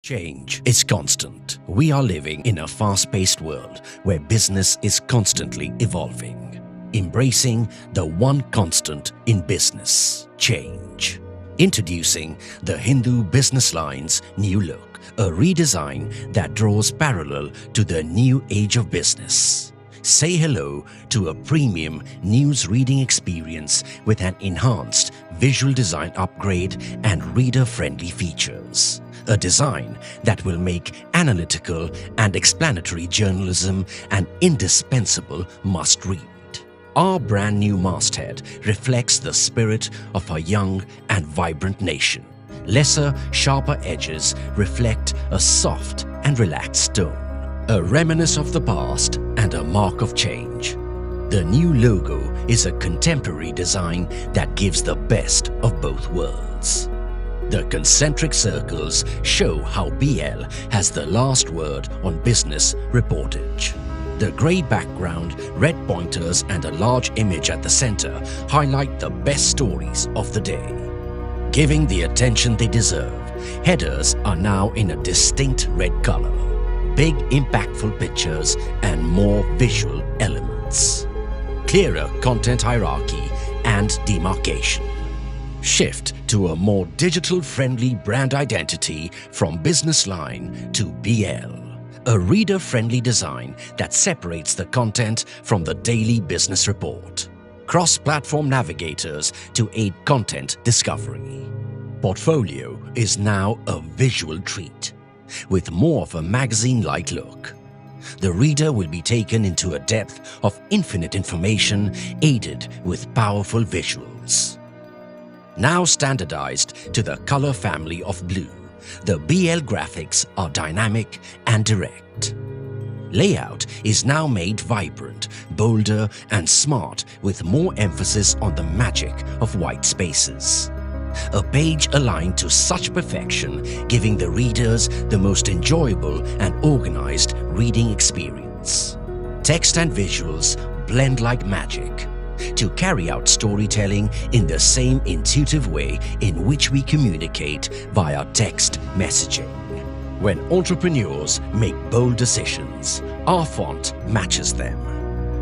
Change is constant. We are living in a fast-paced world where business is constantly evolving, embracing the one constant in business: change. Introducing the Hindu Business Line's new look, a redesign that draws parallel to the new age of business. Say hello to a premium news reading experience with an enhanced visual design upgrade and reader-friendly features. A design that will make analytical and explanatory journalism an indispensable must-read. Our brand new masthead reflects the spirit of our young and vibrant nation. Lesser, sharper edges reflect a soft and relaxed tone, a reminiscence of the past and a mark of change. The new logo is a contemporary design that gives the best of both worlds. The concentric circles show how BL has the last word on business reportage. The grey background, red pointers and a large image at the center highlight the best stories of the day. Giving the attention they deserve, headers are now in a distinct red color. Big impactful pictures and more visual elements. Clearer content hierarchy and demarcation. Shift to a more digital-friendly brand identity from Business Line to BL. A reader-friendly design that separates the content from the daily business report. Cross-platform navigators to aid content discovery. Portfolio is now a visual treat, with more of a magazine-like look. The reader will be taken into a depth of infinite information aided with powerful visuals. Now standardized to the color family of blue, the BL graphics are dynamic and direct. Layout is now made vibrant, bolder and smart with more emphasis on the magic of white spaces. A page aligned to such perfection, giving the readers the most enjoyable and organized reading experience. Text and visuals blend like magic to carry out storytelling in the same intuitive way in which we communicate via text messaging. When entrepreneurs make bold decisions, our font matches them.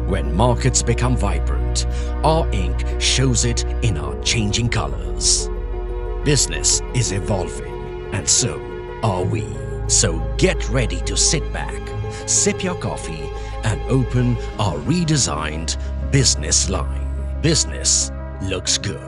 When markets become vibrant, our ink shows it in our changing colors. Business is evolving, and so are we. So get ready to sit back, sip your coffee, and open our redesigned Business Line. Business looks good.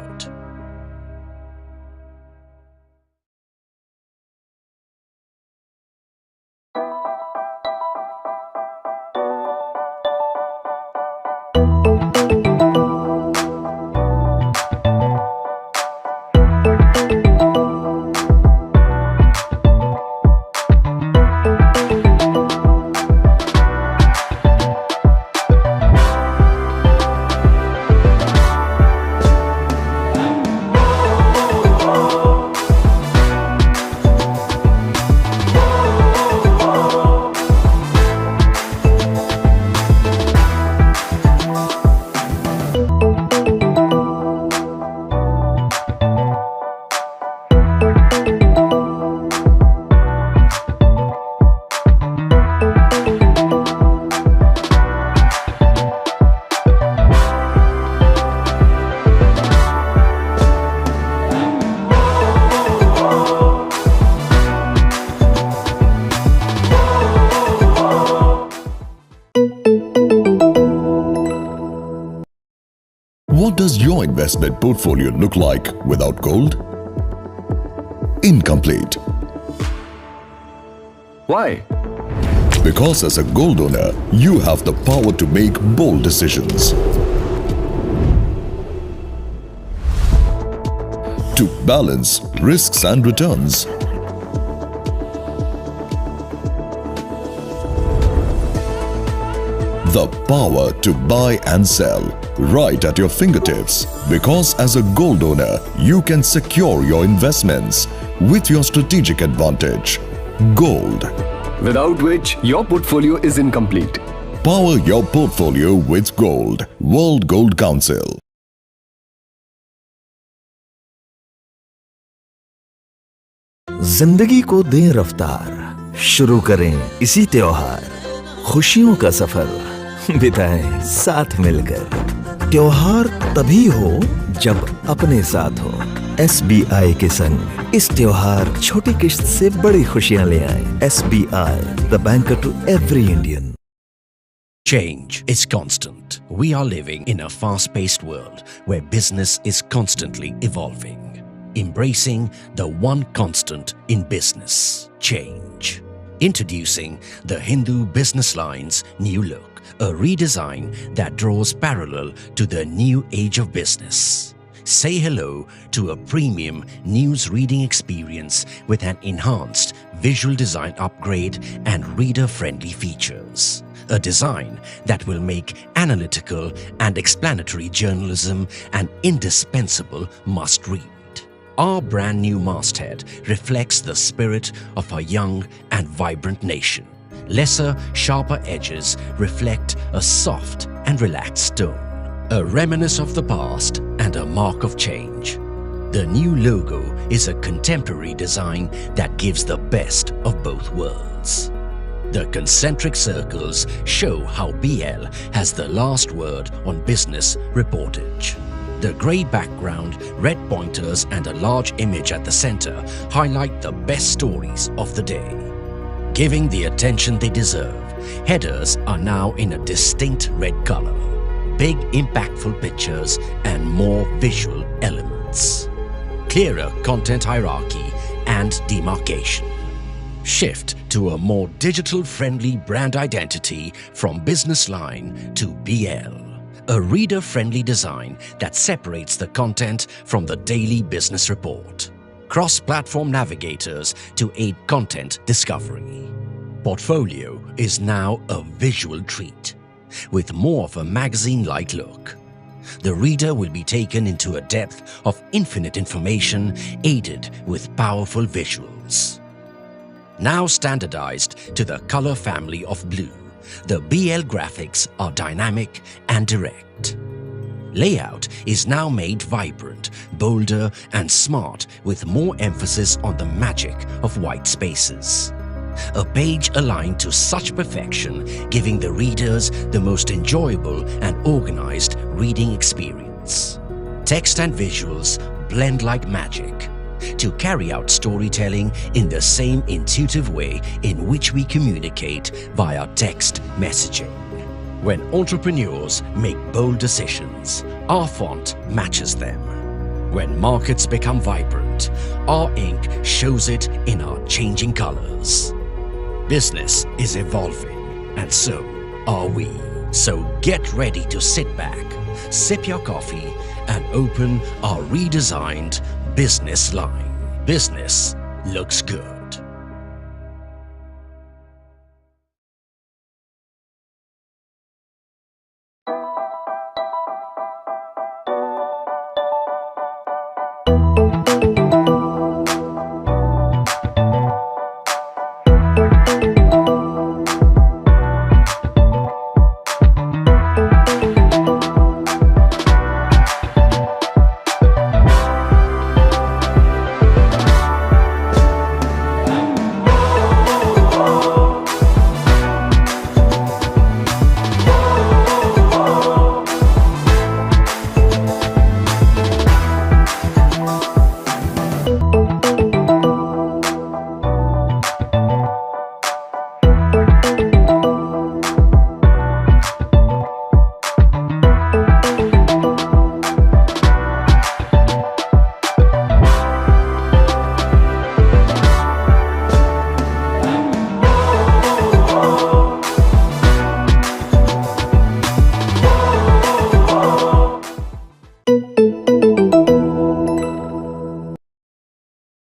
What does your investment portfolio look like without gold? Incomplete. Why? Because as a gold owner, you have the power to make bold decisions. To balance risks and returns. The power to buy and sell right at your fingertips, because as a gold owner, you can secure your investments with your strategic advantage, gold. Without which your portfolio is incomplete. Power your portfolio with gold. World Gold Council. जिंदगी को दें रफ्तार, शुरू करें इसी त्योहार, खुशियों का सफर बिताएं साथ मिलकर। त्योहार तभी हो जब अपने साथ हो। SBI के संग इस त्योहार छोटी किश्त से बड़ी खुशियां ले आए। SBI, the banker to every Indian. Change is constant. We are living in a fast-paced world where business is constantly evolving. Embracing the one constant in business, change. Introducing the Hindu Business Line's new look, a redesign that draws parallel to the new age of business. Say hello to a premium news reading experience with an enhanced visual design upgrade and reader-friendly features. A design that will make analytical and explanatory journalism an indispensable must-read. Our brand new masthead reflects the spirit of a young and vibrant nation. Lesser, sharper edges reflect a soft and relaxed tone, a reminiscence of the past and a mark of change. The new logo is a contemporary design that gives the best of both worlds. The concentric circles show how BL has the last word on business reportage. The grey background, red pointers and a large image at the center highlight the best stories of the day. Giving the attention they deserve, headers are now in a distinct red color. Big impactful pictures and more visual elements. Clearer content hierarchy and demarcation. Shift to a more digital-friendly brand identity from Business Line to BL. A reader-friendly design that separates the content from the daily business report. Cross-platform navigators to aid content discovery. Portfolio is now a visual treat, with more of a magazine-like look. The reader will be taken into a depth of infinite information aided with powerful visuals. Now standardized to the color family of blue, the BL graphics are dynamic and direct. Layout is now made vibrant, bolder and smart with more emphasis on the magic of white spaces. A page aligned to such perfection, giving the readers the most enjoyable and organized reading experience. Text and visuals blend like magic to carry out storytelling in the same intuitive way in which we communicate via text messaging. When entrepreneurs make bold decisions, our font matches them. When markets become vibrant, our ink shows it in our changing colors. Business is evolving, and so are we. So get ready to sit back, sip your coffee, and open our redesigned Business Line. Business looks good.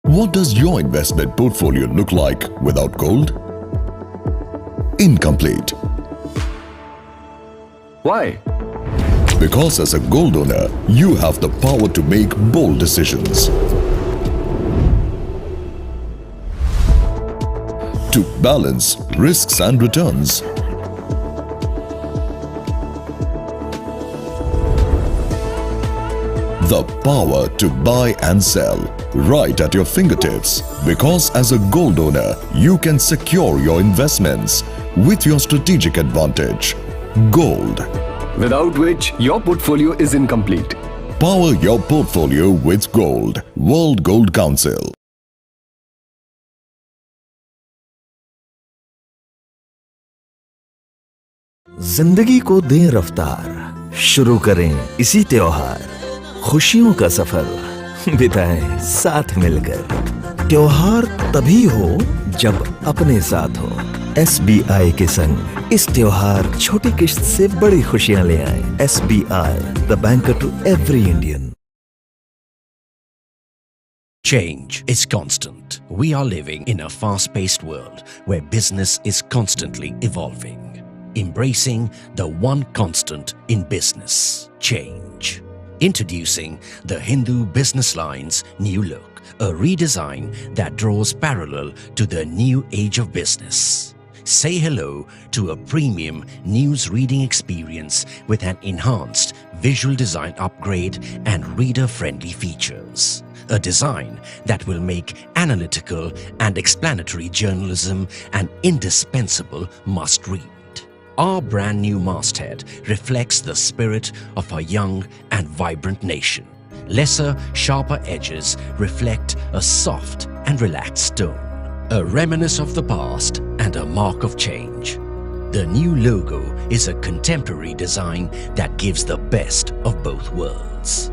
What does your investment portfolio look like without gold? Incomplete. Why? Because as a gold owner, you have the power to make bold decisions. To balance risks and returns. The power to buy and sell right at your fingertips. Because as a gold owner, you can secure your investments with your strategic advantage. Gold. Without which your portfolio is incomplete. Power your portfolio with gold. World Gold Council. जिंदगी को दें रफ्तार, शुरू करें इसी त्योहार, खुशियों का सफर बिताएं साथ मिलकर। त्योहार तभी हो जब अपने साथ हो। SBI के संग इस त्योहार छोटी किश्त से बड़ी खुशियां ले आए। SBI, the banker to every Indian. Change is constant. We are living in a fast-paced world where business is constantly evolving. Embracing the one constant in business, change. Introducing the Hindu Business Line's new look, a redesign that draws parallel to the new age of business. Say hello to a premium news reading experience with an enhanced visual design upgrade and reader-friendly features. A design that will make analytical and explanatory journalism an indispensable must-read. Our brand new masthead reflects the spirit of a young and vibrant nation. Lesser, sharper edges reflect a soft and relaxed tone, a reminiscence of the past and a mark of change. The new logo is a contemporary design that gives the best of both worlds.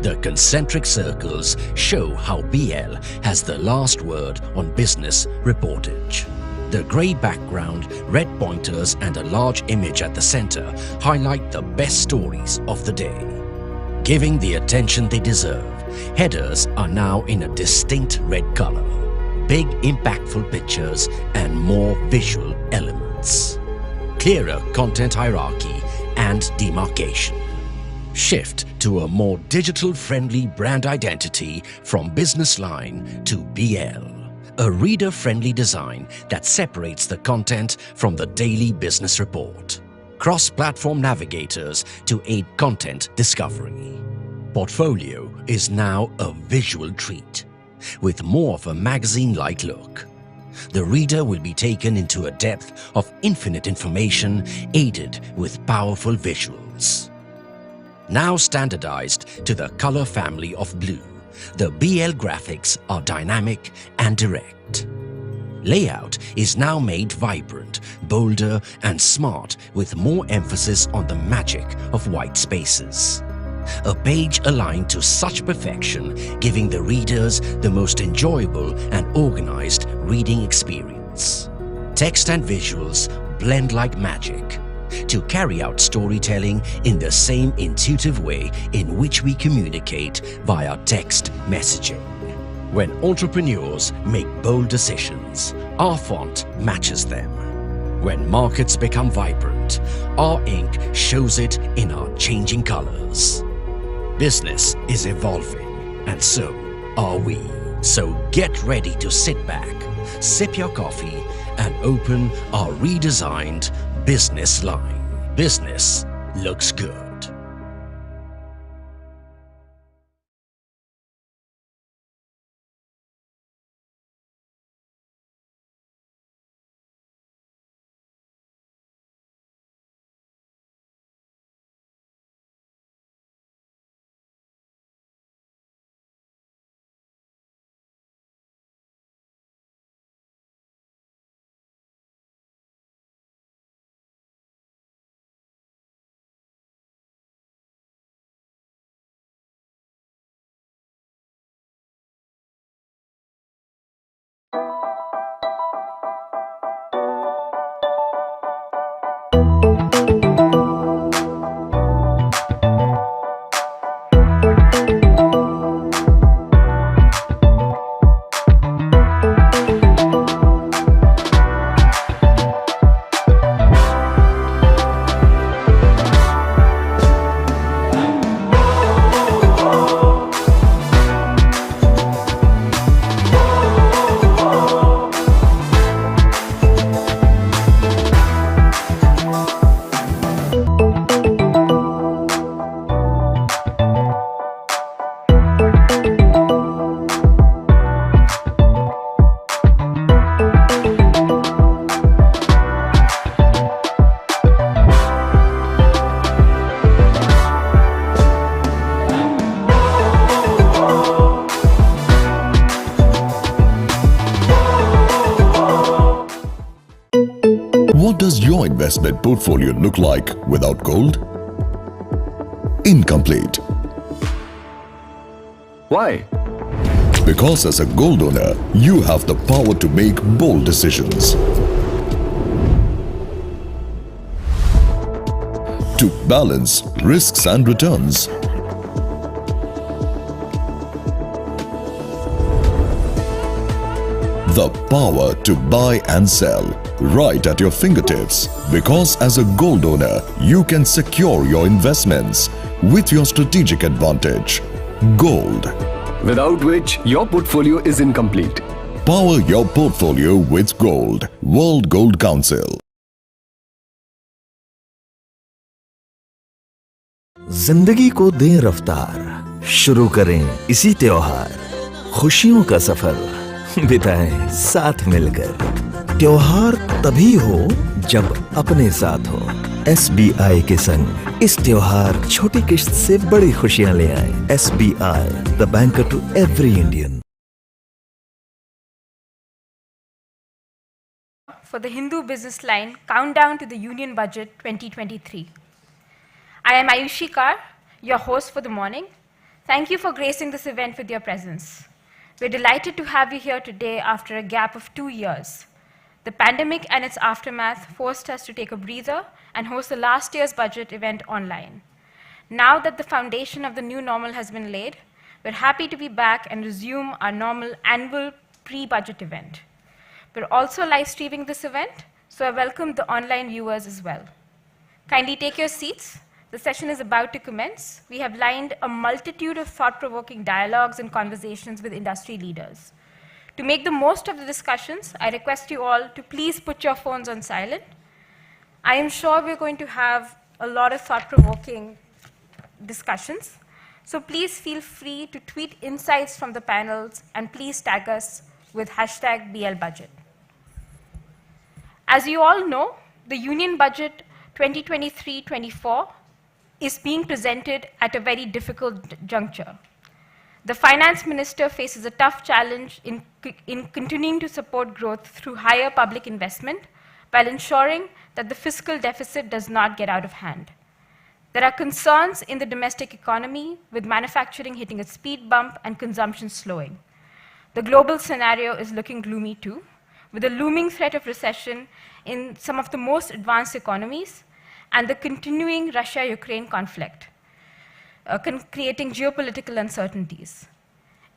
The concentric circles show how BL has the last word on business reportage. The grey background, red pointers and a large image at the center highlight the best stories of the day. Giving the attention they deserve, headers are now in a distinct red color. Big impactful pictures and more visual elements. Clearer content hierarchy and demarcation. Shift to a more digital-friendly brand identity from Business Line to BL. A reader-friendly design that separates the content from the daily business report. Cross-platform navigators to aid content discovery. Portfolio is now a visual treat, with more of a magazine-like look. The reader will be taken into a depth of infinite information aided with powerful visuals. Now standardized to the color family of blue, the BL graphics are dynamic and direct. Layout is now made vibrant, bolder and smart with more emphasis on the magic of white spaces. A page aligned to such perfection, giving the readers the most enjoyable and organized reading experience. Text and visuals blend like magic to carry out storytelling in the same intuitive way in which we communicate via text messaging. When entrepreneurs make bold decisions, our font matches them. When markets become vibrant, our ink shows it in our changing colors. Business is evolving, and so are we. So get ready to sit back, sip your coffee, and open our redesigned Business Line. Business looks good. What does your investment portfolio look like without gold? Incomplete. Why? Because as a gold owner, you have the power to make bold decisions. To balance risks and returns. The power to buy and sell right at your fingertips. Because as a gold owner, you can secure your investments with your strategic advantage. Gold. Without which your portfolio is incomplete. Power your portfolio with gold. World Gold Council. जिंदगी को दें रफ्तार, शुरू करें इसी त्योहार, खुशियों का सफर बिताएं साथ मिलकर। त्योहार तभी हो जब अपने साथ हो। SBI के संग इस त्योहार छोटी किश्त से बड़ी खुशियां ले आए। SBI, the banker to every Indian. For the Hindu Business Line Countdown to the Union Budget 2023. I am Ayushi Kar, your host for the morning. Thank you for gracing this event with your presence. We're delighted to have you here today after a gap of 2 years. The pandemic and its aftermath forced us to take a breather and host the last year's budget event online. Now that the foundation of the new normal has been laid, we're happy to be back and resume our normal annual pre-budget event. We're also live streaming this event, so I welcome the online viewers as well. Kindly take your seats. The session is about to commence. We have lined a multitude of thought-provoking dialogues and conversations with industry leaders. To make the most of the discussions, I request you all to please put your phones on silent. I am sure we're going to have a lot of thought-provoking discussions, so please feel free to tweet insights from the panels and please tag us with #BLBudget. As you all know, the Union Budget 2023-24 is being presented at a very difficult juncture. The finance minister faces a tough challenge in continuing to support growth through higher public investment while ensuring that the fiscal deficit does not get out of hand. There are concerns in the domestic economy, with manufacturing hitting a speed bump and consumption slowing. The global scenario is looking gloomy too, with a looming threat of recession in some of the most advanced economies and the continuing Russia-Ukraine conflict, creating geopolitical uncertainties.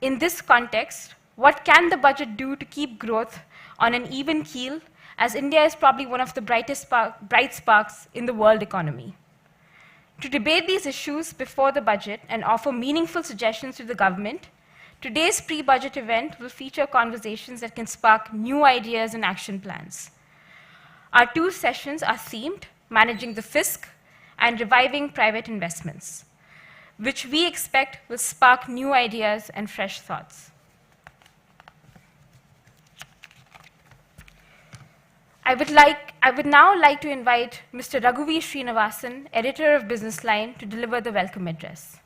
In this context, what can the budget do to keep growth on an even keel, as India is probably one of the bright sparks in the world economy? To debate these issues before the budget and offer meaningful suggestions to the government, today's pre-budget event will feature conversations that can spark new ideas and action plans. Our 2 sessions are themed: Managing the Fisc and Reviving Private Investments, which we expect will spark new ideas and fresh thoughts. I would now like to invite Mr. Raghuveer Srinivasan, editor of Business Line, to deliver the welcome address.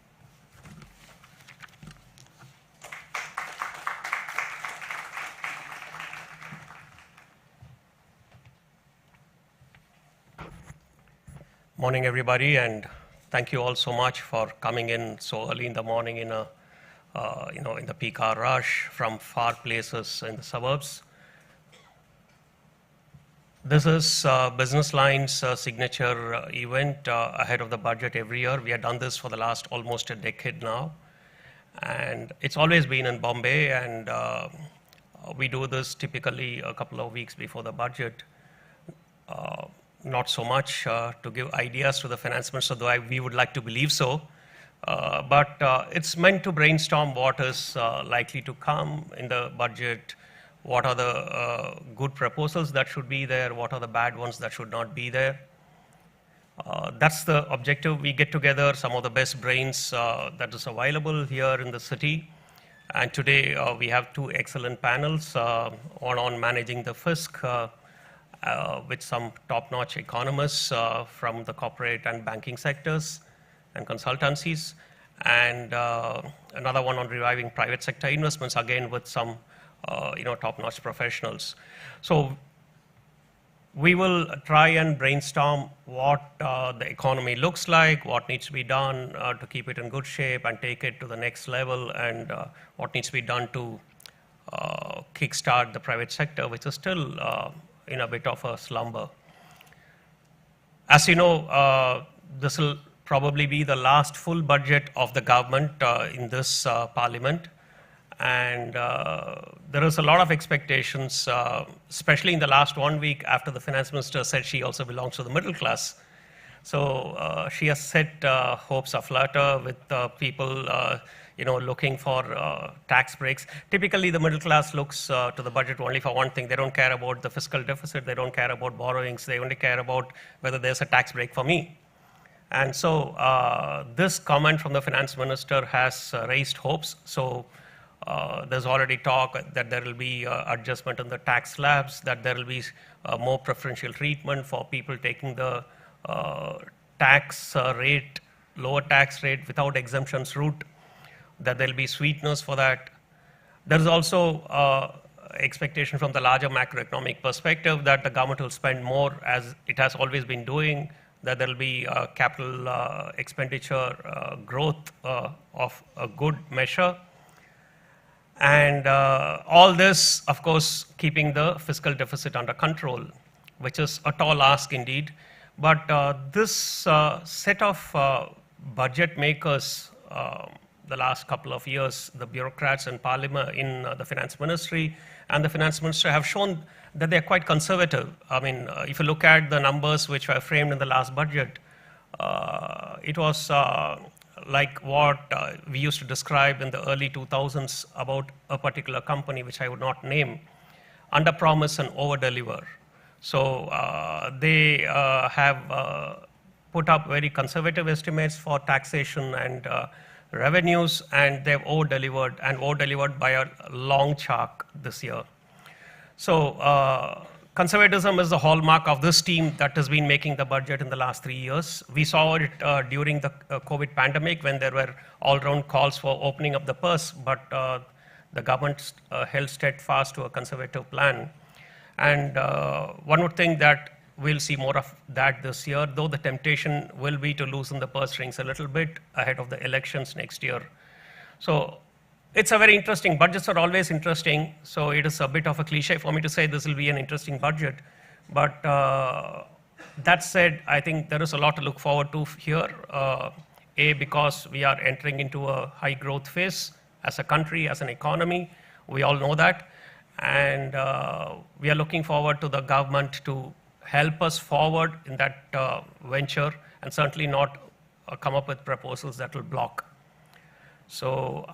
Morning, everybody, and thank you all so much for coming in so early in the morning in the peak hour rush from far places in the suburbs. This is Business Line's signature event ahead of the budget every year. We have done this for the last almost a decade now, and it's always been in Bombay, and we do this typically a couple of weeks before the budget. Not so much to give ideas to the finance minister, though we would like to believe so, but it's meant to brainstorm what is likely to come in the budget, what are the good proposals that should be there, what are the bad ones that should not be there. That's the objective. We get together some of the best brains that is available here in the city, and today we have 2 excellent panels, one on managing the fisc, with some top-notch economists from the corporate and banking sectors and consultancies, and another one on reviving private sector investments, again with some top-notch professionals. So we will try and brainstorm what the economy looks like, what needs to be done to keep it in good shape and take it to the next level, and what needs to be done to kickstart the private sector, which is still in a bit of a slumber. As you know, this will probably be the last full budget of the government in this parliament. And there is a lot of expectations, especially in the last 1 week after the finance minister said she also belongs to the middle class. So she has set hopes aflutter with people looking for tax breaks. Typically, the middle class looks to the budget only for one thing. They don't care about the fiscal deficit. They don't care about borrowings. They only care about whether there's a tax break for me. And so this comment from the finance minister has raised hopes. So there's already talk that there will be adjustment in the tax slabs, that there will be more preferential treatment for people taking the lower tax rate without exemptions route, that there will be sweeteners for that. There's also expectation from the larger macroeconomic perspective that the government will spend more, as it has always been doing, that there will be capital expenditure growth of a good measure. And all this, of course, keeping the fiscal deficit under control, which is a tall ask indeed. But this set of budget makers, the last couple of years, the bureaucrats in Parliament, in the finance ministry, and the finance minister have shown that they're quite conservative. I mean, if you look at the numbers which were framed in the last budget, it was like what we used to describe in the early 2000s about a particular company, which I would not name, under promise and over deliver. So they have put up very conservative estimates for taxation and revenues, and they've over delivered by a long chalk this year. So conservatism is the hallmark of this team that has been making the budget in the last 3 years. We saw it during the COVID pandemic when there were all-round calls for opening up the purse, but the government held steadfast to a conservative plan. And one would think that we'll see more of that this year, though the temptation will be to loosen the purse strings a little bit ahead of the elections next year. So it's a very interesting, budgets are always interesting, so it is a bit of a cliche for me to say this will be an interesting budget. But that said, I think there is a lot to look forward to here. Because we are entering into a high growth phase as a country, as an economy, we all know that. And we are looking forward to the government to help us forward in that venture, and certainly not come up with proposals that will block. So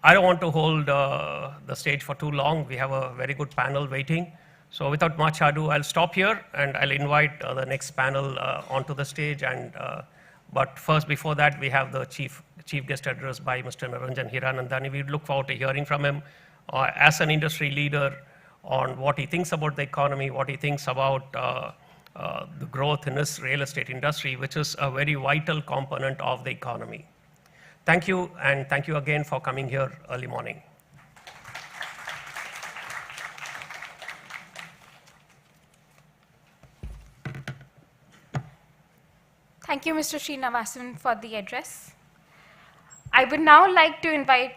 I don't want to hold the stage for too long. We have a very good panel waiting. So without much ado, I'll stop here and I'll invite the next panel onto the stage. But first, before that, we have the chief guest address by Mr. Niranjan Hiranandani. We look forward to hearing from him as an industry leader on what he thinks about the economy, what he thinks about the growth in this real estate industry, which is a very vital component of the economy. Thank you, and thank you again for coming here early morning. Thank you, Mr. Srinivasan, for the address. I would now like to invite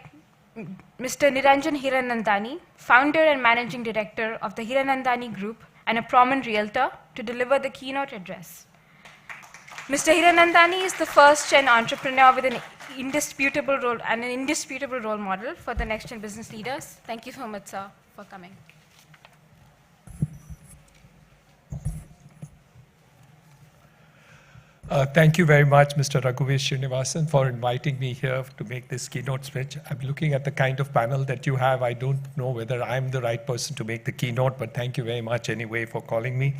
Mr. Niranjan Hiranandani, founder and managing director of the Hiranandani Group and a prominent realtor, to deliver the keynote address. Mr. Hiranandani is the first-gen entrepreneur with an indisputable role model for the next-gen business leaders. Thank you so much, sir, for coming. Thank you very much, Mr. Raghuveer Srinivasan, for inviting me here to make this keynote speech. I'm looking at the kind of panel that you have. I don't know whether I'm the right person to make the keynote, but thank you very much anyway for calling me.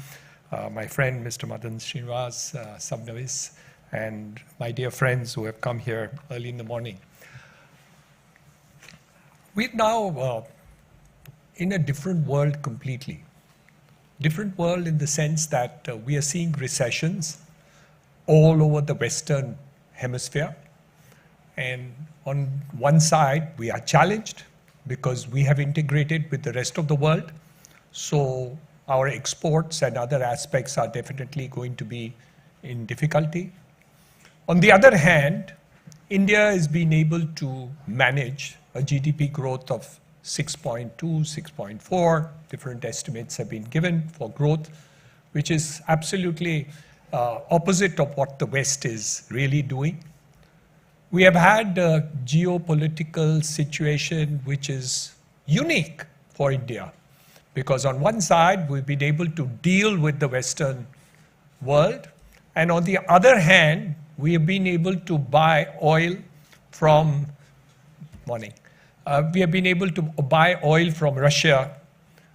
My friend, Mr. Madan Srinivas, Sabnavis, and my dear friends who have come here early in the morning. We're now in a different world completely. Different world in the sense that we are seeing recessions all over the Western hemisphere. And on one side, we are challenged because we have integrated with the rest of the world. So our exports and other aspects are definitely going to be in difficulty. On the other hand, India has been able to manage a GDP growth of 6.2, 6.4. Different estimates have been given for growth, which is absolutely opposite of what the West is really doing. We have had a geopolitical situation which is unique for India, because on one side, we've been able to deal with the Western world, and on the other hand, we have been able to buy oil from, we have been able to buy oil from Russia,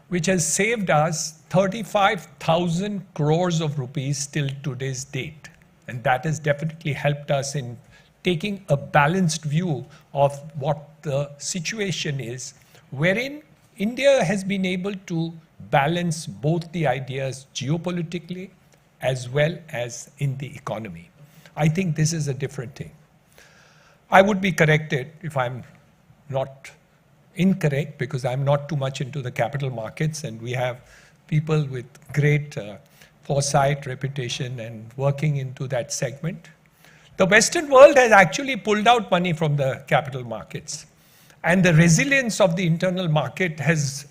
which has saved us 35,000 crores of rupees till today's date. And that has definitely helped us in taking a balanced view of what the situation is, wherein India has been able to balance both the ideas geopolitically as well as in the economy. I think this is a different thing. I would be corrected if I'm not incorrect, because I'm not too much into the capital markets, and we have people with great foresight, reputation, and working into that segment. The Western world has actually pulled out money from the capital markets. And the resilience of the internal market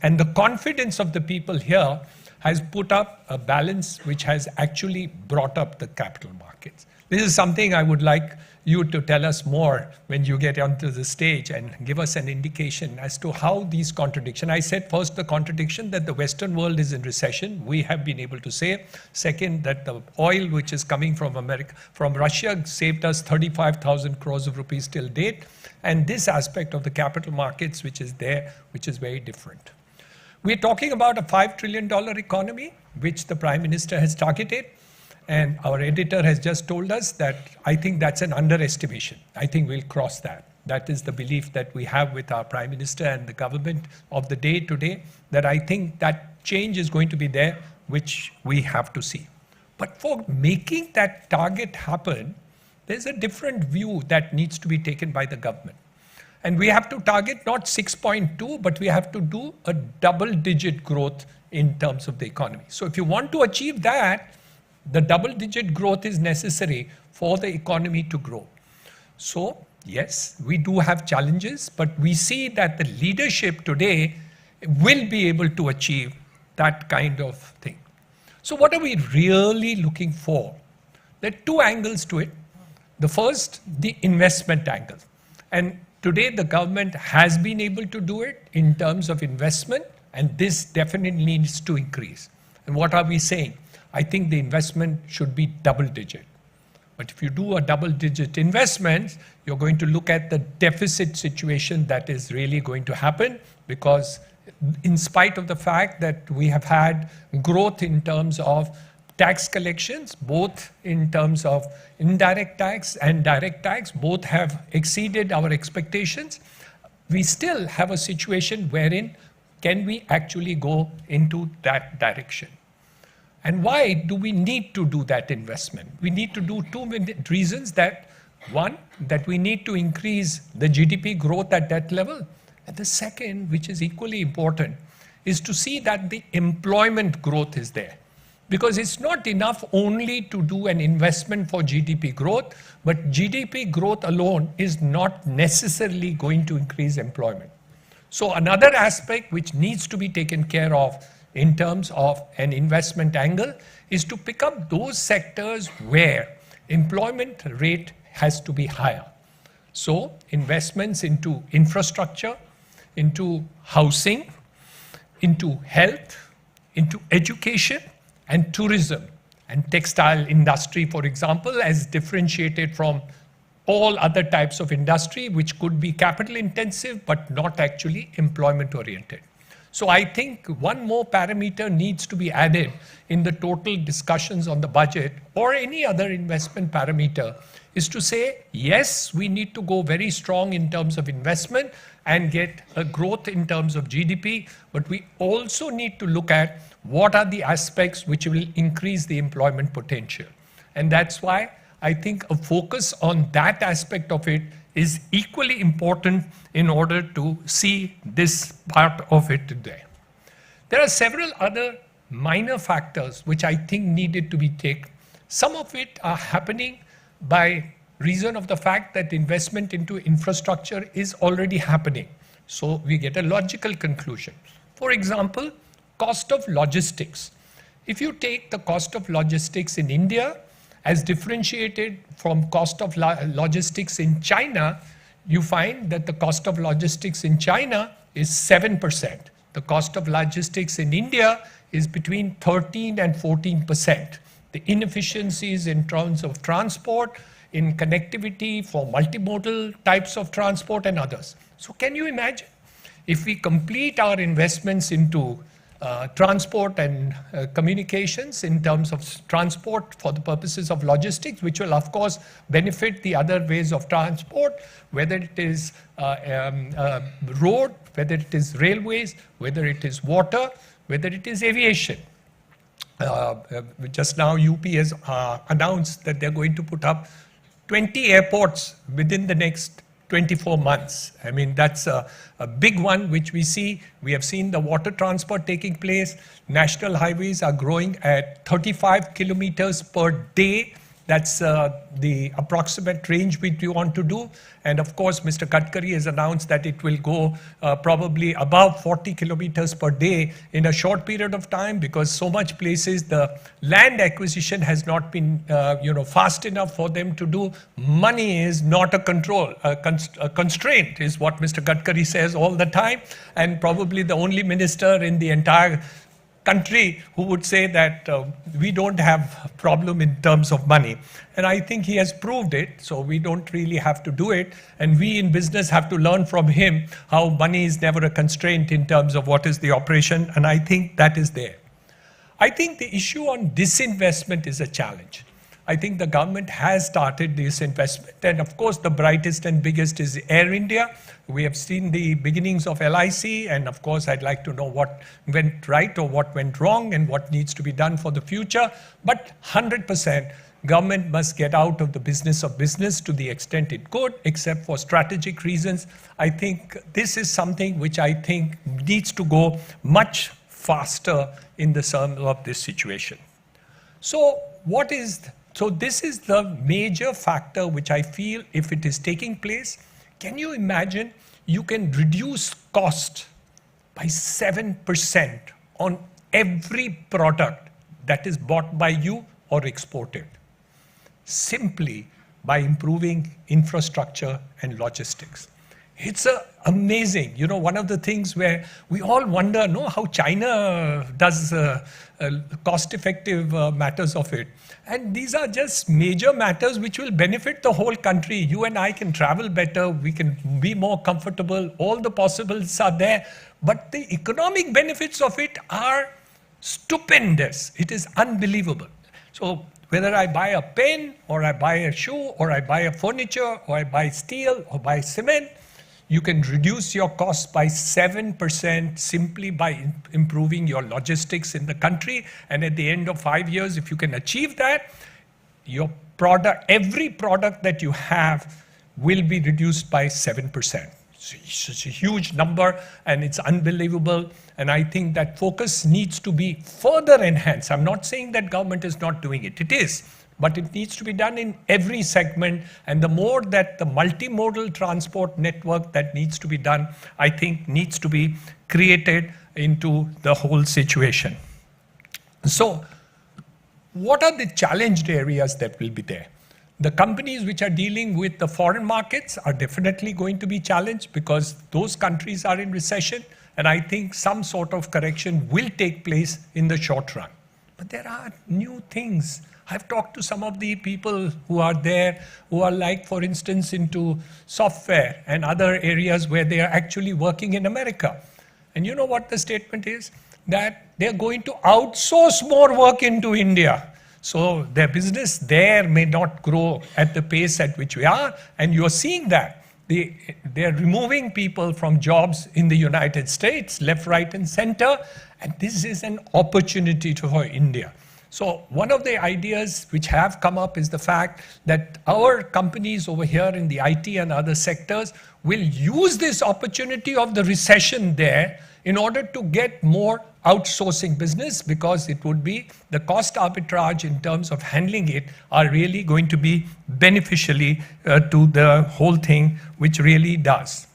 and the confidence of the people here has put up a balance which has actually brought up the capital markets. This is something I would like you to tell us more when you get onto the stage and give us an indication as to how these contradictions. I said first the contradiction that the Western world is in recession. We have been able to say. Second, that the oil which is coming from Russia saved us 35,000 crores of rupees till date. And this aspect of the capital markets which is there, which is very different. We're talking about a $5 trillion economy, which the Prime Minister has targeted. And our editor has just told us that I think that's an underestimation. I think we'll cross that. That is the belief that we have with our Prime Minister and the government of the day today, that I think that change is going to be there, which we have to see. But for making that target happen, there's a different view that needs to be taken by the government. And we have to target not 6.2, but we have to do a double-digit growth in terms of the economy. So if you want to achieve that, the double-digit growth is necessary for the economy to grow. So, yes, we do have challenges, but we see that the leadership today will be able to achieve that kind of thing. So what are we really looking for? There are two angles to it. The first, the investment angle. And today the government has been able to do it in terms of investment, and this definitely needs to increase. And what are we saying? I think the investment should be double digit. But if you do a double digit investment, you're going to look at the deficit situation that is really going to happen, because in spite of the fact that we have had growth in terms of tax collections, both in terms of indirect tax and direct tax, both have exceeded our expectations, we still have a situation wherein can we actually go into that direction? And why do we need to do that investment? We need to do two reasons. That one, that we need to increase the GDP growth at that level. And the second, which is equally important, is to see that the employment growth is there. Because it's not enough only to do an investment for GDP growth, but GDP growth alone is not necessarily going to increase employment. So another aspect which needs to be taken care of in terms of an investment angle is to pick up those sectors where employment rate has to be higher. So investments into infrastructure, into housing, into health, into education and tourism and textile industry, for example, as differentiated from all other types of industry, which could be capital intensive but not actually employment oriented. So I think one more parameter needs to be added in the total discussions on the budget or any other investment parameter, is to say, yes, we need to go very strong in terms of investment and get a growth in terms of GDP, but we also need to look at what are the aspects which will increase the employment potential. And that's why I think a focus on that aspect of it is equally important in order to see this part of it today. There are several other minor factors which I think needed to be taken. Some of it are happening by reason of the fact that investment into infrastructure is already happening. So we get a logical conclusion. For example, cost of logistics. If you take the cost of logistics in India as differentiated from cost of logistics in China, you find that the cost of logistics in China is 7%. The cost of logistics in India is between 13 and 14%. The inefficiencies in terms of transport, in connectivity for multimodal types of transport and others. So can you imagine if we complete our investments into transport and communications in terms of transport for the purposes of logistics, which will of course benefit the other ways of transport, whether it is road, whether it is railways, whether it is water, whether it is aviation. Just now UP has announced that they're going to put up 20 airports within the next 24 months. I mean, that's a big one which we see. We have seen the water transport taking place. National highways are growing at 35 kilometers per day. That's the approximate range which we want to do. And of course, Mr. Gadkari has announced that it will go probably above 40 kilometers per day in a short period of time, because so much places the land acquisition has not been fast enough for them to do. Money is not a constraint is what Mr. Gadkari says all the time, and probably the only minister in the entire country who would say that we don't have a problem in terms of money. And I think he has proved it, so we don't really have to do it. And we in business have to learn from him how money is never a constraint in terms of what is the operation, and I think that is there. I think the issue on disinvestment is a challenge. I think the government has started this investment, and of course the brightest and biggest is Air India. We have seen the beginnings of LIC, and of course I'd like to know what went right or what went wrong and what needs to be done for the future. But 100% government must get out of the business of business to the extent it could, except for strategic reasons. I think this is something which I think needs to go much faster in the terms of this situation. So this is the major factor which I feel, if it is taking place, can you imagine you can reduce cost by 7% on every product that is bought by you or exported, simply by improving infrastructure and logistics. It's amazing. You know, one of the things where we all wonder, how China does cost-effective matters of it. And these are just major matters which will benefit the whole country. You and I can travel better, we can be more comfortable, all the possibles are there. But the economic benefits of it are stupendous. It is unbelievable. So whether I buy a pen, or I buy a shoe, or I buy a furniture, or I buy steel, or buy cement, you can reduce your costs by 7% simply by improving your logistics in the country. And at the end of 5 years, if you can achieve that, your product, every product that you have will be reduced by 7%. It's a huge number, and it's unbelievable. And I think that focus needs to be further enhanced. I'm not saying that government is not doing it. It is. But it needs to be done in every segment. And the more that the multimodal transport network that needs to be done, I think needs to be created into the whole situation. So what are the challenged areas that will be there? The companies which are dealing with the foreign markets are definitely going to be challenged, because those countries are in recession. And I think some sort of correction will take place in the short run. But there are new things. I've talked to some of the people who are there, who are like, for instance, into software and other areas where they are actually working in America. And you know what the statement is? That they're going to outsource more work into India. So their business there may not grow at the pace at which we are. And you're seeing that. They're removing people from jobs in the United States, left, right, and center. And this is an opportunity for India. So one of the ideas which have come up is the fact that our companies over here in the IT and other sectors will use this opportunity of the recession there in order to get more outsourcing business, because it would be the cost arbitrage in terms of handling it are really going to be beneficially to the whole thing, which really does.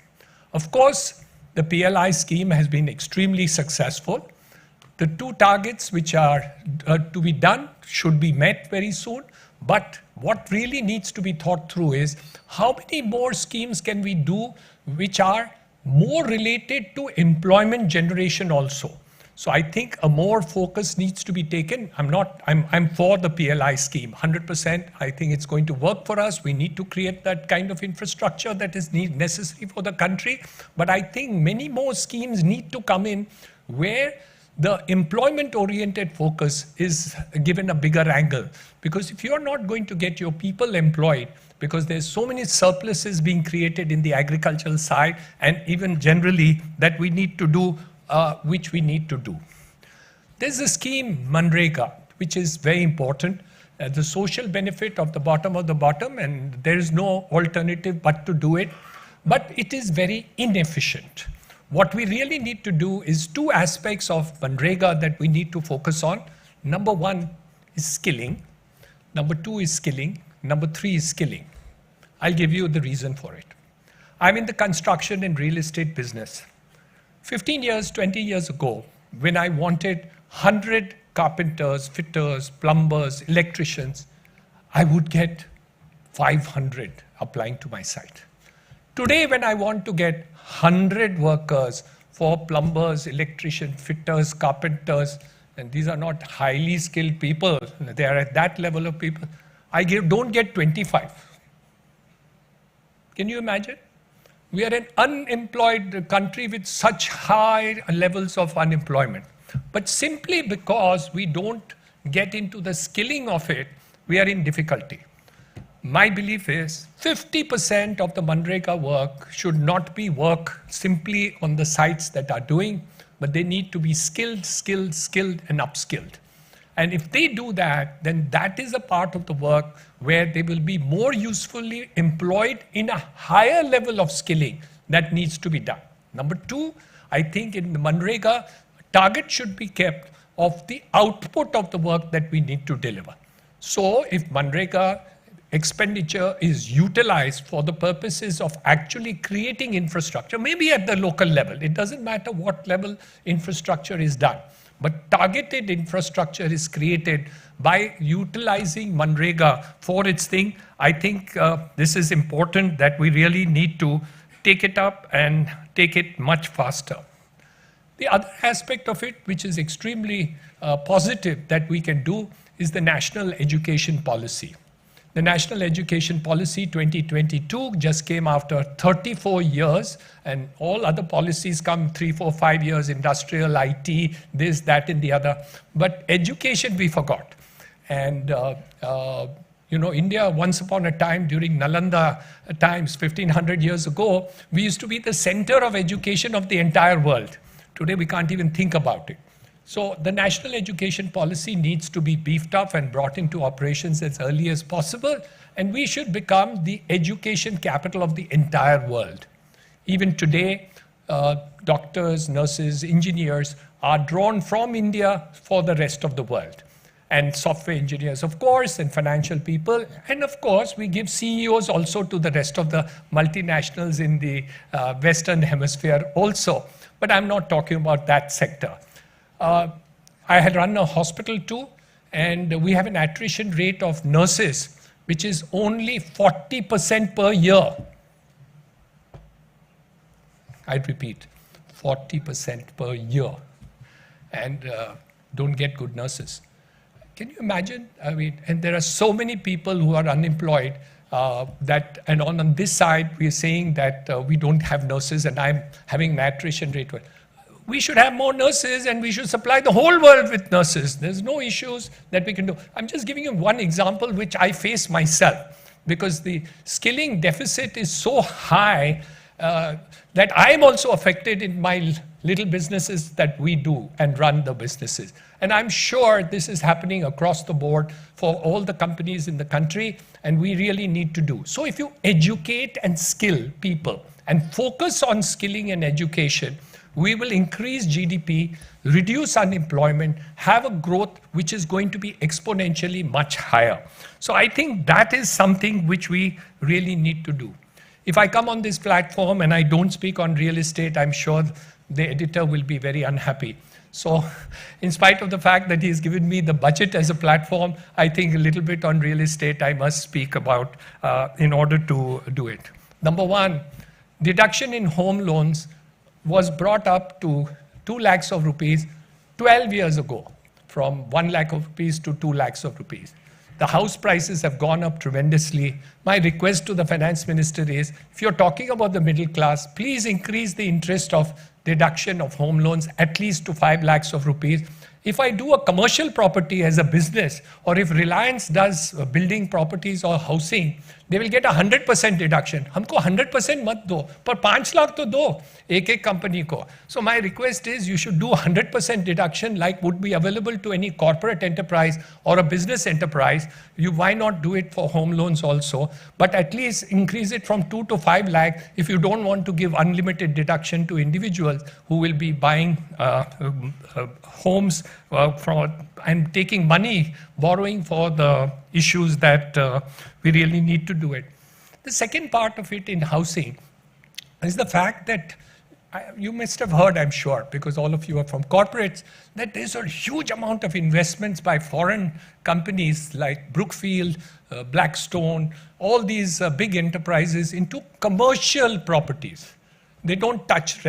Of course, the PLI scheme has been extremely successful. The two targets which are to be done should be met very soon. But what really needs to be thought through is how many more schemes can we do which are more related to employment generation also. So I think a more focus needs to be taken. I'm for the PLI scheme, 100%. I think it's going to work for us. We need to create that kind of infrastructure that is necessary for the country. But I think many more schemes need to come in where the employment-oriented focus is given a bigger angle. Because if you're not going to get your people employed, because there's so many surpluses being created in the agricultural side, and even generally that we need to do, which we need to do. There's a scheme, Manrega, which is very important. The social benefit of the bottom, and there is no alternative but to do it. But it is very inefficient. What we really need to do is two aspects of Manrega that we need to focus on. Number one is skilling. Number two is skilling. Number three is skilling. I'll give you the reason for it. I'm in the construction and real estate business. 15 years, 20 years ago, when I wanted 100 carpenters, fitters, plumbers, electricians, I would get 500 applying to my site. Today, when I want to get 100 workers for plumbers, electricians, fitters, carpenters, and these are not highly skilled people, they are at that level of people, I don't get 25. Can you imagine? We are an unemployed country with such high levels of unemployment. But simply because we don't get into the skilling of it, we are in difficulty. My belief is 50% of the Manrega work should not be work simply on the sites that are doing, but they need to be skilled, and upskilled. And if they do that, then that is a part of the work where they will be more usefully employed in a higher level of skilling that needs to be done. Number two, I think in the Manrega, target should be kept of the output of the work that we need to deliver. So if Manrega expenditure is utilized for the purposes of actually creating infrastructure, maybe at the local level, it doesn't matter what level infrastructure is done, but targeted infrastructure is created by utilizing Manrega for its thing. I think this is important that we really need to take it up and take it much faster. The other aspect of it, which is extremely positive that we can do, is the national education policy. The National Education Policy 2022 just came after 34 years, and all other policies come 3, 4, 5 years, industrial, IT, this, that, and the other. But education we forgot. And India, once upon a time during Nalanda times, 1500 years ago, we used to be the center of education of the entire world. Today we can't even think about it. So the national education policy needs to be beefed up and brought into operations as early as possible, and we should become the education capital of the entire world. Even today, doctors, nurses, engineers are drawn from India for the rest of the world. And software engineers, of course, and financial people. And of course, we give CEOs also to the rest of the multinationals in the Western Hemisphere also. But I'm not talking about that sector. I had run a hospital too, and we have an attrition rate of nurses, which is only 40% per year. I'd repeat, 40% per year, and don't get good nurses. Can you imagine? I mean, and there are so many people who are unemployed and on this side, we are saying that we don't have nurses, and I'm having an attrition rate. We should have more nurses, and we should supply the whole world with nurses. There's no issues that we can do. I'm just giving you one example which I face myself, because the skilling deficit is so high that I'm also affected in my little businesses that we do and run the businesses. And I'm sure this is happening across the board for all the companies in the country, and we really need to do. So if you educate and skill people and focus on skilling and education, we will increase GDP, reduce unemployment, have a growth which is going to be exponentially much higher. So I think that is something which we really need to do. If I come on this platform and I don't speak on real estate, I'm sure the editor will be very unhappy. So in spite of the fact that he's given me the budget as a platform, I think a little bit on real estate I must speak about in order to do it. Number one, deduction in home loans was brought up to 2 lakhs of rupees 12 years ago, from 1 lakh of rupees to 2 lakhs of rupees. The house prices have gone up tremendously. My request to the finance minister is, if you're talking about the middle class, please increase the interest of deduction of home loans at least to 5 lakhs of rupees. If I do a commercial property as a business, or if Reliance does building properties or housing, they will get 100% deduction. हमको 100% मत दो, पर 5 लाख तो दो एक company को. So my request is you should do 100% deduction like would be available to any corporate enterprise or a business enterprise. Why not do it for home loans also? But at least increase it from 2 to 5 lakh if you don't want to give unlimited deduction to individuals who will be buying homes and taking money, borrowing for the issues that we really need to do it. The second part of it in housing is the fact that you must have heard, I'm sure, because all of you are from corporates, that there's a huge amount of investments by foreign companies like Brookfield, Blackstone, all these big enterprises into commercial properties. They don't touch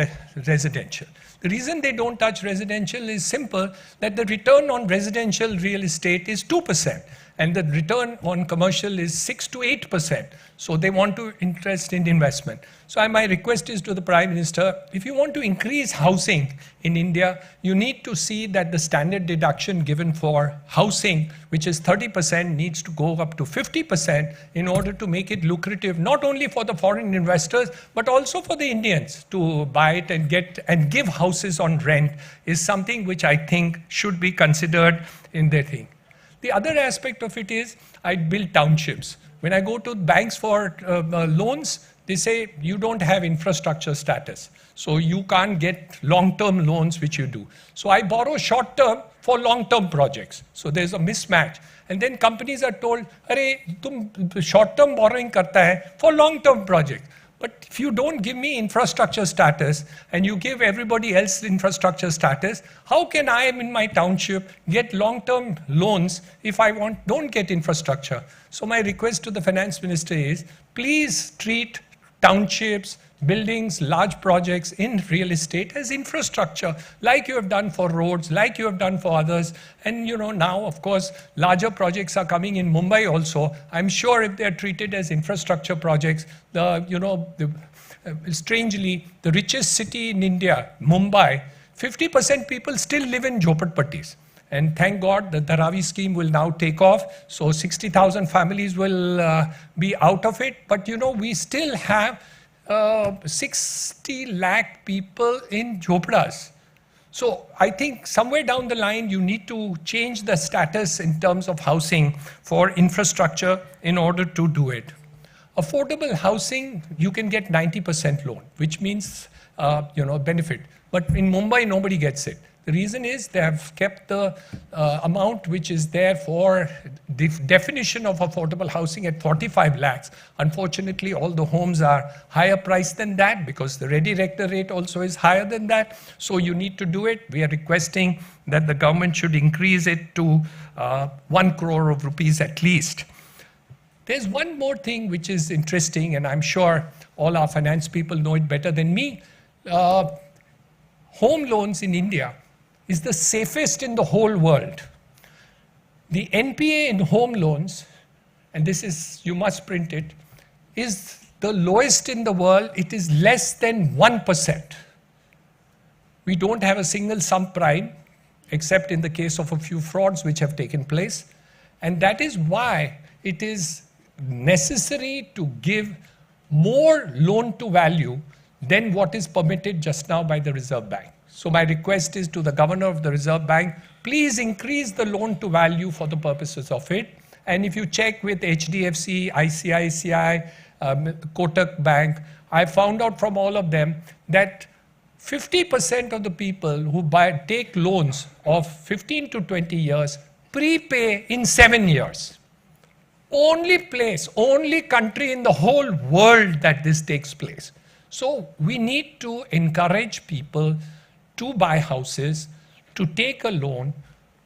residential. The reason they don't touch residential is simple, that the return on residential real estate is 2%, and the return on commercial is 6 to 8%. So they want to interest in investment. So my request is to the Prime Minister, if you want to increase housing in India, you need to see that the standard deduction given for housing, which is 30%, needs to go up to 50% in order to make it lucrative, not only for the foreign investors, but also for the Indians to buy it and give houses on rent is something which I think should be considered in their thing. The other aspect of it is I build townships. When I go to banks for loans, they say you don't have infrastructure status. So you can't get long-term loans, which you do. So I borrow short-term for long-term projects. So there's a mismatch. And then companies are told, "Arey, tum short-term borrowing karta hai for long-term projects." But if you don't give me infrastructure status and you give everybody else infrastructure status, how can I in my township get long-term loans if I don't get infrastructure? So my request to the finance minister is, please treat townships, buildings, large projects in real estate as infrastructure, like you have done for roads, like you have done for others. And now, of course, larger projects are coming in Mumbai also. I'm sure if they're treated as infrastructure projects, strangely, the richest city in India, Mumbai, 50% people still live in jhopatpattis. And thank God the Dharavi scheme will now take off. So 60,000 families will be out of it. But we still have 60 lakh people in jhopadas. So I think somewhere down the line, you need to change the status in terms of housing for infrastructure in order to do it. Affordable housing, you can get 90% loan, which means, benefit. But in Mumbai, nobody gets it. The reason is they have kept the amount which is there for the definition of affordable housing at 45 lakhs. Unfortunately, all the homes are higher priced than that because the ready-rector rate also is higher than that. So you need to do it. We are requesting that the government should increase it to 1 crore of rupees at least. There's one more thing which is interesting, and I'm sure all our finance people know it better than me. Home loans in India is the safest in the whole world. The NPA in home loans, and this is, you must print it, is the lowest in the world. It is less than 1%. We don't have a single sum prime, except in the case of a few frauds which have taken place. And that is why it is necessary to give more loan to value than what is permitted just now by the Reserve Bank. So my request is to the Governor of the Reserve Bank, please increase the loan to value for the purposes of it. And if you check with HDFC, ICICI, Kotak Bank, I found out from all of them that 50% of the people who take loans of 15 to 20 years prepay in 7 years. Only country in the whole world that this takes place. So we need to encourage people to buy houses, to take a loan,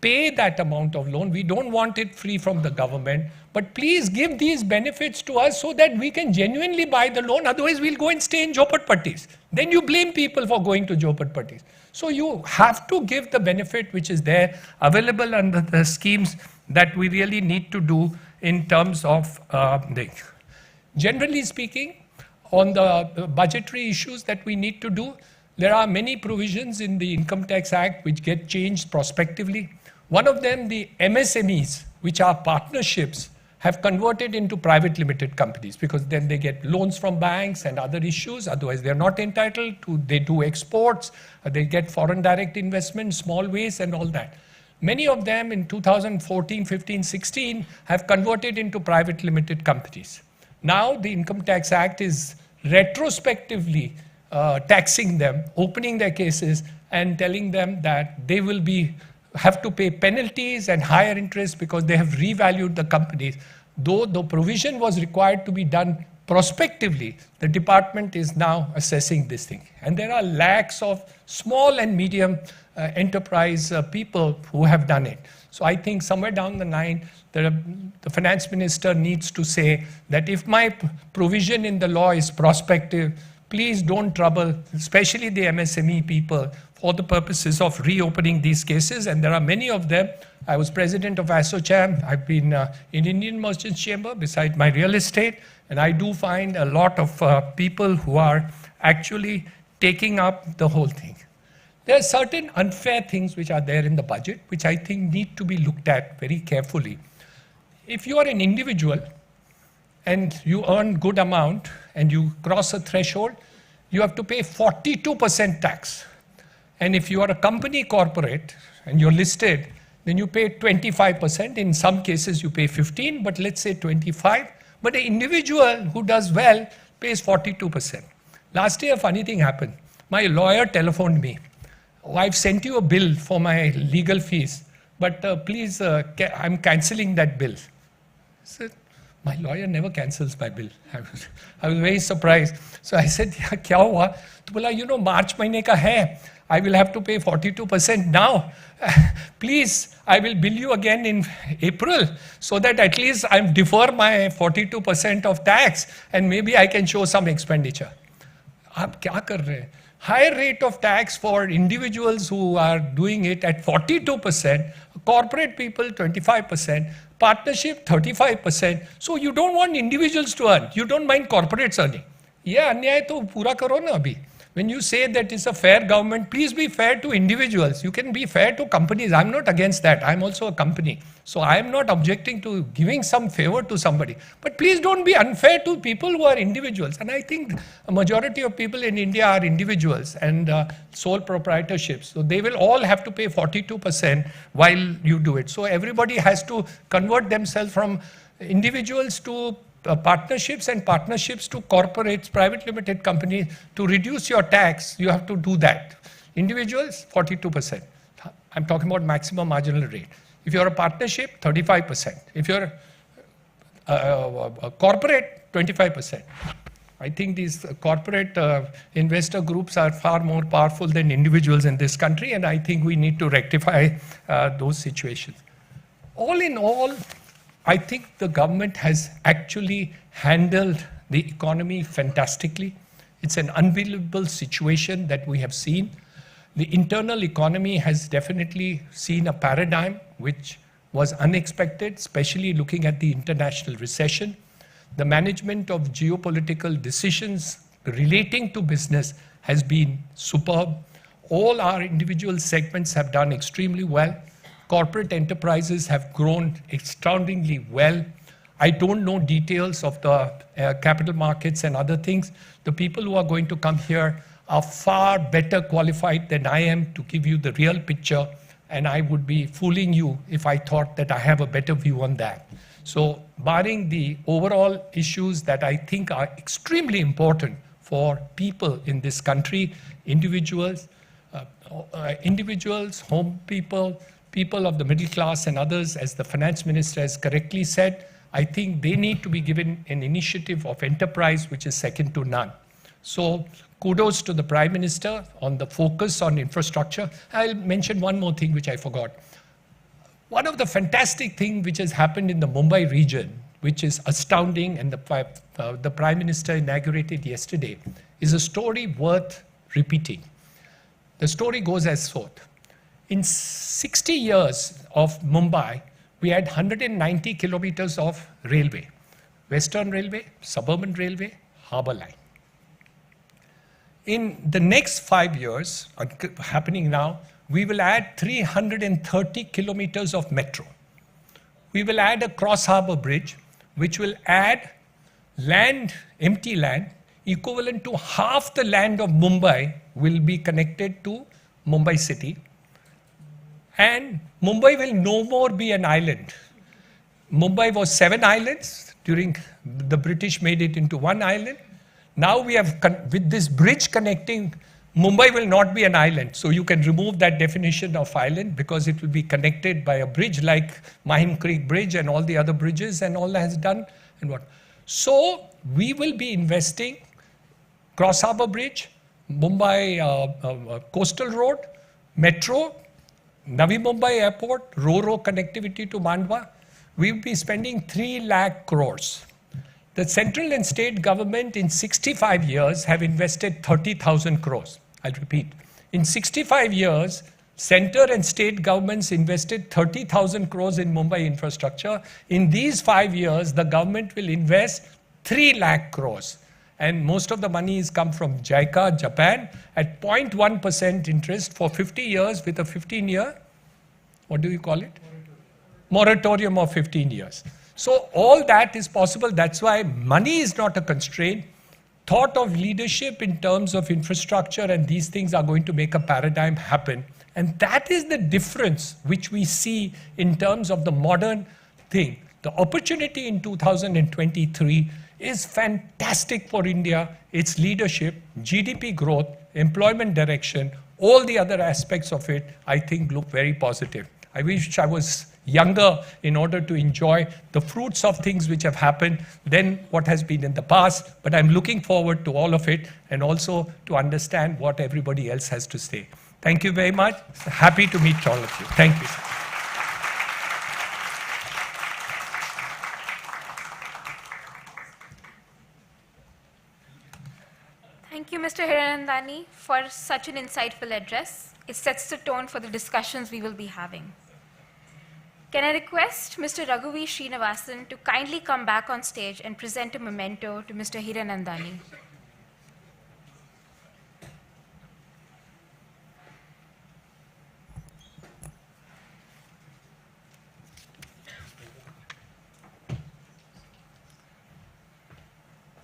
pay that amount of loan. We don't want it free from the government, but please give these benefits to us so that we can genuinely buy the loan. Otherwise, we'll go and stay in jhopatpattis. Then you blame people for going to jhopatpattis. So you have to give the benefit which is there, available under the schemes that we really need to do in terms of generally speaking, on the budgetary issues that we need to do, there are many provisions in the Income Tax Act which get changed prospectively. One of them, the MSMEs, which are partnerships, have converted into private limited companies because then they get loans from banks and other issues. Otherwise, they're not entitled to, they do exports, they get foreign direct investment, small ways and all that. Many of them in 2014, 15, 16 have converted into private limited companies. Now the Income Tax Act is retrospectively taxing them, opening their cases and telling them that they will have to pay penalties and higher interest because they have revalued the companies. Though the provision was required to be done prospectively, the department is now assessing this thing. And there are lakhs of small and medium enterprise people who have done it. So I think somewhere down the line, the finance minister needs to say that if my provision in the law is prospective, please don't trouble, especially the MSME people, for the purposes of reopening these cases. And there are many of them. I was president of ASSOCHAM. I've been in Indian Merchants Chamber beside my real estate. And I do find a lot of people who are actually taking up the whole thing. There are certain unfair things which are there in the budget, which I think need to be looked at very carefully. If you are an individual and you earn good amount and you cross a threshold, you have to pay 42% tax. And if you are a company corporate and you're listed, then you pay 25%. In some cases, you pay 15, but let's say 25. But an individual who does well pays 42%. Last year, a funny thing happened. My lawyer telephoned me. Oh, I've sent you a bill for my legal fees, but please, I'm cancelling that bill. I said, my lawyer never cancels my bill. I was very surprised. So I said, "Yeah, kya hua?" To bola, you know, March mahine ka hai. I will have to pay 42% now. Please, I will bill you again in April so that at least I defer my 42% of tax and maybe I can show some expenditure. Aap kya kar rahe hain? Higher rate of tax for individuals who are doing it at 42%, corporate people 25%, partnership 35%. So you don't want individuals to earn. You don't mind corporates earning. Yeah, अन्याय तो पूरा करो ना अभी. When you say that it's a fair government, please be fair to individuals. You can be fair to companies. I'm not against that. I'm also a company. So I'm not objecting to giving some favor to somebody. But please don't be unfair to people who are individuals. And I think a majority of people in India are individuals and sole proprietorships. So they will all have to pay 42% while you do it. So everybody has to convert themselves from individuals to partnerships and partnerships to corporates, private limited companies. To reduce your tax, you have to do that. Individuals, 42%. I'm talking about maximum marginal rate. If you're a partnership, 35%. If you're a corporate, 25%. I think these corporate investor groups are far more powerful than individuals in this country, and I think we need to rectify those situations. All in all, I think the government has actually handled the economy fantastically. It's an unbelievable situation that we have seen. The internal economy has definitely seen a paradigm which was unexpected, especially looking at the international recession. The management of geopolitical decisions relating to business has been superb. All our individual segments have done extremely well. Corporate enterprises have grown extraordinarily well. I don't know details of the capital markets and other things. The people who are going to come here are far better qualified than I am to give you the real picture, and I would be fooling you if I thought that I have a better view on that. So barring the overall issues that I think are extremely important for people in this country, individuals, home people, people of the middle class and others, as the finance minister has correctly said. I think they need to be given an initiative of enterprise which is second to none. So kudos to the Prime Minister on the focus on infrastructure. I'll mention one more thing which I forgot. One of the fantastic things which has happened in the Mumbai region, which is astounding, and the Prime Minister inaugurated yesterday, is a story worth repeating. The story goes as forth. In 60 years of Mumbai, we had 190 kilometers of railway. Western Railway, Suburban Railway, Harbour Line. In the next 5 years, happening now, we will add 330 kilometers of metro. We will add a cross-harbour bridge, which will add land, empty land, equivalent to half the land of Mumbai will be connected to Mumbai city. And Mumbai will no more be an island. Mumbai was 7 islands. During the British made it into 1 island. Now we have, with this bridge connecting, Mumbai will not be an island. So you can remove that definition of island because it will be connected by a bridge like Mahim Creek Bridge and all the other bridges and all that has done. And what? So we will be investing Cross Harbour Bridge, Mumbai Coastal Road, Metro, Navi Mumbai Airport, Ro-Ro connectivity to Mandwa. We will be spending 3 lakh crores. The central and state government in 65 years have invested 30,000 crores. I'll repeat. In 65 years, center and state governments invested 30,000 crores in Mumbai infrastructure. In these 5 years, the government will invest 3 lakh crores. And most of the money has come from JICA, Japan, at 0.1% interest for 50 years with a 15-year, what do you call it? Moratorium of 15 years. So all that is possible. That's why money is not a constraint. Thought of leadership in terms of infrastructure and these things are going to make a paradigm happen. And that is the difference which we see in terms of the modern thing. The opportunity in 2023 is fantastic for India. Its leadership, GDP growth, employment direction, all the other aspects of it, I think look very positive. I wish I was younger in order to enjoy the fruits of things which have happened than what has been in the past. But I'm looking forward to all of it and also to understand what everybody else has to say. Thank you very much. Happy to meet all of you. Thank you. Thank you, Mr. Hiranandani, for such an insightful address. It sets the tone for the discussions we will be having. Can I request Mr. Raghuveer Srinivasan to kindly come back on stage and present a memento to Mr. Hiranandani?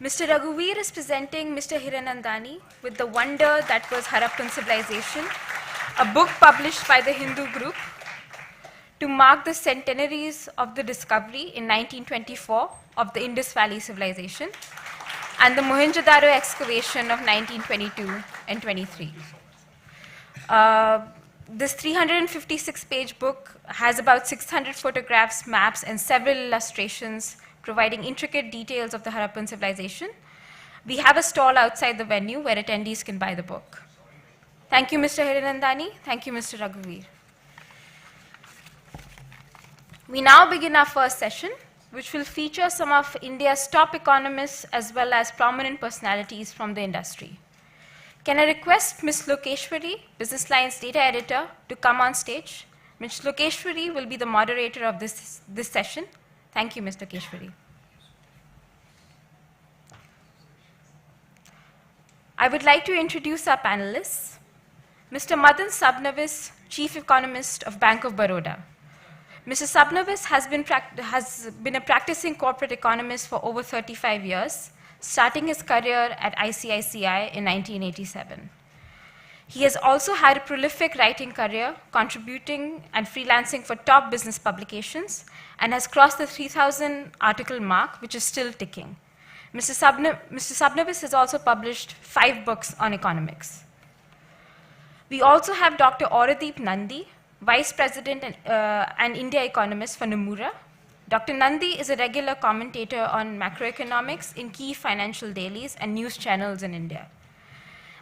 Mr. Raghuveer is presenting Mr. Hiranandani with The Wonder That Was Harappan Civilization, a book published by the Hindu group to mark the centenaries of the discovery in 1924 of the Indus Valley civilization and the Mohenjo-daro excavation of 1922 and 23. This 356-page book has about 600 photographs, maps, and several illustrations providing intricate details of the Harappan civilization. We have a stall outside the venue where attendees can buy the book. Thank you, Mr. Hiranandani. Thank you, Mr. Raghuveer. We now begin our first session, which will feature some of India's top economists as well as prominent personalities from the industry. Can I request Ms. Lokeshwari, Businessline's data editor, to come on stage? Ms. Lokeshwari will be the moderator of this session. Thank you, Ms. Lokeshwari. I would like to introduce our panelists. Mr. Madan Sabnavis, Chief Economist of Bank of Baroda. Mr. Sabnavis has been a practicing corporate economist for over 35 years, starting his career at ICICI in 1987. He has also had a prolific writing career, contributing and freelancing for top business publications, and has crossed the 3,000 article mark, which is still ticking. Mr. Sabnabis has also published 5 books on economics. We also have Dr. Oradeep Nandi, Vice President and India economist for Nomura. Dr. Nandi is a regular commentator on macroeconomics in key financial dailies and news channels in India,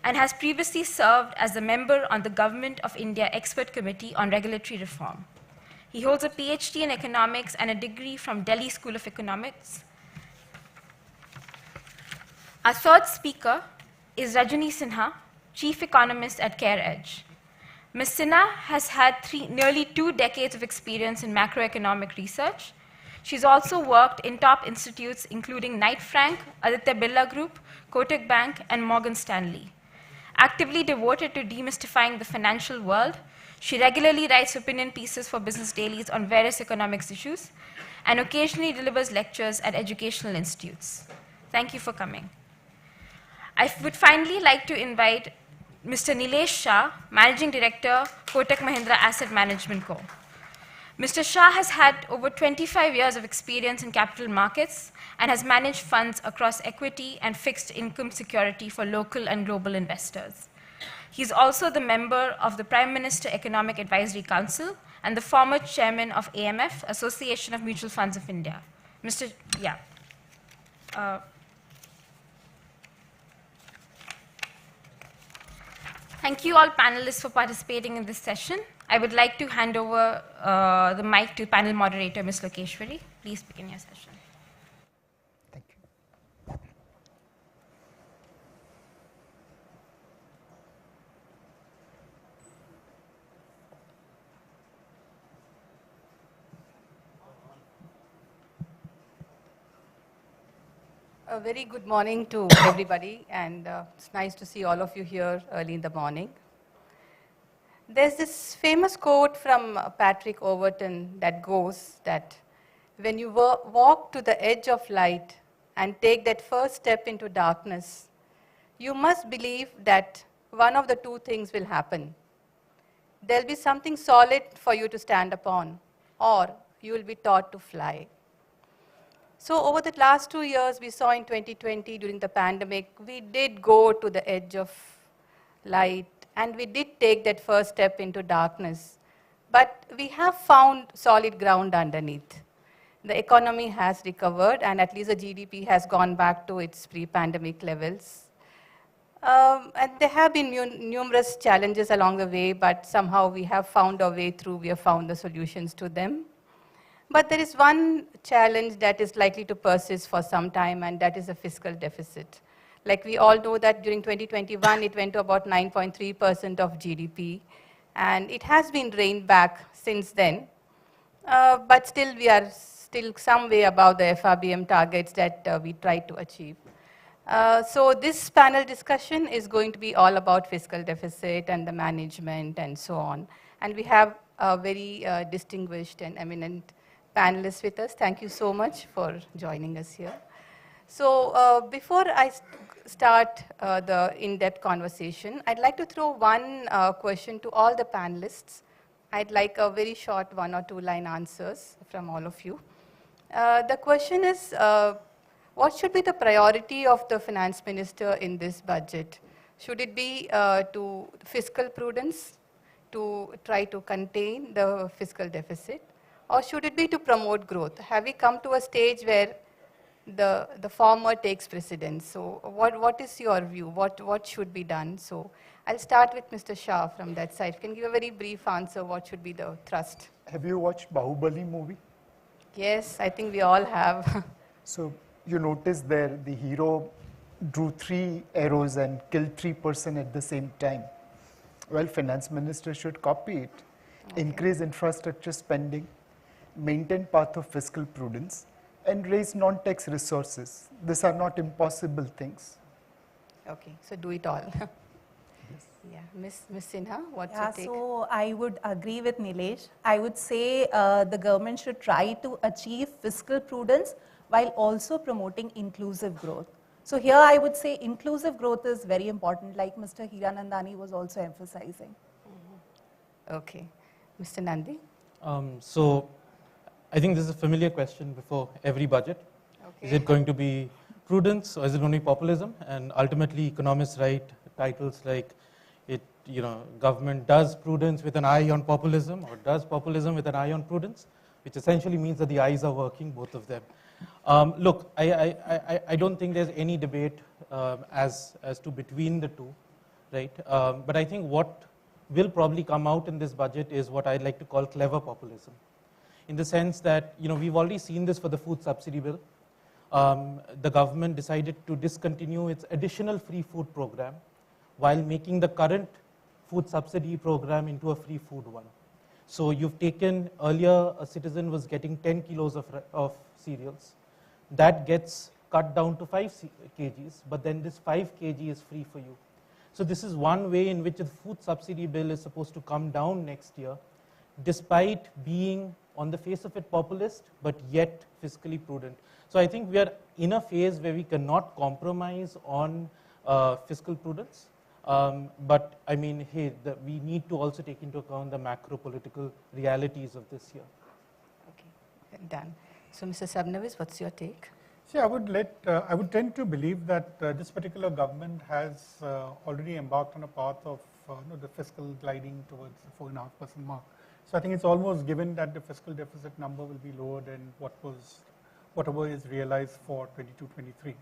and has previously served as a member on the Government of India Expert Committee on Regulatory Reform. He holds a PhD in economics and a degree from Delhi School of Economics. Our third speaker is Rajani Sinha, Chief Economist at CareEdge. Ms. Sinha has had nearly 2 decades of experience in macroeconomic research. She's also worked in top institutes including Knight Frank, Aditya Birla Group, Kotak Bank, and Morgan Stanley. Actively devoted to demystifying the financial world, she regularly writes opinion pieces for business dailies on various economics issues and occasionally delivers lectures at educational institutes. Thank you for coming. I would finally like to invite Mr. Nilesh Shah, Managing Director, Kotak Mahindra Asset Management Co. Mr. Shah has had over 25 years of experience in capital markets and has managed funds across equity and fixed income security for local and global investors. He is also the member of the Prime Minister Economic Advisory Council and the former chairman of AMF, Association of Mutual Funds of India. Thank you all panelists for participating in this session. I would like to hand over the mic to panel moderator, Ms. Lokeshwari. Please begin your session. Thank you. A very good morning to everybody, and it's nice to see all of you here early in the morning. There's this famous quote from Patrick Overton that goes that when you walk to the edge of light and take that first step into darkness, you must believe that one of the 2 things will happen. There'll be something solid for you to stand upon, or you will be taught to fly. So over the last 2 years, we saw in 2020 during the pandemic, we did go to the edge of light, and we did take that first step into darkness. But we have found solid ground underneath. The economy has recovered, and at least the GDP has gone back to its pre-pandemic levels. And there have been numerous challenges along the way, but somehow we have found our way through. We have found the solutions to them. But there is one challenge that is likely to persist for some time, and that is the fiscal deficit. Like we all know that during 2021, it went to about 9.3% of GDP, and it has been reined back since then. But still, we are still some way above the FRBM targets that we tried to achieve. So this panel discussion is going to be all about fiscal deficit and the management and so on. And we have a very distinguished and eminent panelists with us. Thank you so much for joining us here. So before I start the in-depth conversation, I'd like to throw one question to all the panelists. I'd like a very short 1 or 2 line answers from all of you. The question is, what should be the priority of the finance minister in this budget? Should it be to fiscal prudence, to try to contain the fiscal deficit, or should it be to promote growth? Have we come to a stage where the former takes precedence? So what is your view? What should be done? So I'll start with Mr. Shah from that side. You can give a very brief answer, what should be the thrust? Have you watched Bahubali movie? Yes, I think we all have. So you notice there the hero drew 3 arrows and killed 3 persons at the same time. Well, finance minister should copy it. Okay. Increase infrastructure spending, maintain path of fiscal prudence, and raise non-tax resources. These are not impossible things. Okay, so do it all. Yes. Yeah, Ms. Sinha, what's your take? So I would agree with Nilesh. I would say the government should try to achieve fiscal prudence while also promoting inclusive growth. So here I would say inclusive growth is very important, like Mr. Hiranandani was also emphasizing. Okay. Mr. Nandi? So I think this is a familiar question before every budget. Okay. Is it going to be prudence or is it going to be populism? And ultimately, economists write titles like, government does prudence with an eye on populism, or does populism with an eye on prudence, which essentially means that the eyes are working, both of them. Look, I don't think there's any debate as to between the two, right? But I think what will probably come out in this budget is what I'd like to call clever populism, in the sense that we've already seen this for the food subsidy bill. The government decided to discontinue its additional free food program while making the current food subsidy program into a free food one. So you've taken, earlier a citizen was getting 10 kilos of cereals. That gets cut down to 5 kgs, but then this 5 kg is free for you. So this is one way in which the food subsidy bill is supposed to come down next year, despite being on the face of it populist, but yet fiscally prudent. So I think we are in a phase where we cannot compromise on fiscal prudence. But I mean, hey, we need to also take into account the macro political realities of this year. Okay, done. So Mr. Sabnavis, what's your take? See, I would tend to believe that this particular government has already embarked on a path of the fiscal gliding towards the 4.5% mark. So I think it's almost given that the fiscal deficit number will be lower than whatever is realized for 22-23.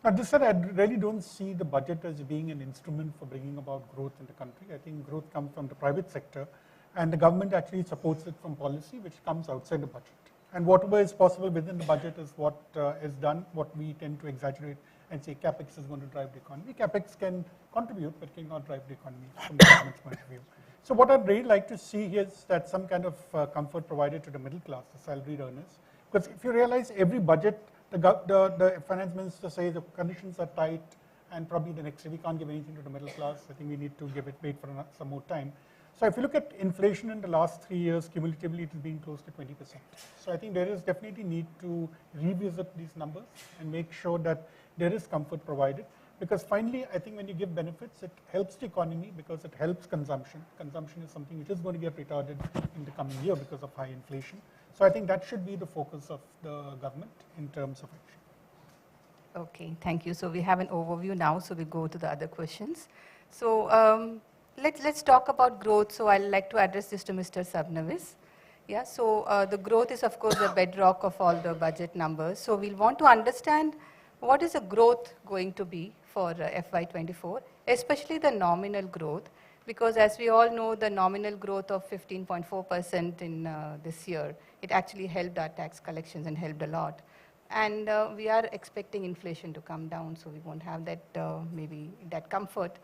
Now, this said, I really don't see the budget as being an instrument for bringing about growth in the country. I think growth comes from the private sector, and the government actually supports it from policy, which comes outside the budget. And whatever is possible within the budget is what is done. What we tend to exaggerate and say capex is going to drive the economy. Capex can contribute, but cannot drive the economy from the government's point of view. So what I'd really like to see here is that some kind of comfort provided to the middle class, the salaried earners. Because if you realize every budget, the finance minister says the conditions are tight, and probably the next year we can't give anything to the middle class. I think we need to wait for some more time. So if you look at inflation in the last 3 years, cumulatively it has been close to 20%. So I think there is definitely need to revisit these numbers and make sure that there is comfort provided. Because finally, I think when you give benefits, it helps the economy because it helps consumption. Consumption is something which is going to get retarded in the coming year because of high inflation. So I think that should be the focus of the government in terms of action. Okay, thank you. So we have an overview now, so we go to the other questions. So let's talk about growth. So I'd like to address this to Mr. Sabnavis. Yeah, so the growth is of course the bedrock of all the budget numbers. So we'll want to understand what is the growth going to be for FY24, especially the nominal growth, because as we all know, the nominal growth of 15.4% in this year, it actually helped our tax collections and helped a lot. And we are expecting inflation to come down, so we won't have that maybe that comfort.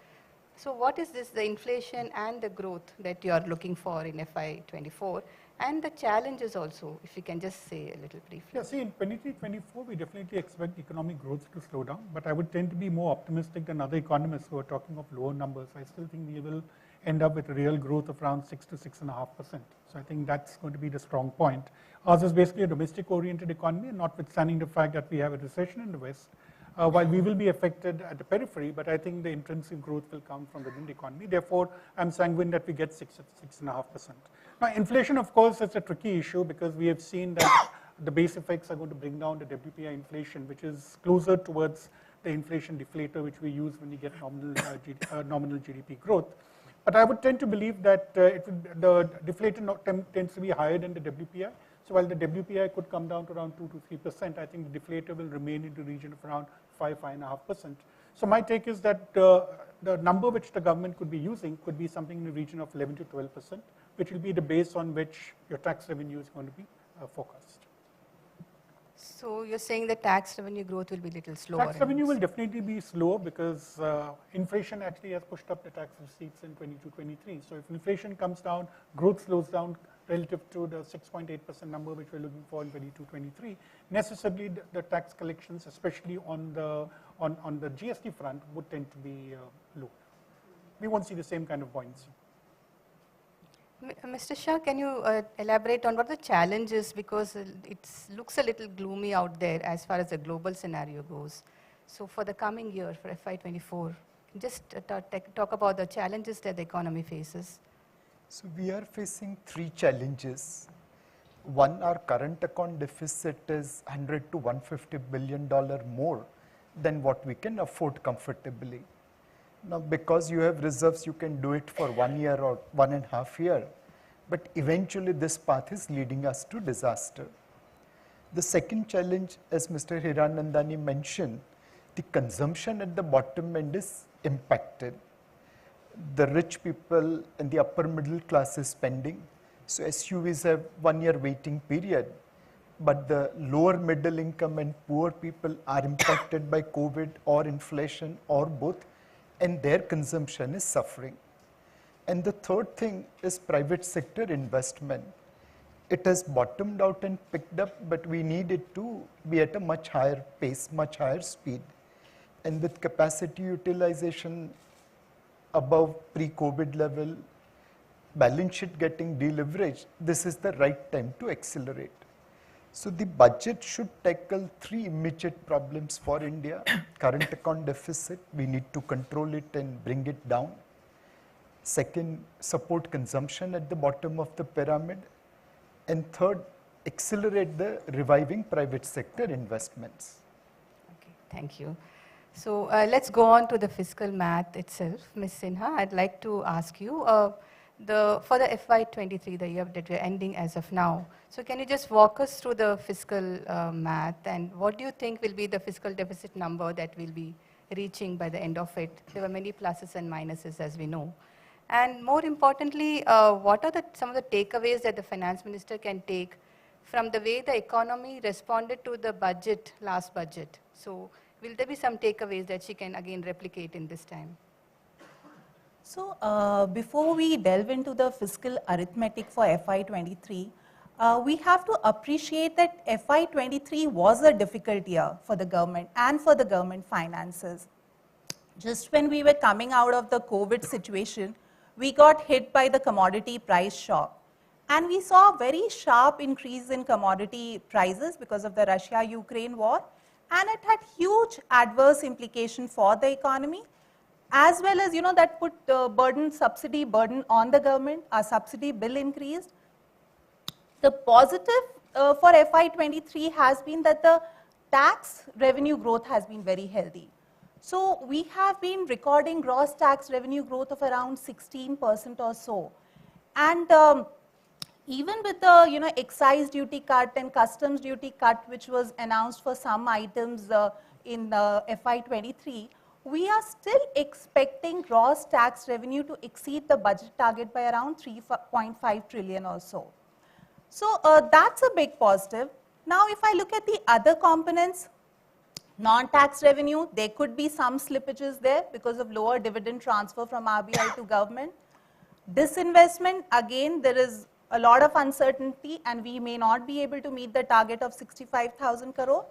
So what is this, the inflation and the growth that you are looking for in FY24, and the challenges also, if you can just say a little briefly. Yeah, see, in 23-24, we definitely expect economic growth to slow down, but I would tend to be more optimistic than other economists who are talking of lower numbers. I still think we will end up with a real growth of around 6 to 6.5%. So I think that's going to be the strong point. Ours is basically a domestic-oriented economy, and notwithstanding the fact that we have a recession in the West, while we will be affected at the periphery, but I think the intrinsic growth will come from within the economy. Therefore, I'm sanguine that we get 6.5%. Now, inflation, of course, is a tricky issue because we have seen that the base effects are going to bring down the WPI inflation, which is closer towards the inflation deflator, which we use when we get nominal GDP growth. But I would tend to believe that the deflator tends to be higher than the WPI. So while the WPI could come down to around 2 to 3%, I think the deflator will remain in the region of around 5.5%. So my take is that the number which the government could be using could be something in the region of 11 to 12%, which will be the base on which your tax revenue is going to be forecast. So you're saying the tax revenue growth will be a little slower? Tax revenue will definitely be slower because inflation actually has pushed up the tax receipts in 22-23. So if inflation comes down, growth slows down relative to the 6.8% number which we're looking for in 22-23. Necessarily, the tax collections, especially on the GST front, would tend to be low. We won't see the same kind of buoyancy. Mr. Shah, can you elaborate on what the challenges, because it looks a little gloomy out there as far as the global scenario goes. So for the coming year, for FY24, just talk about the challenges that the economy faces. So we are facing 3 challenges. One, our current account deficit is $100 to $150 billion more than what we can afford comfortably. Now, because you have reserves, you can do it for 1 year or 1.5 years, but eventually this path is leading us to disaster. The second challenge, as Mr. Hiranandani mentioned, the consumption at the bottom end is impacted. The rich people and the upper middle class is spending, so SUVs have 1 year waiting period, but the lower middle income and poor people are impacted by COVID or inflation or both, and their consumption is suffering. And the third thing is private sector investment. It has bottomed out and picked up, but we need it to be at a much higher pace, much higher speed. And with capacity utilization above pre-COVID level, balance sheet getting deleveraged, this is the right time to accelerate. So the budget should tackle 3 immediate problems for India. Current account deficit, we need to control it and bring it down. Second, support consumption at the bottom of the pyramid. And third, accelerate the reviving private sector investments. Okay, thank you. So let's go on to the fiscal math itself. Ms. Sinha, I'd like to ask you, for the FY23, the year that we're ending as of now, so can you just walk us through the fiscal math, and what do you think will be the fiscal deficit number that we'll be reaching by the end of it? There were many pluses and minuses, as we know. And more importantly, what are some of the takeaways that the finance minister can take from the way the economy responded to the budget, last budget? So will there be some takeaways that she can again replicate in this time? So before we delve into the fiscal arithmetic for FY23, we have to appreciate that FY23 was a difficult year for the government and for the government finances. Just when we were coming out of the COVID situation, we got hit by the commodity price shock. And we saw a very sharp increase in commodity prices because of the Russia-Ukraine war. And it had huge adverse implication for the economy, as well as, that put subsidy burden on the government. Our subsidy bill increased. The positive for FY23 has been that the tax revenue growth has been very healthy. So we have been recording gross tax revenue growth of around 16% or so. And even with the excise duty cut and customs duty cut, which was announced for some items in FY23, we are still expecting gross tax revenue to exceed the budget target by around 3.5 trillion or so. So that's a big positive. Now, if I look at the other components, non-tax revenue, there could be some slippages there because of lower dividend transfer from RBI to government. Disinvestment, again, there is a lot of uncertainty and we may not be able to meet the target of 65,000 crore.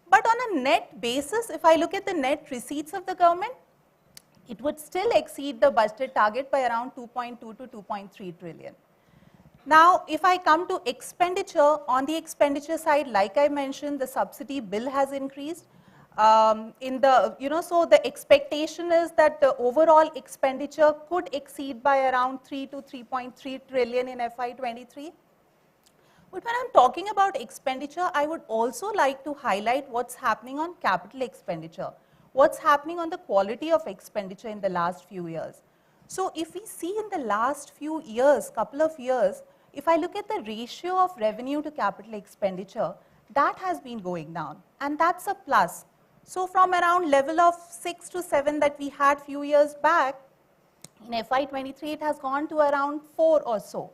But on a net basis, if I look at the net receipts of the government, it would still exceed the budget target by around 2.2 to 2.3 trillion. Now, if I come to expenditure, on the expenditure side, like I mentioned, the subsidy bill has increased. So the expectation is that the overall expenditure could exceed by around 3 to 3.3 trillion in FY23. But when I'm talking about expenditure, I would also like to highlight what's happening on capital expenditure, what's happening on the quality of expenditure in the last few years. So if we see in the last few years, couple of years, if I look at the ratio of revenue to capital expenditure, that has been going down, and that's a plus. So from around level of 6 to 7 that we had few years back, in FY23 it has gone to around 4 or so.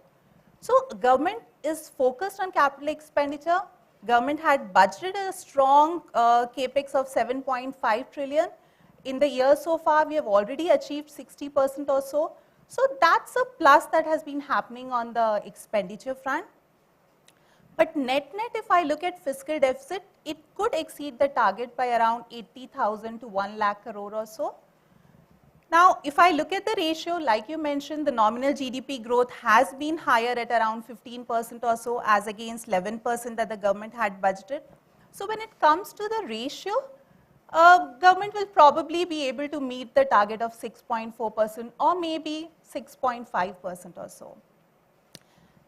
So government is focused on capital expenditure. Government had budgeted a strong capex of 7.5 trillion. In the year so far, we have already achieved 60% or so. So that's a plus that has been happening on the expenditure front. But net, if I look at fiscal deficit, it could exceed the target by around 80,000 to 1 lakh crore or so. Now, if I look at the ratio, like you mentioned, the nominal GDP growth has been higher at around 15% or so, as against 11% that the government had budgeted. So when it comes to the ratio, government will probably be able to meet the target of 6.4% or maybe 6.5% or so.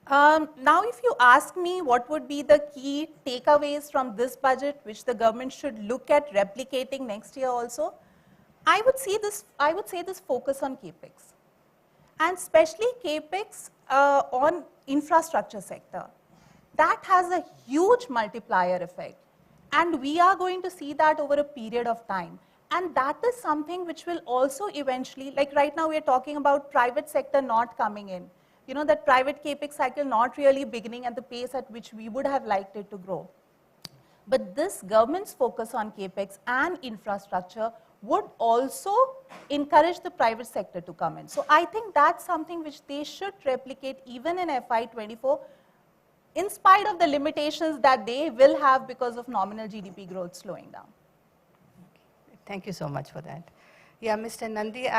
Now, if you ask me what would be the key takeaways from this budget, which the government should look at replicating next year also, I would say this focus on capex, and especially capex on infrastructure sector. That has a huge multiplier effect, and we are going to see that over a period of time. And that is something which will also eventually, like right now we are talking about private sector not coming in. You know, that private capex cycle not really beginning at the pace at which we would have liked it to grow. But this government's focus on capex and infrastructure would also encourage the private sector to come in. So I think that's something which they should replicate even in FY24, in spite of the limitations that they will have because of nominal GDP growth slowing down. Thank you so much for that. Yeah, Mr. Nandi,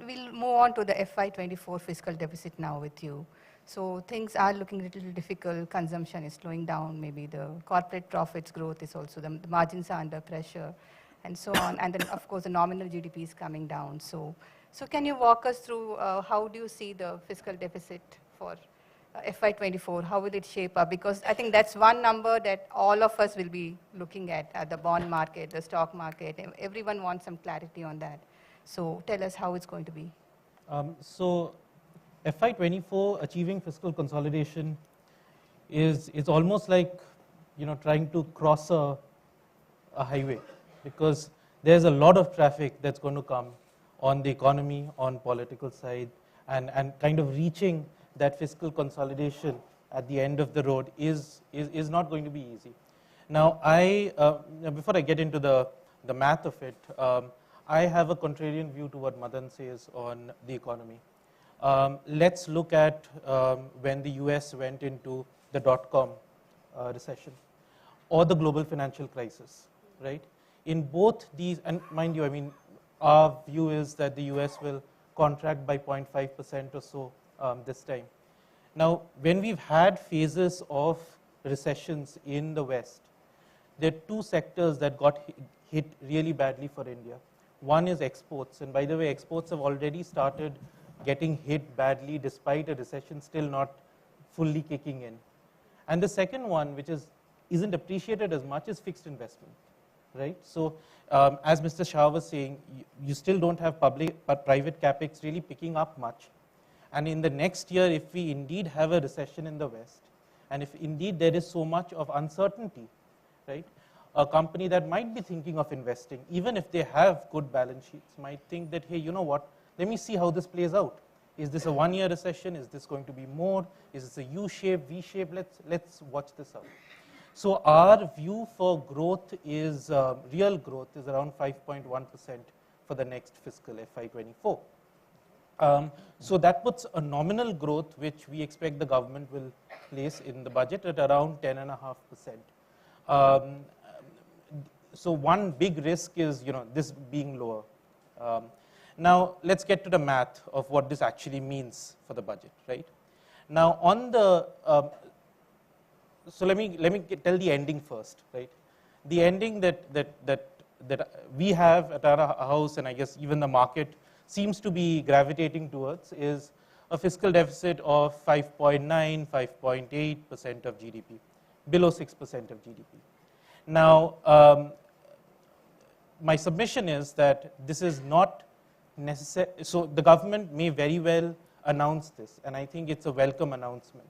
we'll move on to the FY24 fiscal deficit now with you. So things are looking a little difficult. Consumption is slowing down. Maybe the corporate profits growth is also, the margins are under pressure and so on. And then, of course, the nominal GDP is coming down. So can you walk us through how do you see the fiscal deficit for FY24? How will it shape up? Because I think that's one number that all of us will be looking at the bond market, the stock market. Everyone wants some clarity on that. So tell us how it's going to be. So FY24 achieving fiscal consolidation is almost like, you know, trying to cross a highway, because there's a lot of traffic that's going to come on the economy, on political side, and kind of reaching that fiscal consolidation at the end of the road is not going to be easy. Now, before I get into the math of it, I have a contrarian view to what Madan says on the economy. Let's look at when the US went into the dot-com recession or the global financial crisis, right? In both these, and mind you, I mean, our view is that the US will contract by 0.5% or so this time. Now, when we've had phases of recessions in the West, there are two sectors that got hit really badly for India. One is exports, and by the way, exports have already started getting hit badly despite a recession still not fully kicking in. And the second one, which isn't appreciated as much, is fixed investment, right? So as Mr. Shah was saying, you still don't have private capex really picking up much. And in the next year, if we indeed have a recession in the West, and if indeed there is so much of uncertainty, right, a company that might be thinking of investing, even if they have good balance sheets, might think that, hey, you know what, let me see how this plays out. Is this a one-year recession? Is this going to be more? Is this a U-shape, V-shape? Let's watch this out. So our view for growth is, real growth is around 5.1% for the next fiscal FY24. So that puts a nominal growth, which we expect the government will place in the budget at around 10.5%. So one big risk is, you know, this being lower. Now let's get to the math of what this actually means for the budget, right? Now on the, so let me tell the ending first, right? The ending that we have at our house, and I guess even the market seems to be gravitating towards, is a fiscal deficit of 5.9, 5.8% of GDP, below 6% of GDP. Now, my submission is that this is not necessary. So the government may very well announce this, and I think it's a welcome announcement.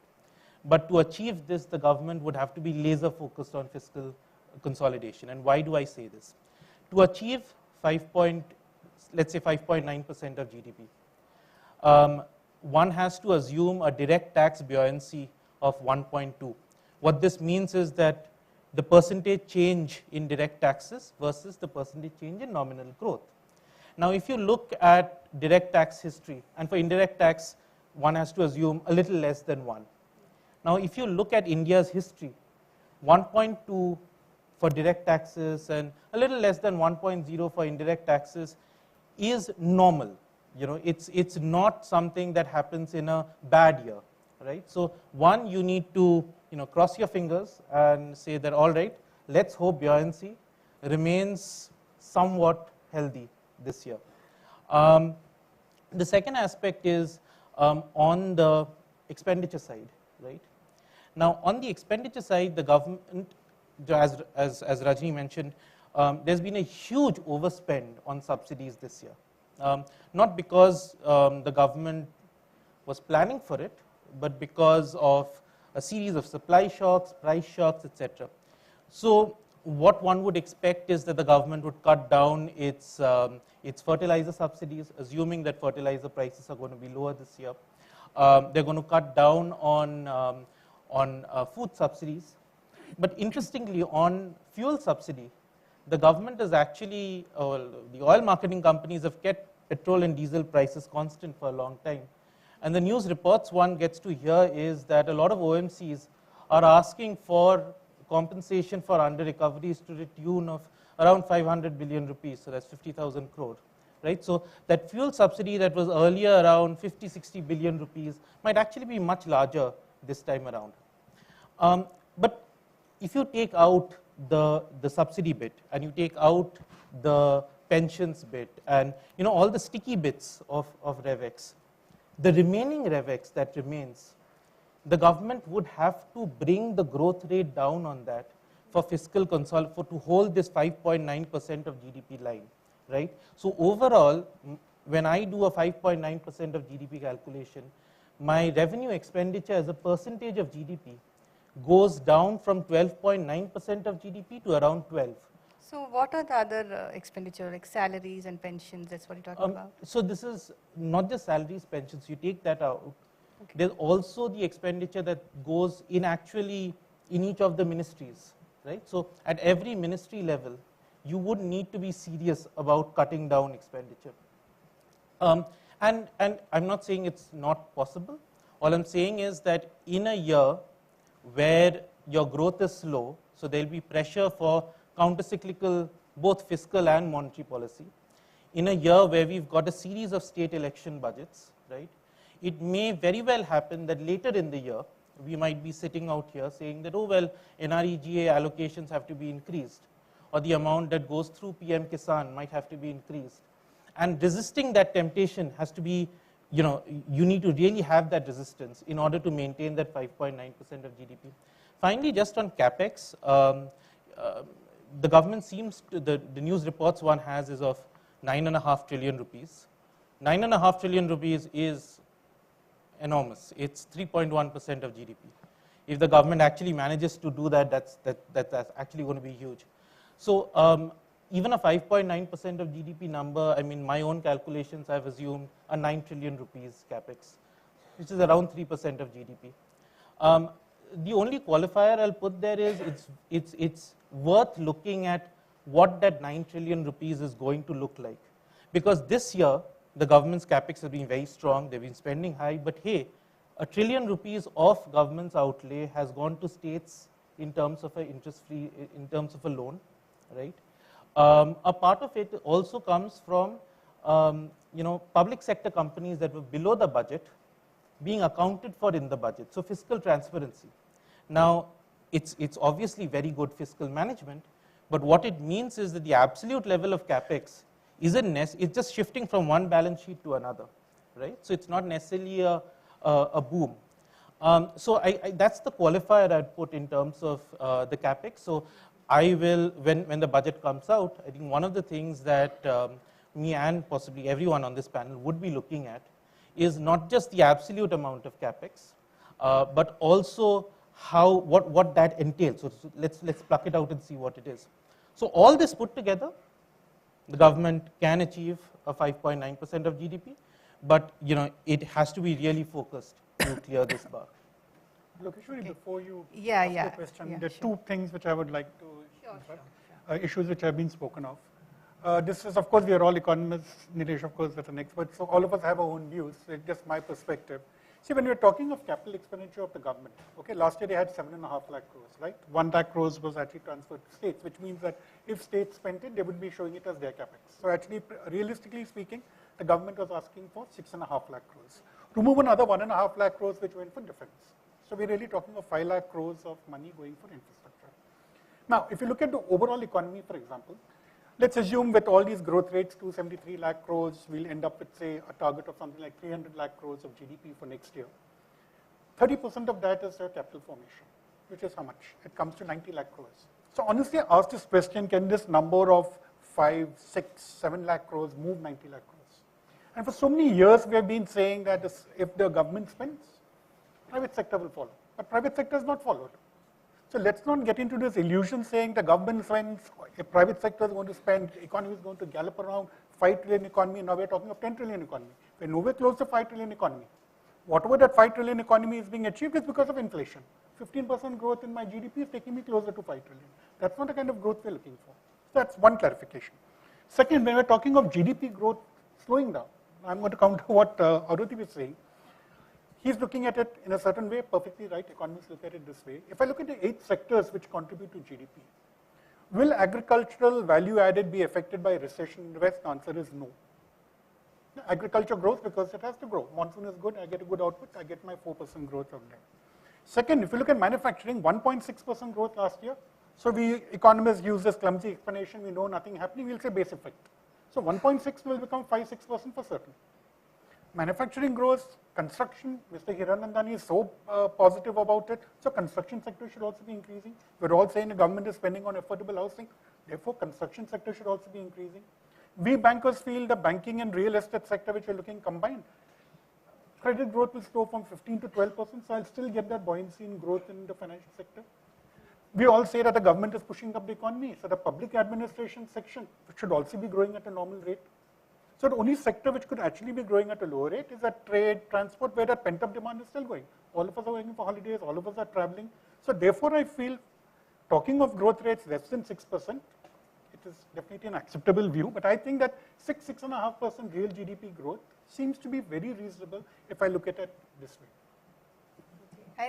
But to achieve this, the government would have to be laser focused on fiscal consolidation. And why do I say this? To achieve let's say 5.9% of GDP, one has to assume a direct tax buoyancy of 1.2. What this means is that the percentage change in direct taxes versus the percentage change in nominal growth. Now, if you look at direct tax history, and for indirect tax, one has to assume a little less than 1. Now, if you look at India's history, 1.2 for direct taxes and a little less than 1.0 for indirect taxes is normal. You know, it's not something that happens in a bad year, right? So one, you need to, you know, cross your fingers and say that, all right, let's hope buoyancy remains somewhat healthy this year. The second aspect is on the expenditure side. right? Now, on the expenditure side, the government, as Rajni mentioned, there's been a huge overspend on subsidies this year. Not because the government was planning for it, but because of a series of supply shocks, price shocks, etc. So what one would expect is that the government would cut down its fertilizer subsidies, assuming that fertilizer prices are going to be lower this year. They're going to cut down on food subsidies. But interestingly, on fuel subsidy, the government has actually, the oil marketing companies have kept petrol and diesel prices constant for a long time. And the news reports one gets to hear is that a lot of OMCs are asking for compensation for under recoveries to the tune of around 500 billion rupees, so that's 50,000 crore, right? So that fuel subsidy that was earlier around 50, 60 billion rupees might actually be much larger this time around. But if you take out the subsidy bit and you take out the pensions bit and all the sticky bits of RevX, the remaining RevX that remains, the government would have to bring the growth rate down on that for fiscal consolidation, to hold this 5.9% of GDP line, right? So overall, when I do a 5.9% of GDP calculation, my revenue expenditure as a percentage of GDP goes down from 12.9% of GDP to around 12. So what are the other expenditure, like salaries and pensions? That's what you're talking about? So this is not just salaries, pensions. You take that out. Okay. There's also the expenditure that goes in actually in each of the ministries, right? So at every ministry level, you would need to be serious about cutting down expenditure. And I'm not saying it's not possible. All I'm saying is that in a year where your growth is slow, so there'll be pressure for countercyclical, both fiscal and monetary policy. In a year where we've got a series of state election budgets, right? It may very well happen that later in the year, we might be sitting out here saying that, oh well, NREGA allocations have to be increased, or the amount that goes through PM Kisan might have to be increased. And resisting that temptation has to be, you need to really have that resistance in order to maintain that 5.9% of GDP. Finally, just on CapEx, the government seems to, the news reports one has is of 9.5 trillion rupees. 9.5 trillion rupees is enormous. It's 3.1% of GDP. If the government actually manages to do that, that's actually going to be huge. So even a 5.9% of GDP number, I mean, my own calculations, I've assumed a 9 trillion rupees capex, which is around 3% of GDP. The only qualifier I'll put there is it's worth looking at what that 9 trillion rupees is going to look like. Because this year, the government's capex has been very strong, they've been spending high, but hey, ₹1 trillion of government's outlay has gone to states in terms of an interest-free, in terms of a loan, right? A part of it also comes from, public sector companies that were below the budget being accounted for in the budget. So fiscal transparency. Now, it's obviously very good fiscal management, but what it means is that the absolute level of capex it's just shifting from one balance sheet to another, right? So it's not necessarily a boom. So that's the qualifier I'd put in terms of the capex. So I will, when the budget comes out, I think one of the things that me and possibly everyone on this panel would be looking at is not just the absolute amount of capex, but also what that entails. So let's pluck it out and see what it is. So all this put together, the government can achieve a 5.9% of GDP, but it has to be really focused to clear this bar. Lokeshwari, before you ask the question, there are two things which I would like to issues which have been spoken of. This is, of course, we are all economists. Nilesh, of course, is an expert, so all of us have our own views. So it's just my perspective. See, when we're talking of capital expenditure of the government, okay, last year they had 7.5 lakh crores, right? 1 lakh crores was actually transferred to states, which means that if states spent it, they would be showing it as their capex. So actually, realistically speaking, the government was asking for 6.5 lakh crores. Remove another 1.5 lakh crores which went for defense. So we're really talking of 5 lakh crores of money going for infrastructure. Now, if you look at the overall economy, for example, let's assume with all these growth rates, 273 lakh crores, we'll end up with, say, a target of something like 300 lakh crores of GDP for next year. 30% of that is your capital formation, which is how much? It comes to 90 lakh crores. So honestly, I asked this question, can this number of 5, 6, 7 lakh crores move 90 lakh crores? And for so many years, we have been saying that if the government spends, private sector will follow. But private sector is not followed. So let's not get into this illusion saying the government spends, a private sector is going to spend, economy is going to gallop around, 5 trillion economy, now we're talking of 10 trillion economy. We're nowhere close to 5 trillion economy. Whatever that 5 trillion economy is being achieved is because of inflation. 15% growth in my GDP is taking me closer to 5 trillion. That's not the kind of growth we're looking for. So that's one clarification. Second, when we're talking of GDP growth slowing down, I'm going to counter what Aruti was saying. He's looking at it in a certain way, perfectly right. Economists look at it this way. If I look at the 8 sectors which contribute to GDP, will agricultural value added be affected by recession in the West? The answer is no. Agriculture grows because it has to grow. Monsoon is good, I get a good output, I get my 4% growth from there. Second, if you look at manufacturing, 1.6% growth last year. So we economists use this clumsy explanation, we know nothing happening, we'll say base effect. So 1.6 will become 5-6% for certain. Manufacturing grows, construction, Mr. Hiranandani is so positive about it, so construction sector should also be increasing. We're all saying the government is spending on affordable housing, therefore construction sector should also be increasing. We bankers feel the banking and real estate sector which we're looking combined, credit growth will slow from 15 to 12%, so I'll still get that buoyancy in growth in the financial sector. We all say that the government is pushing up the economy, so the public administration section should also be growing at a normal rate. So the only sector which could actually be growing at a lower rate is that trade, transport, where that pent-up demand is still going. All of us are going for holidays, all of us are traveling. So therefore I feel, talking of growth rates less than 6%, it is definitely an acceptable view, but I think that 6.5% real GDP growth seems to be very reasonable if I look at it this way.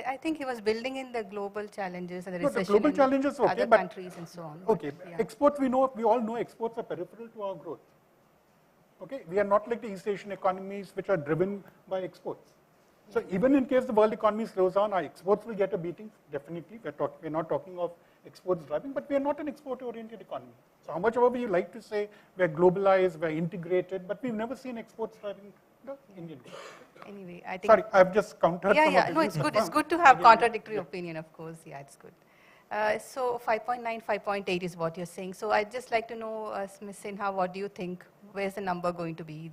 I think he was building in the global challenges and the No, recession the global challenges, okay, other but countries and so on. Okay, yeah. Exports we all know exports are peripheral to our growth. Okay, we are not like the East Asian economies which are driven by exports. So even in case the world economy slows down, our exports will get a beating, definitely. We're not talking of exports driving, but we are not an export-oriented economy. So how much ever you like to say we're globalized, we're integrated, but we've never seen exports driving the Indian growth. Anyway, I think. Sorry, I've just countered. Yeah. No, it's good. It's good to have contradictory opinion, of course. Yeah, it's good. So 5.9, 5.8 is what you're saying. So I'd just like to know, Ms. Sinha, what do you think? Where's the number going to be?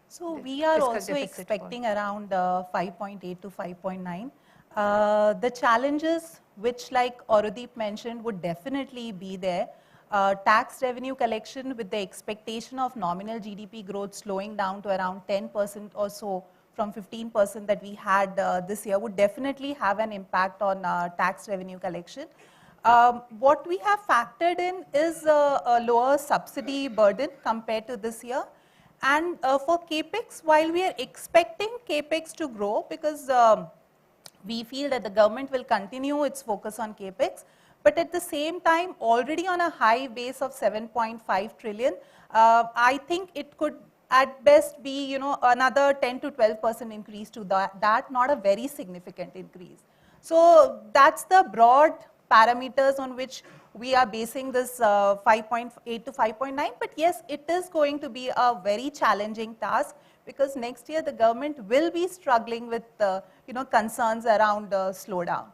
So we are also expecting around 5.8 to 5.9. The challenges which, like Aurodeep mentioned, would definitely be there. Tax revenue collection with the expectation of nominal GDP growth slowing down to around 10% or so from 15% that we had this year would definitely have an impact on tax revenue collection. What we have factored in is a lower subsidy burden compared to this year. And for CAPEX, while we are expecting CAPEX to grow because we feel that the government will continue its focus on CAPEX, but at the same time, already on a high base of 7.5 trillion, I think it could at best be, another 10 to 12% increase to that, not a very significant increase. So that's the broad parameters on which we are basing this 5.8 to 5.9. But yes, it is going to be a very challenging task because next year the government will be struggling with, concerns around slowdown.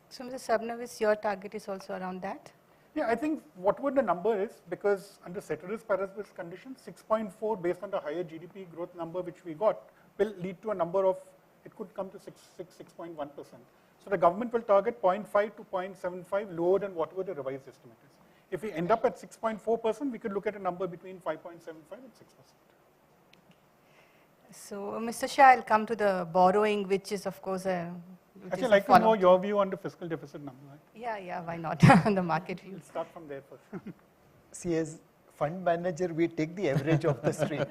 So, Mr. Sabnavis, your target is also around that? Yeah, I think whatever the number is, because under ceteris paribus conditions, 6.4 based on the higher GDP growth number which we got will lead to a number of, it could come to 6.1%. So the government will target 0.5 to 0.75 lower than whatever the revised estimate is. If we end up at 6.4%, we could look at a number between 5.75 and 6%. So, Mr. Shah, I'll come to the borrowing, which is of course a... Actually, I'd like to know your view on the fiscal deficit number. Right? Yeah, why not? The market view. We'll start from there first. See, as fund manager, we take the average of the street.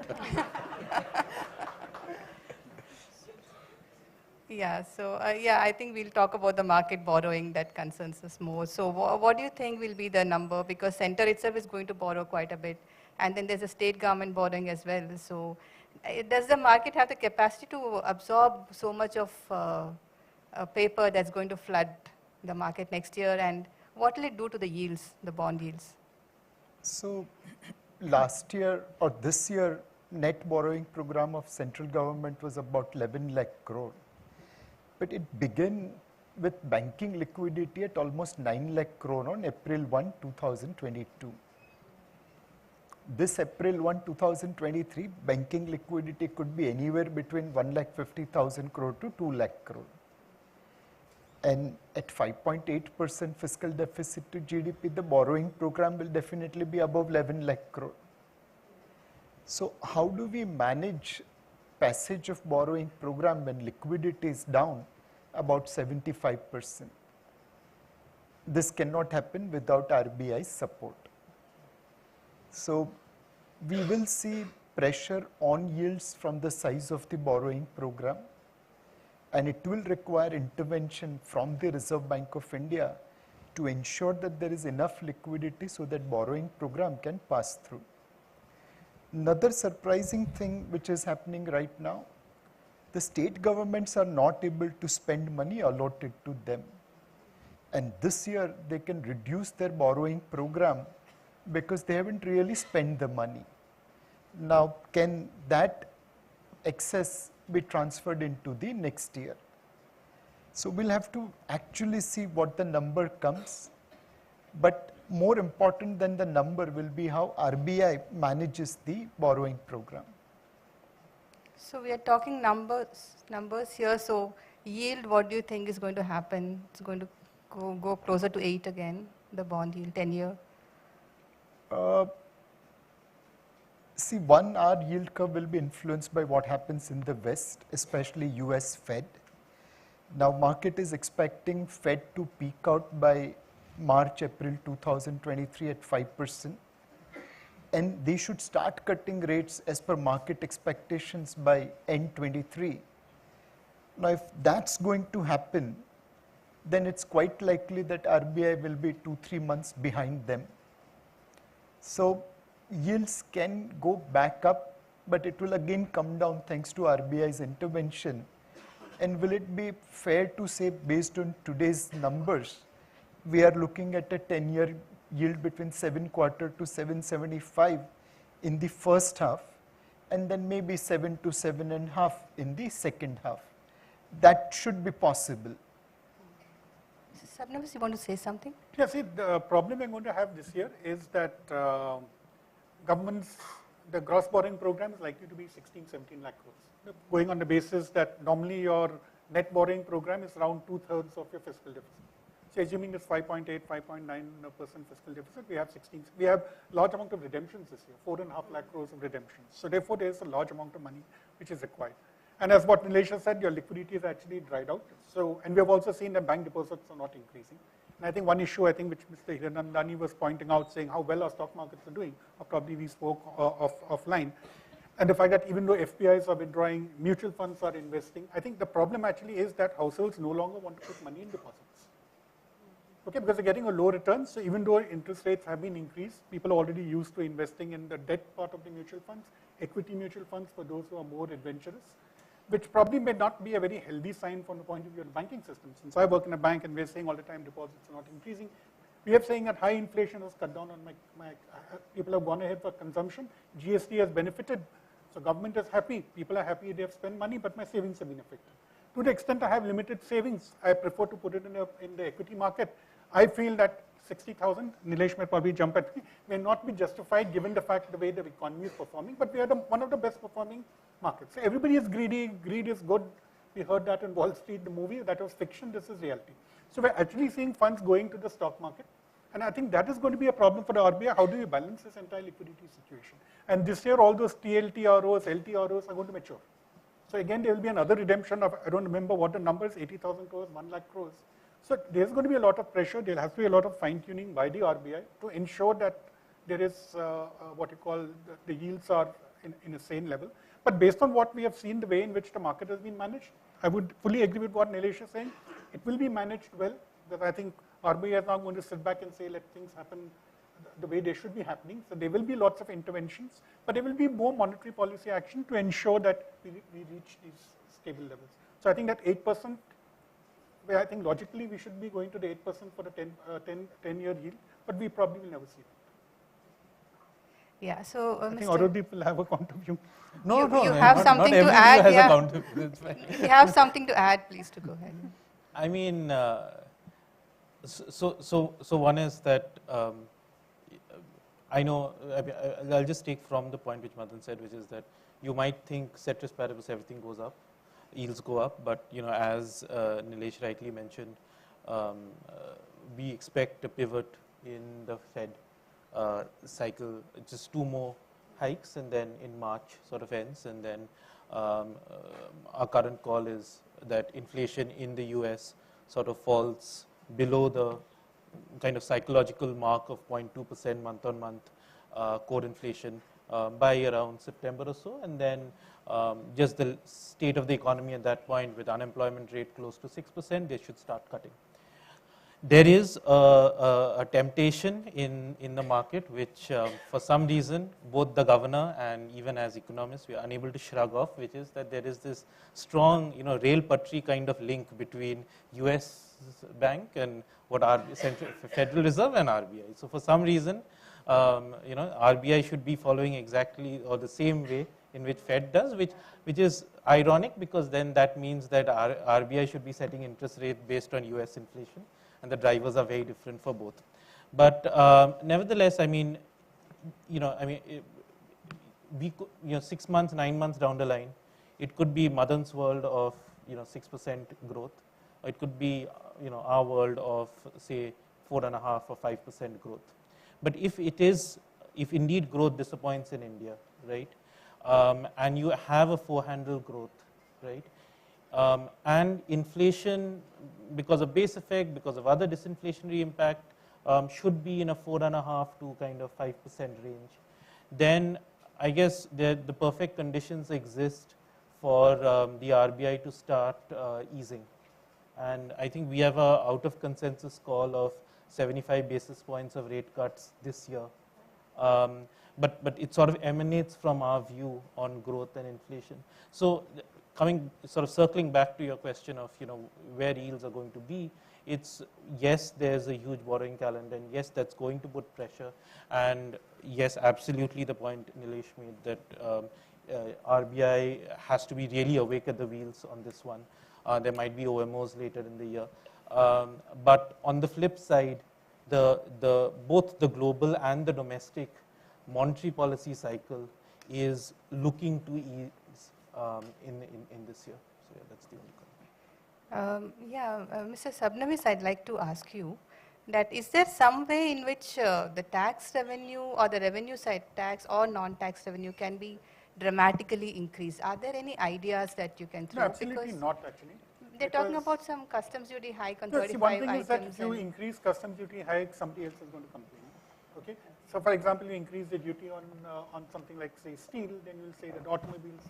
Yeah, so I think we'll talk about the market borrowing that concerns us more. So what do you think will be the number? Because center itself is going to borrow quite a bit. And then there's a state government borrowing as well. So does the market have the capacity to absorb so much of paper that's going to flood the market next year? And what will it do to the yields, the bond yields? So last year or this year, net borrowing program of central government was about 11 lakh crore. But it began with banking liquidity at almost 9 lakh crore on April 1, 2022. This April 1, 2023, banking liquidity could be anywhere between 1,50,000 crore to 2 lakh crore. And at 5.8% fiscal deficit to GDP, the borrowing program will definitely be above 11 lakh crore. So how do we manage passage of borrowing program when liquidity is down about 75%? This cannot happen without RBI's support. So we will see pressure on yields from the size of the borrowing program, and it will require intervention from the Reserve Bank of India to ensure that there is enough liquidity so that borrowing program can pass through. Another surprising thing which is happening right now, the state governments are not able to spend money allotted to them. And this year they can reduce their borrowing program because they haven't really spent the money. Now, can that excess be transferred into the next year? So we'll have to actually see what the number comes, but more important than the number will be how RBI manages the borrowing program. So we are talking numbers here. So yield, what do you think is going to happen? It's going to go closer to 8 again, the bond yield, 10-year? See, our yield curve will be influenced by what happens in the West, especially US Fed. Now, market is expecting Fed to peak out by March, April 2023 at 5%. And they should start cutting rates as per market expectations by end 23. Now, if that's going to happen, then it's quite likely that RBI will be 2-3 months behind them. So yields can go back up, but it will again come down thanks to RBI's intervention. And will it be fair to say, based on today's numbers, we are looking at a 10-year yield between 7.25 to 7.75 in the first half, and then maybe 7 to 7.5 in the second half? That should be possible. Sabnavas, you want to say something? Yeah, see, the problem we're going to have this year is that the gross borrowing program is likely to be 16-17 lakh crores. Going on the basis that normally your net borrowing program is around 2/3 of your fiscal deficit. So assuming this 5.8, 5.9% fiscal deficit, we have large amount of redemptions this year, 4.5 lakh crores of redemptions. So therefore there's a large amount of money which is required. And as what Nilesh said, your liquidity is actually dried out. So, and we have also seen that bank deposits are not increasing. And I think one issue, which Mr. Hiranandani was pointing out, saying how well our stock markets are doing, or probably we spoke offline, and the fact that even though FPIs are withdrawing, mutual funds are investing, I think the problem actually is that households no longer want to put money in deposits. Okay, because they're getting a low return, so even though interest rates have been increased, people are already used to investing in the debt part of the mutual funds, equity mutual funds for those who are more adventurous, which probably may not be a very healthy sign from the point of view of the banking system. Since I work in a bank and we're saying all the time deposits are not increasing, we are saying that high inflation has cut down on people have gone ahead for consumption, GST has benefited, so government is happy, people are happy they have spent money, but my savings have been affected. To the extent I have limited savings, I prefer to put it in the equity market. I feel that 60,000, Nilesh may probably jump at me, may not be justified given the fact the way the economy is performing, but we are one of the best performing markets. So everybody is greedy, greed is good. We heard that in Wall Street, the movie, that was fiction, this is reality. So we're actually seeing funds going to the stock market. And I think that is going to be a problem for the RBI. How do you balance this entire liquidity situation? And this year, all those TLTROs, LTROs are going to mature. So again, there will be another redemption of, I don't remember what the number is, 80,000 crores, 1 lakh crores. So there's going to be a lot of pressure. There has to be a lot of fine tuning by the RBI to ensure that there is what you call the yields are in a sane level. But based on what we have seen, the way in which the market has been managed, I would fully agree with what Nilesh is saying. It will be managed well. That I think RBI is not going to sit back and say, let things happen the way they should be happening. So there will be lots of interventions, but there will be more monetary policy action to ensure that we reach these stable levels. So I think that 8%, where I think logically we should be going to the 8% for the 10-year yield, but we probably will never see Yeah, so I think Mr. Aurodip will have a counter view. No, you have not, something not to every add, has yeah. a counter. That's fine. If you have something to add, please to go ahead. I mean, so one is that I know, I'll just take from the point which Madan said, which is that you might think ceteris paribus everything goes up, yields go up, but as Nilesh rightly mentioned, we expect a pivot in the Fed cycle, just 2 more hikes, and then in March sort of ends, and then our current call is that inflation in the US sort of falls below the kind of psychological mark of 0.2% month on month core inflation by around September or so, and then just the state of the economy at that point with unemployment rate close to 6%, they should start cutting. There is a temptation in the market which for some reason both the governor and even as economists we are unable to shrug off, which is that there is this strong rail patri kind of link between US bank and what Federal Reserve and RBI. So for some reason RBI should be following exactly or the same way in which Fed does, which is ironic because then that means that RBI should be setting interest rate based on US inflation, and the drivers are very different for both. But nevertheless, I mean, we could, 6 months, 9 months down the line, it could be Madan's world of 6% growth, or it could be our world of say 4.5 or 5% growth. But if indeed growth disappoints in India, right, and you have a 4-handle growth, right, and inflation, because of base effect, because of other disinflationary impact, should be in a 4.5 to kind of 5% range, then I guess the perfect conditions exist for the RBI to start easing. And I think we have a out of consensus call of 75 basis points of rate cuts this year. But it sort of emanates from our view on growth and inflation. So circling back to your question of where yields are going to be, it's yes, there's a huge borrowing calendar, and yes, that's going to put pressure, and yes, absolutely the point Nilesh made that RBI has to be really awake at the wheels on this one. There might be OMOs later in the year, but on the flip side, both the global and the domestic monetary policy cycle is looking to ease in this year. So yeah, that's the only comment. Mr. Sabnavis, I'd like to ask you that is there some way in which the tax revenue or the revenue side tax or non-tax revenue can be dramatically increased? Are there any ideas that you can throw? No, absolutely not actually. They're talking about some customs duty hike on 35 one thing items. is that if you increase customs duty hike, somebody else is going to complain. Okay, so for example, you increase the duty on something like say steel, then you'll say that automobiles,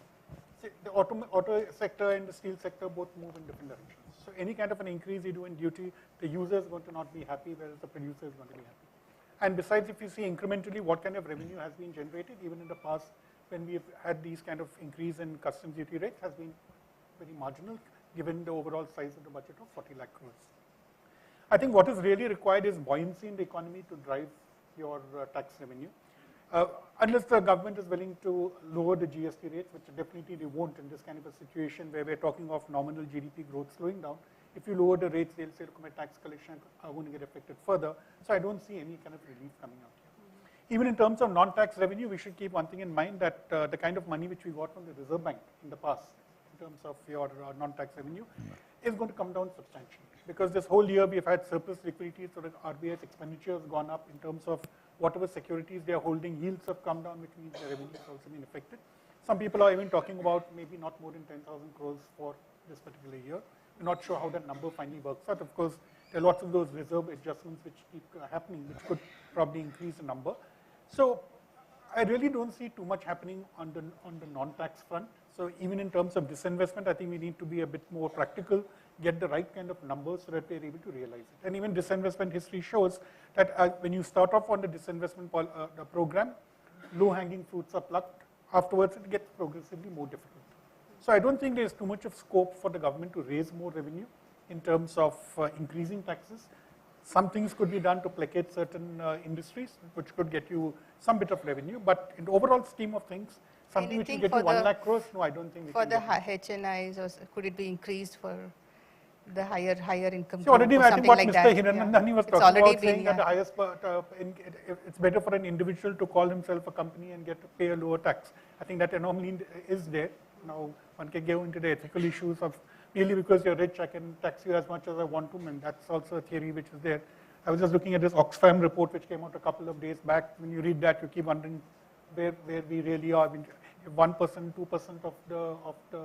the auto sector and the steel sector both move in different directions. So any kind of an increase you do in duty, the user is going to not be happy, whereas the producer is going to be happy. And besides, if you see incrementally what kind of revenue has been generated, even in the past when we've had these kind of increase in customs duty rates has been very marginal, given the overall size of the budget of 40 lakh crores. I think what is really required is buoyancy in the economy to drive your tax revenue. Unless the government is willing to lower the GST rates, which definitely they won't in this kind of a situation where we're talking of nominal GDP growth slowing down. If you lower the rates, they'll say, look, my tax collection are going to get affected further. So I don't see any kind of relief coming out here. Even in terms of non-tax revenue, we should keep one thing in mind that the kind of money which we got from the Reserve Bank in the past, in terms of your non-tax revenue, is going to come down substantially. Because this whole year we've had surplus liquidity, so that RBI's expenditure has gone up in terms of whatever securities they are holding, yields have come down, which means the revenue has also been affected. Some people are even talking about maybe not more than 10,000 crores for this particular year. We're not sure how that number finally works out. Of course, there are lots of those reserve adjustments which keep happening, which could probably increase the number. So I really don't see too much happening on the non-tax front. So even in terms of disinvestment, I think we need to be a bit more practical, get the right kind of numbers so that we're able to realize it. And even disinvestment history shows that when you start off on the disinvestment program, low-hanging fruits are plucked. Afterwards, it gets progressively more difficult. So I don't think there's too much of scope for the government to raise more revenue in terms of increasing taxes. Some things could be done to placate certain industries, which could get you some bit of revenue. But in the overall scheme of things, something which will Anything get you for 1 lakh crores, no, I don't think. For the HNIs, or could it be increased for the higher income? See, already, or I think something what like Mr. that? Hiranandani was It's talking already about, been, saying that the highest, it's better for an individual to call himself a company and get to pay a lower tax. I think that anomaly is there. Now, one can go into the ethical issues of merely because you're rich, I can tax you as much as I want to, and that's also a theory which is there. I was just looking at this Oxfam report which came out a couple of days back. When you read that, you keep wondering where we really are. I mean, if 1%, 2% of the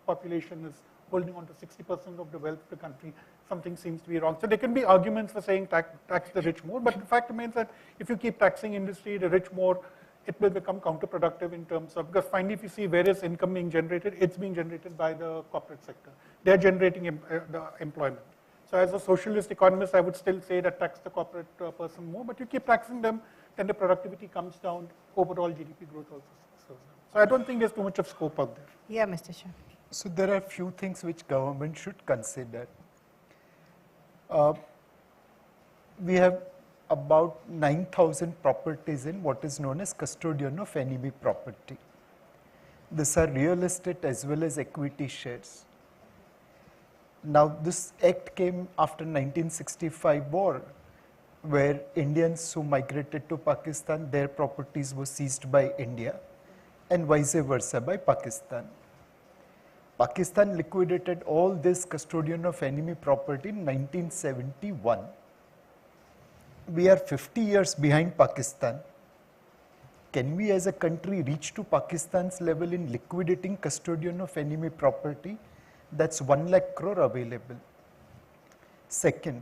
population is holding on to 60% of the wealth of the country, something seems to be wrong. So there can be arguments for saying tax the rich more, but the fact remains that if you keep taxing industry, the rich more, it will become counterproductive in terms of, because finally if you see where is income being generated, it's being generated by the corporate sector. They're generating the employment. So as a socialist economist, I would still say that tax the corporate person more, but you keep taxing them, then the productivity comes down, overall GDP growth also slows down. So I don't think there's too much of scope out there. Yeah, Mr. Shah. So there are a few things which government should consider. We have about 9,000 properties in what is known as custodian of enemy property. These are real estate as well as equity shares. Now this act came after 1965 war, where Indians who migrated to Pakistan, their properties were seized by India and vice versa by Pakistan. Pakistan liquidated all this custodian of enemy property in 1971. We are 50 years behind Pakistan. Can we as a country reach to Pakistan's level in liquidating custodian of enemy property? That's 1 lakh crore available. Second,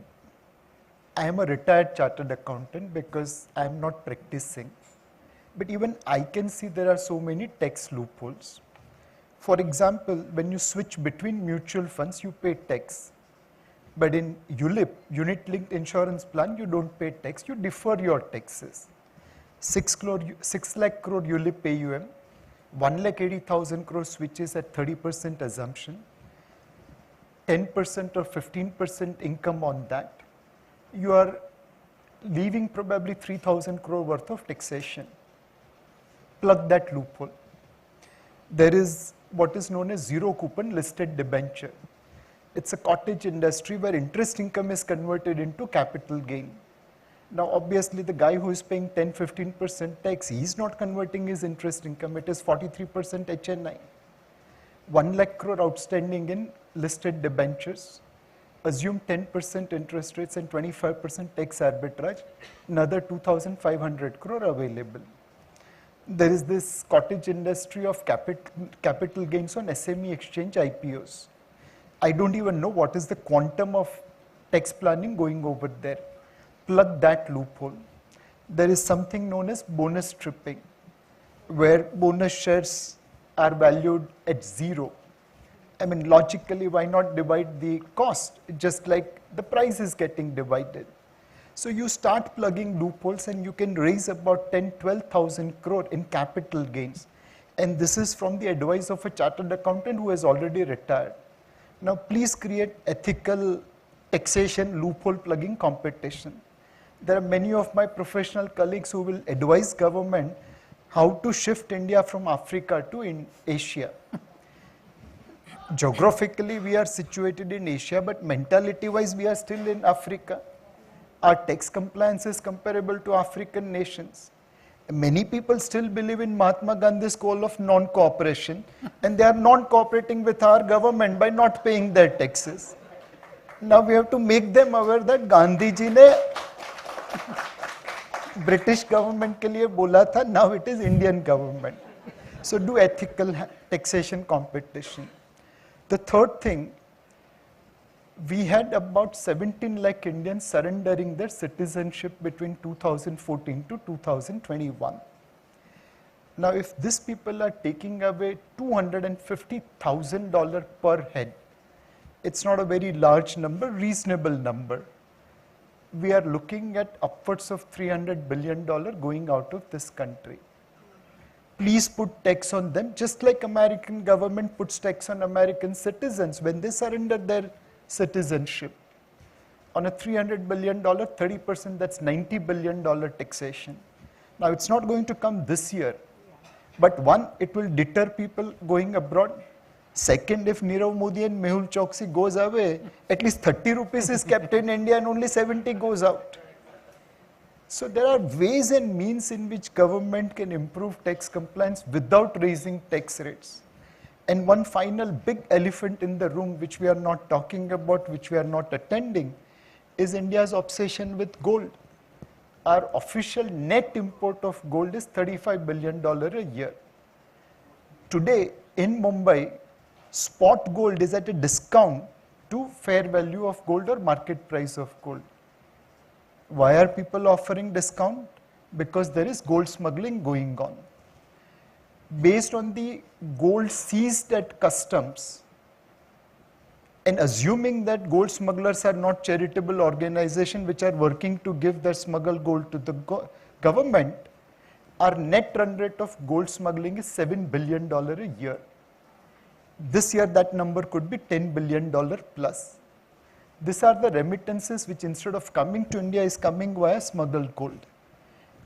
I am a retired chartered accountant because I am not practicing. But even I can see there are so many tax loopholes. For example, when you switch between mutual funds, you pay tax. But in ULIP, unit linked insurance plan, you don't pay tax, you defer your taxes. 6 lakh crore ULIP AUM, 1,80,000 crore switches at 30% assumption, 10% or 15% income on that, you are leaving probably 3,000 crore worth of taxation. Plug that loophole. There is what is known as zero coupon listed debenture. It's a cottage industry where interest income is converted into capital gain. Now obviously the guy who is paying 10-15% tax, he is not converting his interest income, it is 43% HNI. 1 lakh crore outstanding in listed debentures, assume 10% interest rates and 25% tax arbitrage, another 2,500 crore available. There is this cottage industry of capital gains on SME exchange IPOs. I don't even know what is the quantum of tax planning going over there. Plug that loophole. There is something known as bonus stripping, where bonus shares are valued at zero. I mean, logically, why not divide the cost, just like the price is getting divided? So you start plugging loopholes and you can raise about 10-12,000 crore in capital gains. And this is from the advice of a chartered accountant who has already retired. Now please create ethical taxation loophole plugging competition. There are many of my professional colleagues who will advise government how to shift India from Africa to Asia. Geographically we are situated in Asia, but mentality wise we are still in Africa. Our tax compliance is comparable to African nations. Many people still believe in Mahatma Gandhi's goal of non-cooperation, and they are non-cooperating with our government by not paying their taxes. Now we have to make them aware that Gandhi ji ne British government ke liye bola tha, now it is Indian government. So do ethical taxation competition. The third thing, we had about 17 lakh Indians surrendering their citizenship between 2014 to 2021. Now, if these people are taking away $250,000 per head, it's not a very large number, reasonable number. We are looking at upwards of $300 billion going out of this country. Please put tax on them, just like American government puts tax on American citizens when they surrender their citizenship. On a $300 billion, 30%, that's $90 billion taxation. Now, it's not going to come this year, but one, it will deter people going abroad. Second, if Nirav Modi and Mehul Choksi goes away, at least 30 rupees is kept in India and only 70 goes out. So there are ways and means in which government can improve tax compliance without raising tax rates. And one final big elephant in the room, which we are not talking about, which we are not attending, is India's obsession with gold. Our official net import of gold is $35 billion a year. Today, in Mumbai, spot gold is at a discount to fair value of gold or market price of gold. Why are people offering discount? Because there is gold smuggling going on. Based on the gold seized at customs, and assuming that gold smugglers are not charitable organizations which are working to give their smuggled gold to the government, our net run rate of gold smuggling is $7 billion a year. This year that number could be $10 billion plus. These are the remittances which instead of coming to India is coming via smuggled gold.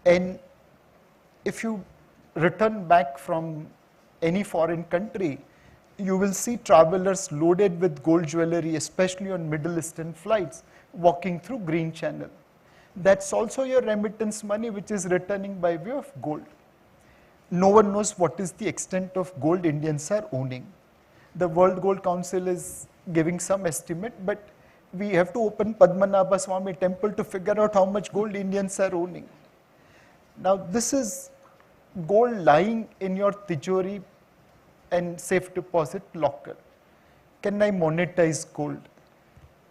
And if you return back from any foreign country, you will see travelers loaded with gold jewelry, especially on Middle Eastern flights, walking through Green Channel. That's also your remittance money which is returning by way of gold. No one knows what is the extent of gold Indians are owning. The World Gold Council is giving some estimate, but we have to open Padmanabha Swami temple to figure out how much gold Indians are owning. Now this is gold lying in your tijori and safe deposit locker. Can I monetize gold?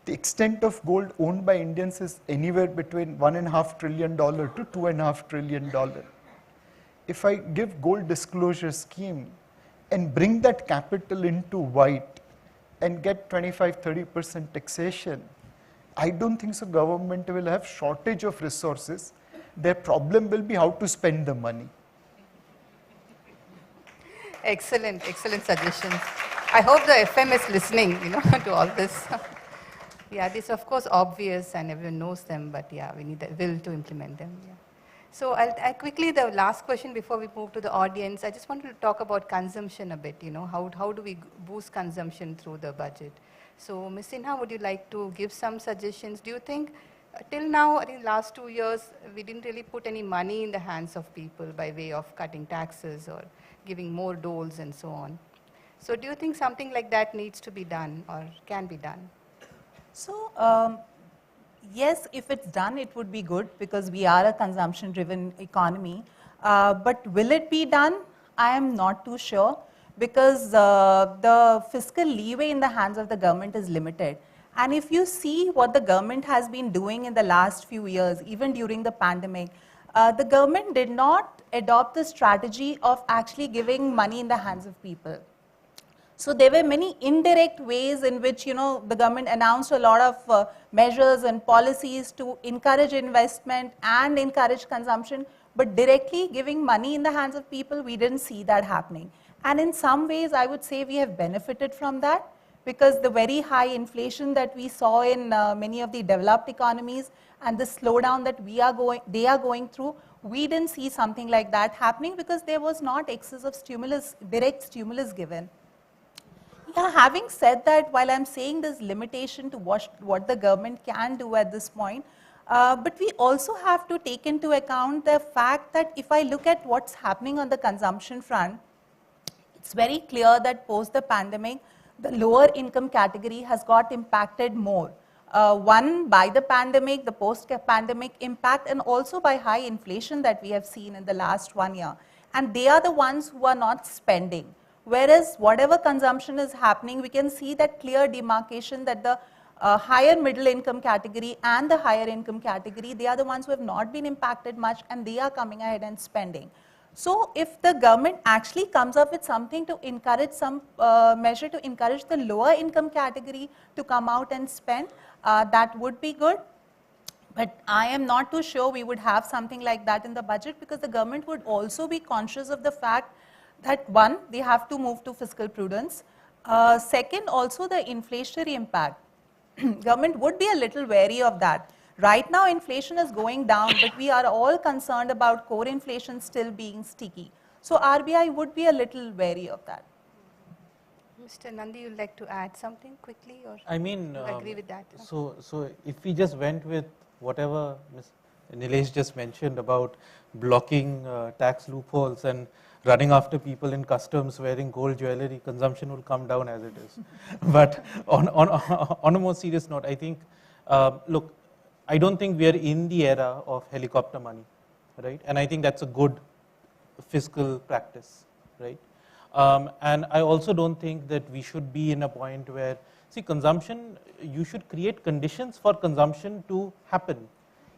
The extent of gold owned by Indians is anywhere between $1.5 trillion to $2.5 trillion. If I give gold disclosure scheme and bring that capital into white and get 25-30% taxation, I don't think so government will have shortage of resources. Their problem will be how to spend the money. Excellent, excellent suggestions. I hope the FM is listening, to all this. Yeah, this of course obvious and everyone knows them, but yeah, we need the will to implement them. Yeah. So I'll quickly, the last question before we move to the audience, I just wanted to talk about consumption a bit, how do we boost consumption through the budget? So Ms. Sinha, would you like to give some suggestions? Do you think, till now, I think last 2 years, we didn't really put any money in the hands of people by way of cutting taxes or giving more doles and so on. So do you think something like that needs to be done or can be done? So, yes, if it's done, it would be good because we are a consumption-driven economy. But will it be done? I am not too sure because the fiscal leeway in the hands of the government is limited. And if you see what the government has been doing in the last few years, even during the pandemic, the government did not adopt the strategy of actually giving money in the hands of people. So there were many indirect ways in which, the government announced a lot of measures and policies to encourage investment and encourage consumption, but directly giving money in the hands of people, we didn't see that happening. And in some ways, I would say we have benefited from that because the very high inflation that we saw in many of the developed economies and the slowdown that they are going through, we didn't see something like that happening because there was not excess of stimulus, direct stimulus given. Yeah, having said that, while I'm saying there's limitation to what the government can do at this point, but we also have to take into account the fact that if I look at what's happening on the consumption front, it's very clear that post the pandemic, the lower income category has got impacted more. One, by the pandemic, the post-pandemic impact, and also by high inflation that we have seen in the last 1 year. And they are the ones who are not spending. Whereas whatever consumption is happening, we can see that clear demarcation that the higher middle income category and the higher income category, they are the ones who have not been impacted much and they are coming ahead and spending. So if the government actually comes up with something to encourage some measure to encourage the lower income category to come out and spend, that would be good. But I am not too sure we would have something like that in the budget because the government would also be conscious of the fact that one, they have to move to fiscal prudence. Second, also the inflationary impact. government would be a little wary of that. Right now, inflation is going down, but we are all concerned about core inflation still being sticky. So RBI would be a little wary of that. Mr. Nandi, you'd like to add something quickly, or I mean, you agree with that? so if we just went with whatever Ms. Nilesh just mentioned about blocking tax loopholes and running after people in customs wearing gold jewelry, consumption will come down as it is. But on a more serious note, I think, look, I don't think we are in the era of helicopter money, right? And I think that's a good fiscal practice, right? And I also don't think that we should be in a point where, see, consumption, you should create conditions for consumption to happen.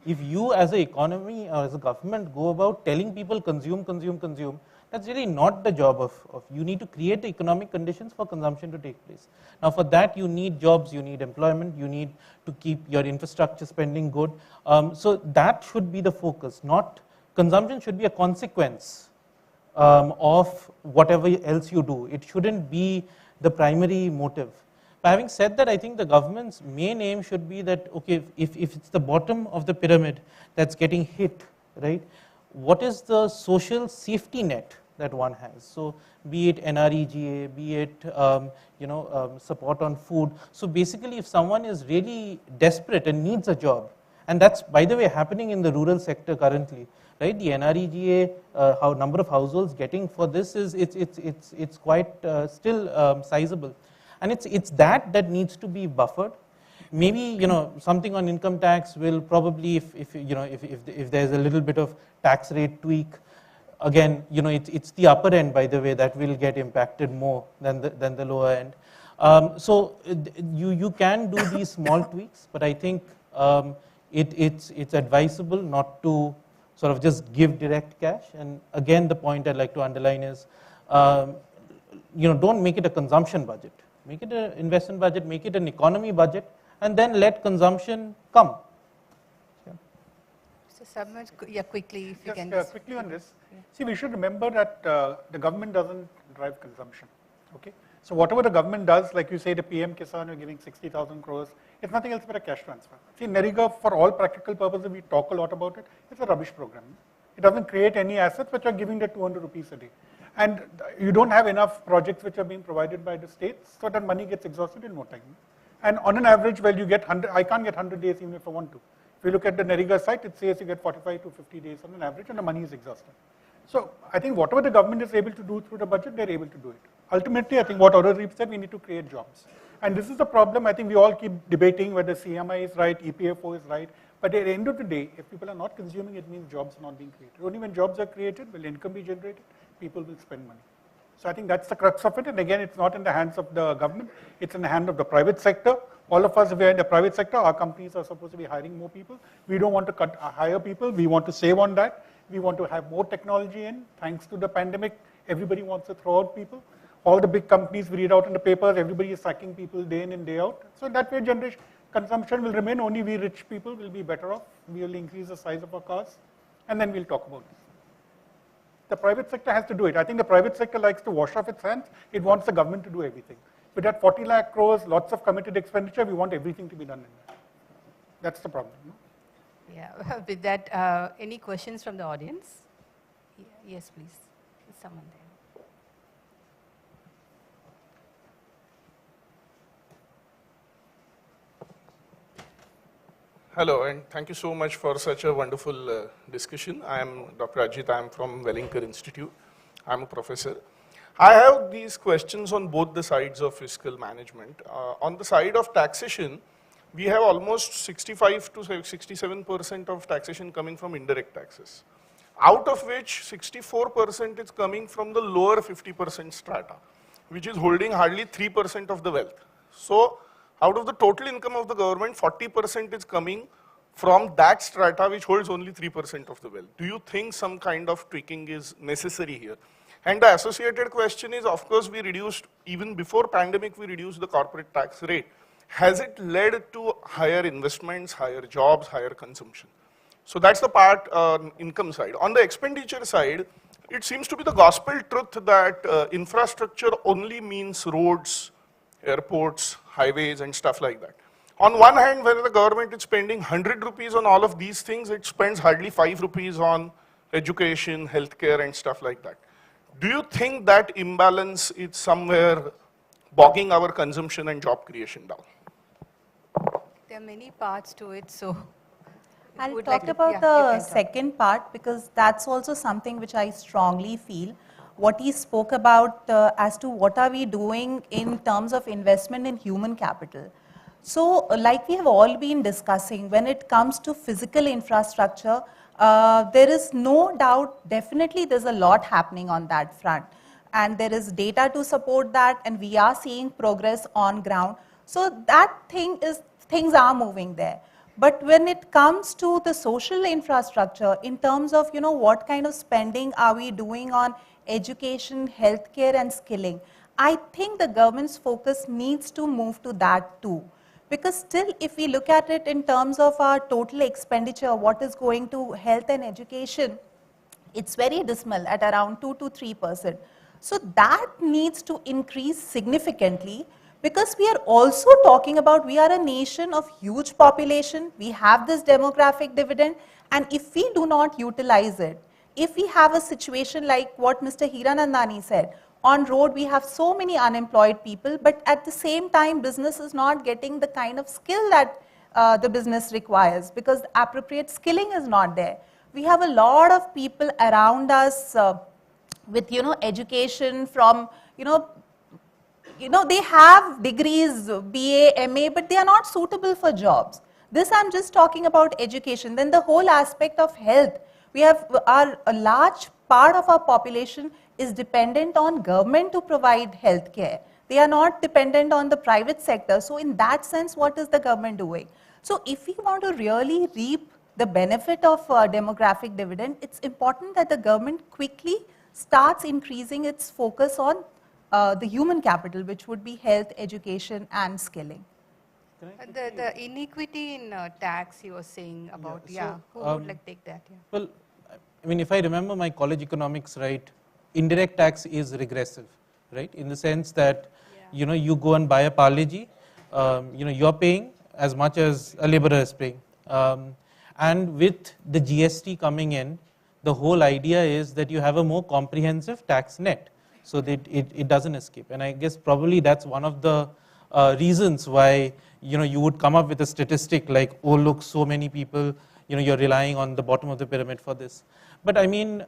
If you as an economy or as a government go about telling people consume, consume, consume, that's really not the job of you need to create the economic conditions for consumption to take place. Now for that you need jobs, you need employment, you need to keep your infrastructure spending good. So that should be the focus, not consumption should be a consequence of whatever else you do. It shouldn't be the primary motive. But having said that, I think the government's main aim should be that, okay, if it's the bottom of the pyramid that's getting hit, right, what is the social safety net that one has? So be it NREGA, be it support on food. So basically if someone is really desperate and needs a job, and that's by the way happening in the rural sector currently, right? The NREGA number of households getting for this is it's quite still sizable, and it's that needs to be buffered. Maybe something on income tax will probably if there's a little bit of tax rate tweak, again it's the upper end, by the way, that will get impacted more than the lower end. So you can do these small tweaks, but I think it's advisable not to sort of just give direct cash. And again, the point I'd like to underline is, don't make it a consumption budget. Make it an investment budget, make it an economy budget, and then let consumption come. Mr. Submit, yeah, quickly, if you can. Quickly on this. See, we should remember that the government doesn't drive consumption. Okay. So whatever the government does, like you say, the PM Kisan, you're giving 60,000 crores, it's nothing else but a cash transfer. See, NREGA, for all practical purposes, we talk a lot about it, it's a rubbish program. It doesn't create any assets, but you're giving the 200 rupees a day. And you don't have enough projects which are being provided by the states, so that money gets exhausted in no time. And on an average, well, you get 100, I can't get 100 days even if I want to. If you look at the NREGA site, it says you get 45 to 50 days on an average, and the money is exhausted. So I think whatever the government is able to do through the budget, they're able to do it. Ultimately, I think what Aureliev said, we need to create jobs. And this is the problem. I think we all keep debating whether CMI is right, EPFO is right. But at the end of the day, if people are not consuming, it means jobs are not being created. Only when jobs are created, will income be generated, people will spend money. So I think that's the crux of it. And again, it's not in the hands of the government. It's in the hand of the private sector. All of us, if we are in the private sector, our companies are supposed to be hiring more people. We don't want to hire people. We want to save on that. We want to have more technology in. Thanks to the pandemic, everybody wants to throw out people. All the big companies we read out in the papers, everybody is sacking people day in and day out. So that way, consumption will remain. Only we rich people will be better off. We will increase the size of our cars, and then we'll talk about this. The private sector has to do it. I think the private sector likes to wash off its hands. It wants the government to do everything. With that 40 lakh crores, lots of committed expenditure, we want everything to be done in that. That's the problem. No? Yeah, with that, any questions from the audience? Yes, please. There's someone there. Hello, and thank you so much for such a wonderful discussion. I am Dr. Ajit. I am from Wellington Institute. I am a professor. I have these questions on both the sides of fiscal management. On the side of taxation, we have almost 65 to 67% of taxation coming from indirect taxes, out of which 64% is coming from the lower 50% strata, which is holding hardly 3% of the wealth. So, out of the total income of the government, 40% is coming from that strata which holds only 3% of the wealth. Do you think some kind of tweaking is necessary here? And the associated question is, of course, we reduced, even before pandemic, we reduced the corporate tax rate. Has it led to higher investments, higher jobs, higher consumption? So that's the part on income side. On the expenditure side, it seems to be the gospel truth that infrastructure only means roads, airports, highways, and stuff like that. On one hand, when the government is spending 100 rupees on all of these things, it spends hardly 5 rupees on education, healthcare, and stuff like that. Do you think that imbalance is somewhere bogging our consumption and job creation down? There are many parts to it, so I'll talk about the second part because that's also something which I strongly feel. What he spoke about as to what are we doing in terms of investment in human capital. So like we have all been discussing, when it comes to physical infrastructure, there is no doubt, definitely there's a lot happening on that front. And there is data to support that, and we are seeing progress on ground. So that things are moving there. But when it comes to the social infrastructure, in terms of, what kind of spending are we doing on education, healthcare, and skilling, I think the government's focus needs to move to that too. Because still, if we look at it in terms of our total expenditure, what is going to health and education, it's very dismal at around 2 to 3%. So that needs to increase significantly, because we are also talking about, we are a nation of huge population, we have this demographic dividend, and if we do not utilize it, if we have a situation like what Mr. Hiranandani said, on road we have so many unemployed people, but at the same time business is not getting the kind of skill that the business requires, because the appropriate skilling is not there. We have a lot of people around us with education from they have degrees, BA, MA, but they are not suitable for jobs. This I'm just talking about education. Then the whole aspect of health. We have a large part of our population is dependent on government to provide health care. They are not dependent on the private sector. So in that sense, what is the government doing? So if we want to really reap the benefit of demographic dividend, it's important that the government quickly starts increasing its focus on the human capital, which would be health, education, and skilling. The inequity in tax you were saying about, who would like to take that? Yeah. Well, I mean, if I remember my college economics right, indirect tax is regressive, right? In the sense that, you go and buy a Parle-G, you're paying as much as a laborer is paying. And with the GST coming in, the whole idea is that you have a more comprehensive tax net, so that it doesn't escape. And I guess probably that's one of the reasons why, you would come up with a statistic like, oh look, so many people, you're relying on the bottom of the pyramid for this. But I mean,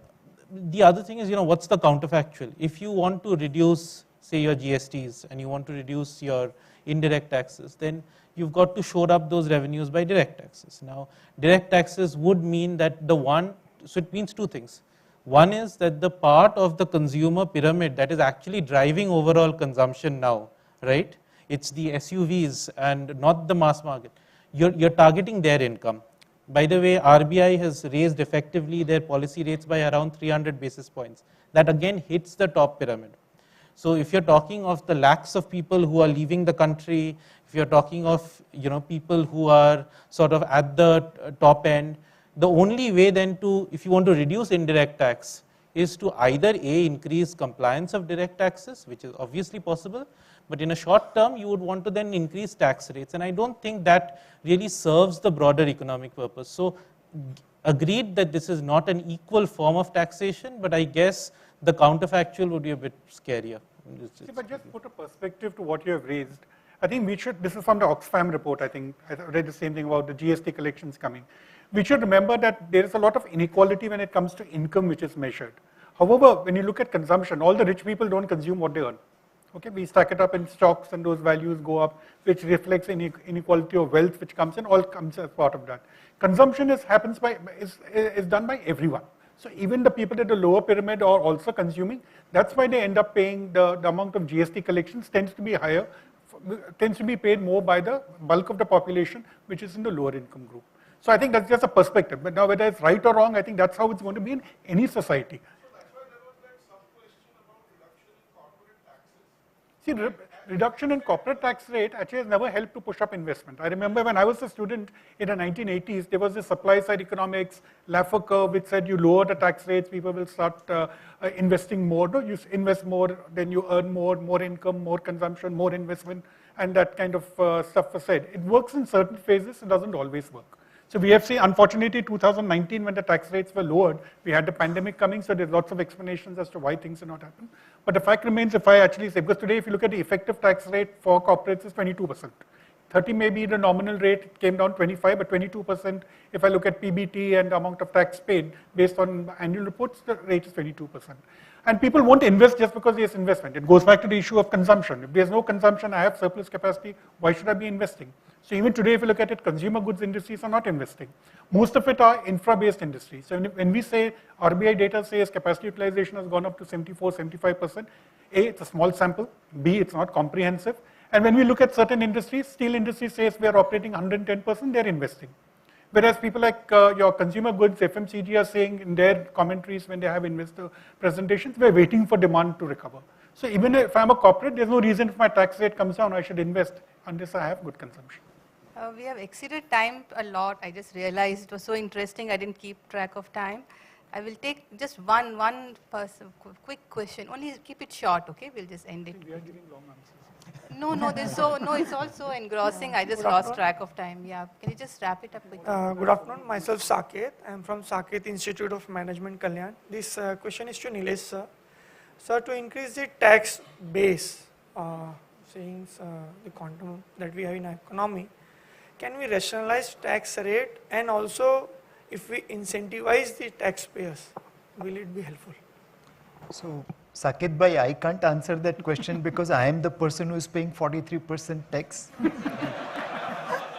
the other thing is, what's the counterfactual? If you want to reduce, say, your GSTs and you want to reduce your indirect taxes, then you've got to shore up those revenues by direct taxes. Now, direct taxes would mean that so it means two things. One is that the part of the consumer pyramid that is actually driving overall consumption now, right? It's the SUVs and not the mass market. You're targeting their income. By the way, RBI has raised effectively their policy rates by around 300 basis points. That again hits the top pyramid. So if you're talking of the lakhs of people who are leaving the country, if you're talking of people who are sort of at the top end, the only way then to, if you want to reduce indirect tax, is to either A, increase compliance of direct taxes, which is obviously possible, but in a short term, you would want to then increase tax rates. And I don't think that really serves the broader economic purpose. So agreed that this is not an equal form of taxation, but I guess the counterfactual would be a bit scarier. If I just put a perspective to what you have raised, I think we should, this is from the Oxfam report, I think, I read the same thing about the GST collections coming. We should remember that there is a lot of inequality when it comes to income which is measured. However, when you look at consumption, all the rich people don't consume what they earn. Okay, we stack it up in stocks and those values go up, which reflects inequality of wealth which comes in, all comes as part of that. Consumption is done by everyone. So even the people at the lower pyramid are also consuming. That's why they end up paying the amount of GST collections tends to be higher, tends to be paid more by the bulk of the population which is in the lower income group. So I think that's just a perspective. But now whether it's right or wrong, I think that's how it's going to be in any society. See, reduction in corporate tax rate actually has never helped to push up investment. I remember when I was a student in the 1980s, there was this supply side economics, Laffer curve, which said you lower the tax rates, people will start investing more. No, you invest more, then you earn more income, more consumption, more investment. and that kind of stuff was said. It works in certain phases, it doesn't always work. So we have seen, unfortunately, 2019 when the tax rates were lowered, we had the pandemic coming, so there's lots of explanations as to why things did not happen. But the fact remains, if I actually say, because today if you look at the effective tax rate for corporates is 22%. 30 may be the nominal rate, it came down 25, but 22%, if I look at PBT and the amount of tax paid based on annual reports, the rate is 22%. And people won't invest just because there's investment. It goes back to the issue of consumption. If there's no consumption, I have surplus capacity, why should I be investing? So even today, if you look at it, consumer goods industries are not investing. Most of it are infra-based industries. So when we say, RBI data says capacity utilization has gone up to 74, 75%, A, it's a small sample, B, it's not comprehensive. And when we look at certain industries, steel industry says we are operating 110%, they're investing. Whereas people like your consumer goods, FMCG are saying in their commentaries when they have investor presentations, we're waiting for demand to recover. So even if I'm a corporate, there's no reason if my tax rate comes down, I should invest unless I have good consumption. We have exceeded time a lot. I just realized it was so interesting, I didn't keep track of time. I will take just one quick question. Only keep it short, okay? We'll just end it. We are giving long answers. No, it's all so engrossing. I just lost track of time. Yeah, can you just wrap it up quickly? Good afternoon. Myself Saket. I am from Saket Institute of Management, Kalyan. This question is to Nilesh sir. Sir, to increase the tax base, saying the quantum that we have in our economy, can we rationalize tax rate, and also if we incentivize the taxpayers, will it be helpful? So, Saket bhai, I can't answer that question because I am the person who is paying 43% tax.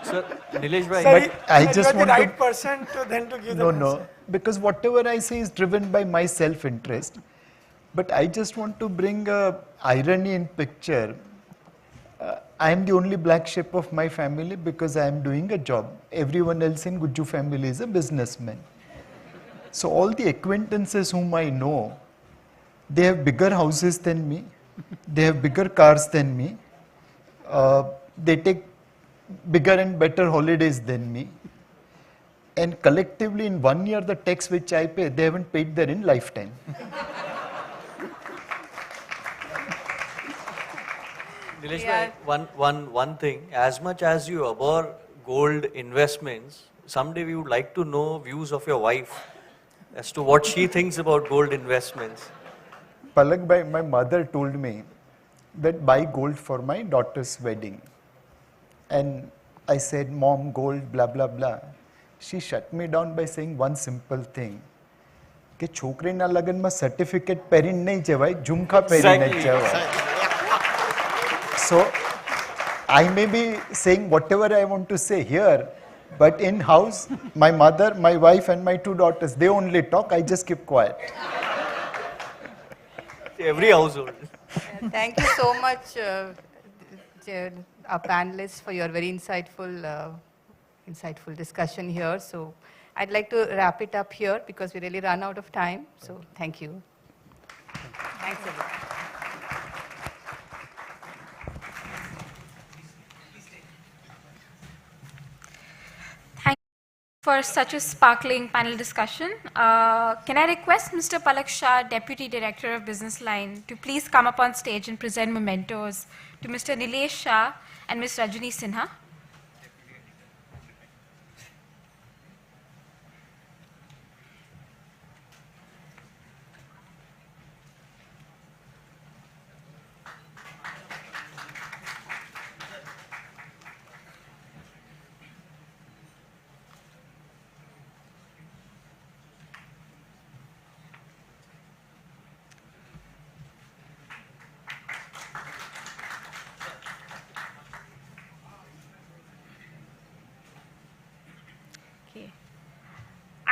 Sir, Nilesh bhai, but I just you are want the right to, person to then to give the answer. No, because whatever I say is driven by my self-interest. But I just want to bring a irony in picture. I am the only black sheep of my family because I am doing a job. Everyone else in Gujju family is a businessman. So all the acquaintances whom I know, they have bigger houses than me, they have bigger cars than me, they take bigger and better holidays than me, and collectively in 1 year the tax which I pay, they haven't paid there in lifetime. Nilesh bhai, one thing, as much as you abhor gold investments, someday we would like to know views of your wife as to what she thinks about gold investments. Palak bhai, my mother told me that buy gold for my daughter's wedding. And I said, Mom, gold, blah, blah, blah. She shut me down by saying one simple thing. કે છોકરીના લગ્નમાં certificate પહેરીને નહીં જવાય, ઝુમખા પહેરીને જવાય. So, I may be saying whatever I want to say here, but in house, my mother, my wife and my 2 daughters, they only talk, I just keep quiet. Every household. Thank you so much, our panelists, for your very insightful discussion here. So I'd like to wrap it up here because we really run out of time. So thank you. Thanks everyone. For such a sparkling panel discussion. Can I request Mr. Palak Shah, Deputy Director of Businessline, to please come up on stage and present mementos to Mr. Nilesh Shah and Ms. Rajani Sinha.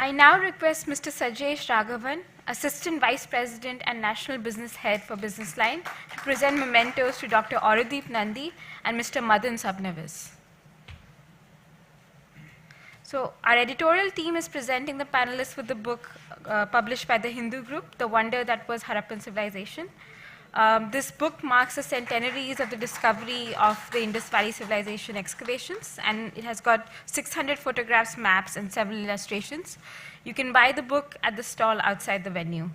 I now request Mr. Sajesh Raghavan, Assistant Vice President and National Business Head for Businessline, to present mementos to Dr. Aurodeep Nandi and Mr. Madan Sabnavis. So our editorial team is presenting the panelists with the book published by the Hindu group, The Wonder That Was Harappan Civilization. This book marks the centenaries of the discovery of the Indus Valley Civilization excavations, and it has got 600 photographs, maps, and several illustrations. You can buy the book at the stall outside the venue.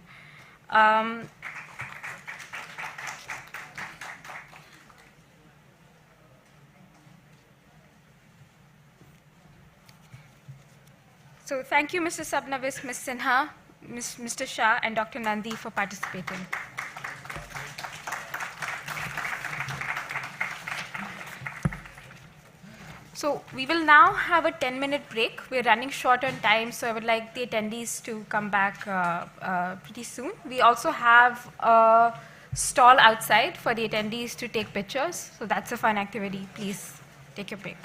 So thank you, Mr. Sabnavis, Ms. Sinha, Mr. Shah, and Dr. Nandi for participating. So we will now have a 10-minute break. We're running short on time, so I would like the attendees to come back pretty soon. We also have a stall outside for the attendees to take pictures, so that's a fun activity. Please take your break.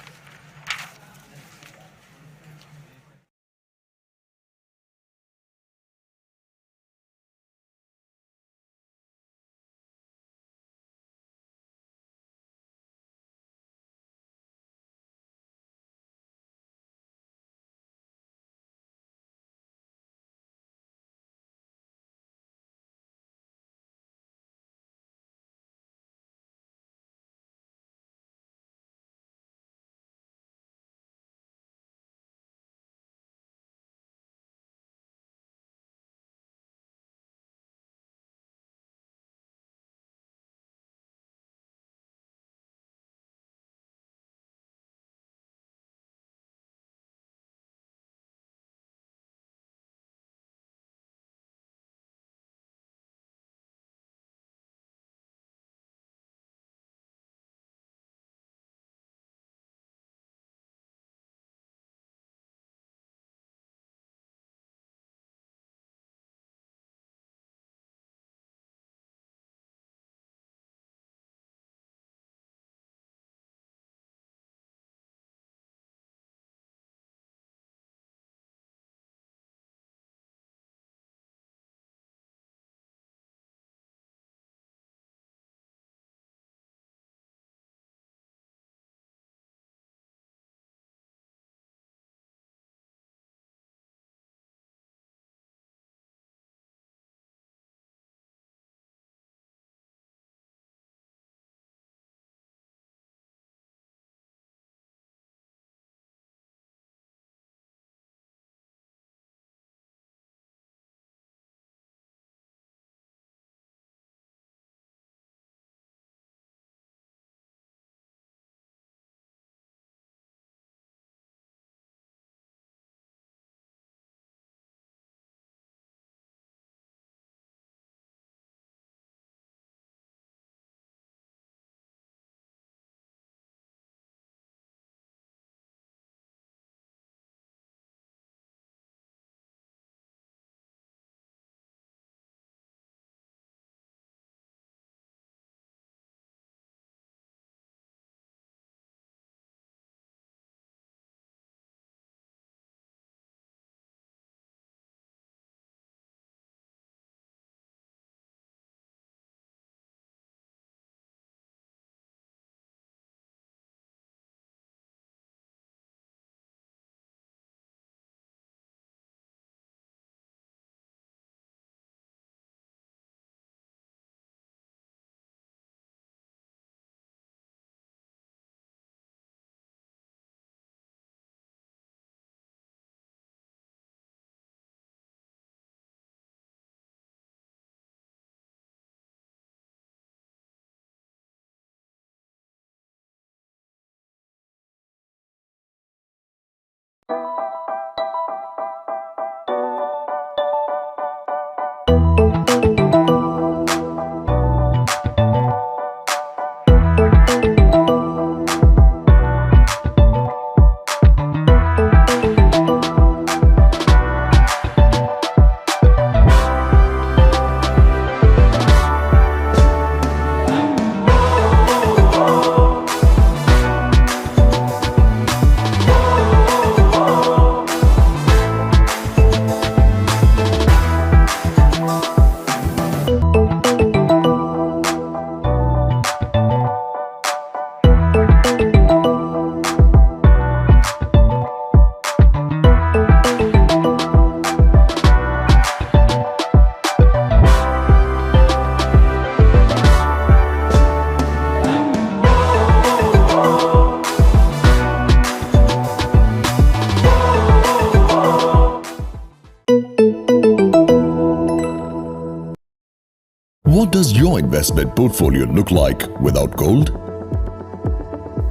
What does your investment portfolio look like without gold?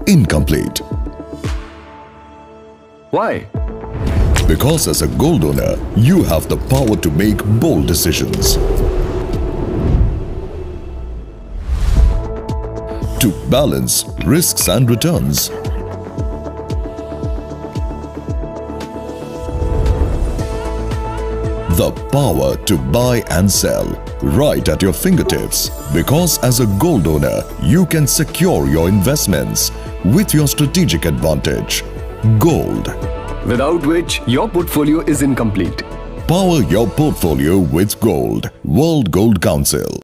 Incomplete. Why? Because as a gold owner, you have the power to make bold decisions. To balance risks and returns. The power to buy and sell right at your fingertips. Because as a gold owner, you can secure your investments with your strategic advantage. Gold. Without which your portfolio is incomplete. Power your portfolio with gold. World Gold Council.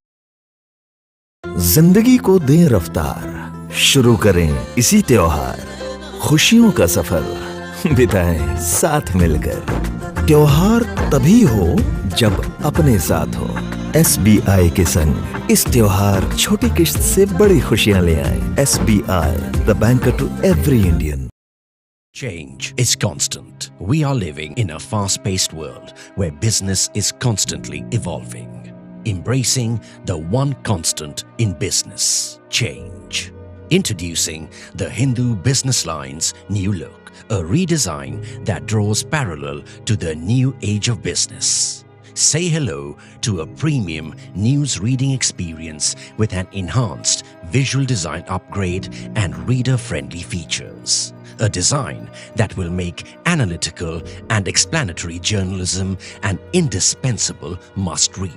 जिंदगी को दें रफ्तार, शुरू करें इसी त्योहार, खुशियों का सफर बिताएं साथ मिलकर। त्योहार तभी हो जब अपने साथ हो। SBI के संग इस त्योहार छोटी किश्त से बड़ी खुशियां ले आए। SBI, the banker to every Indian. Change is constant. We are living in a fast-paced world where business is constantly evolving. Embracing the one constant in business, change. Introducing the Hindu Business Line's new look, a redesign that draws parallel to the new age of business. Say hello to a premium news reading experience with an enhanced visual design upgrade and reader-friendly features. A design that will make analytical and explanatory journalism an indispensable must-read.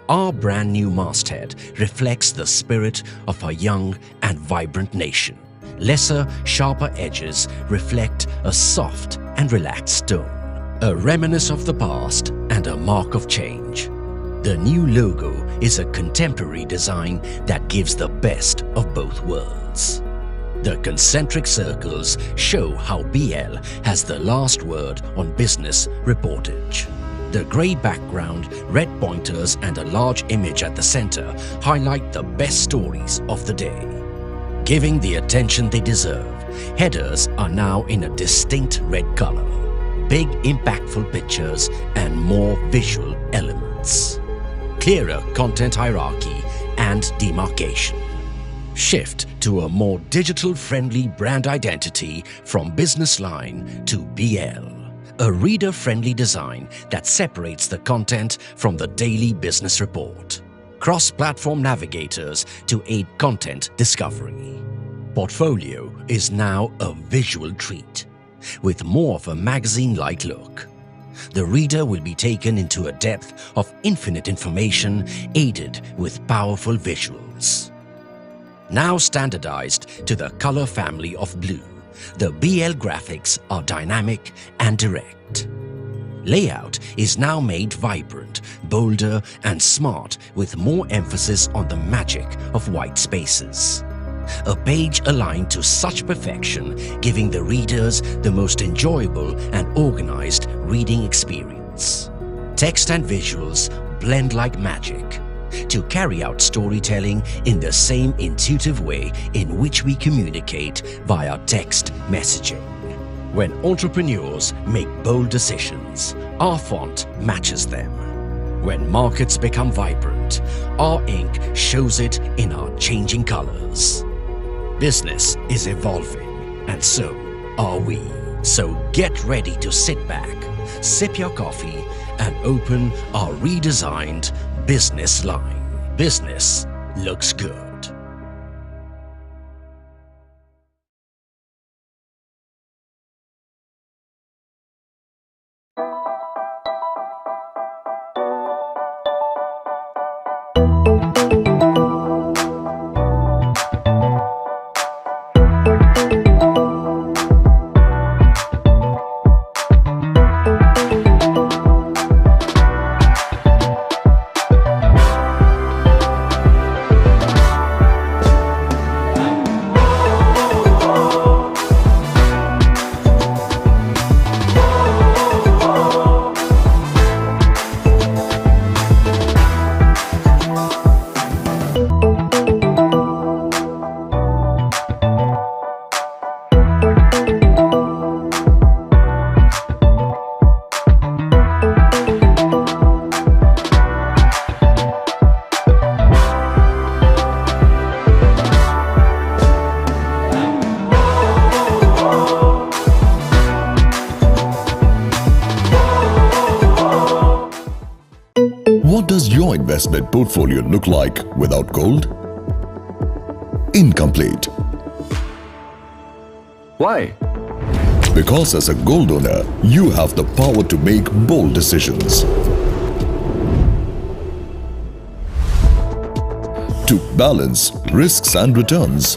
Our brand new masthead reflects the spirit of a young and vibrant nation. Lesser, sharper edges reflect a soft and relaxed tone, a reminiscence of the past and a mark of change. The new logo is a contemporary design that gives the best of both worlds. The concentric circles show how BL has the last word on business reportage. The grey background, red pointers and a large image at the center highlight the best stories of the day. Giving the attention they deserve, headers are now in a distinct red color. Big impactful pictures and more visual elements. Clearer content hierarchy and demarcation. Shift to a more digital-friendly brand identity from Business Line to BL. A reader-friendly design that separates the content from the daily business report. Cross-platform navigators to aid content discovery. Portfolio is now a visual treat, with more of a magazine-like look. The reader will be taken into a depth of infinite information aided with powerful visuals. Now standardized to the color family of blue, the BL graphics are dynamic and direct. Layout is now made vibrant, bolder and smart with more emphasis on the magic of white spaces. A page aligned to such perfection, giving the readers the most enjoyable and organized reading experience. Text and visuals blend like magic to carry out storytelling in the same intuitive way in which we communicate via text messaging. When entrepreneurs make bold decisions, our font matches them. When markets become vibrant, our ink shows it in our changing colors. Business is evolving, and so are we. So get ready to sit back, sip your coffee, and open our redesigned Business Line. Business looks good. investment portfolio look like without gold? Incomplete. Why? Because as a gold owner, you have the power to make bold decisions. To balance risks and returns.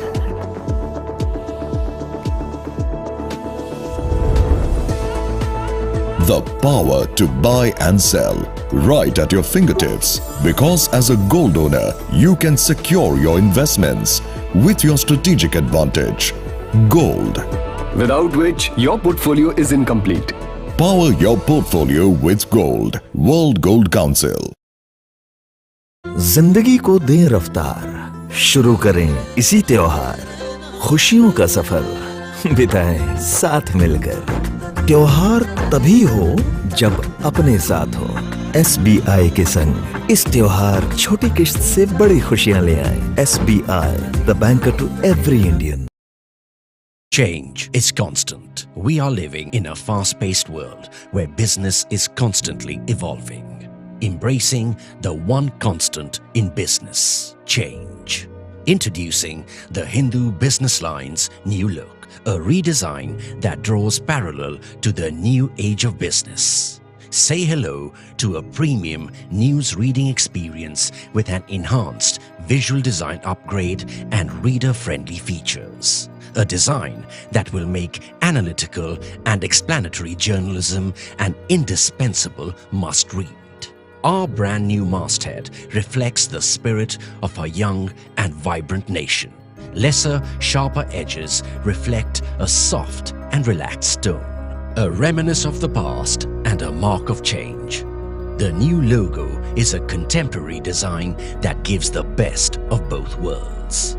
The power to buy and sell right at your fingertips. Because as a gold owner, you can secure your investments with your strategic advantage. Gold. Without which your portfolio is incomplete. Power your portfolio with gold. World Gold Council. जिंदगी को दें रफ्तार, शुरू करें इसी त्योहार, खुशियों का सफर बिताएं साथ मिलकर। त्योहार तभी हो जब अपने साथ हो। SBI के संग इस त्योहार छोटी किश्त से बड़ी खुशियां ले आए। SBI, the banker to every Indian. Change is constant. We are living in a fast-paced world where business is constantly evolving. Embracing the one constant in business, change. Introducing the Hindu Business Line's new look, a redesign that draws parallel to the new age of business. Say hello to a premium news reading experience with an enhanced visual design upgrade and reader-friendly features. A design that will make analytical and explanatory journalism an indispensable must-read. Our brand new masthead reflects the spirit of a young and vibrant nation. Lesser, sharper edges reflect a soft and relaxed tone. A reminiscence of the past and a mark of change. The new logo is a contemporary design that gives the best of both worlds.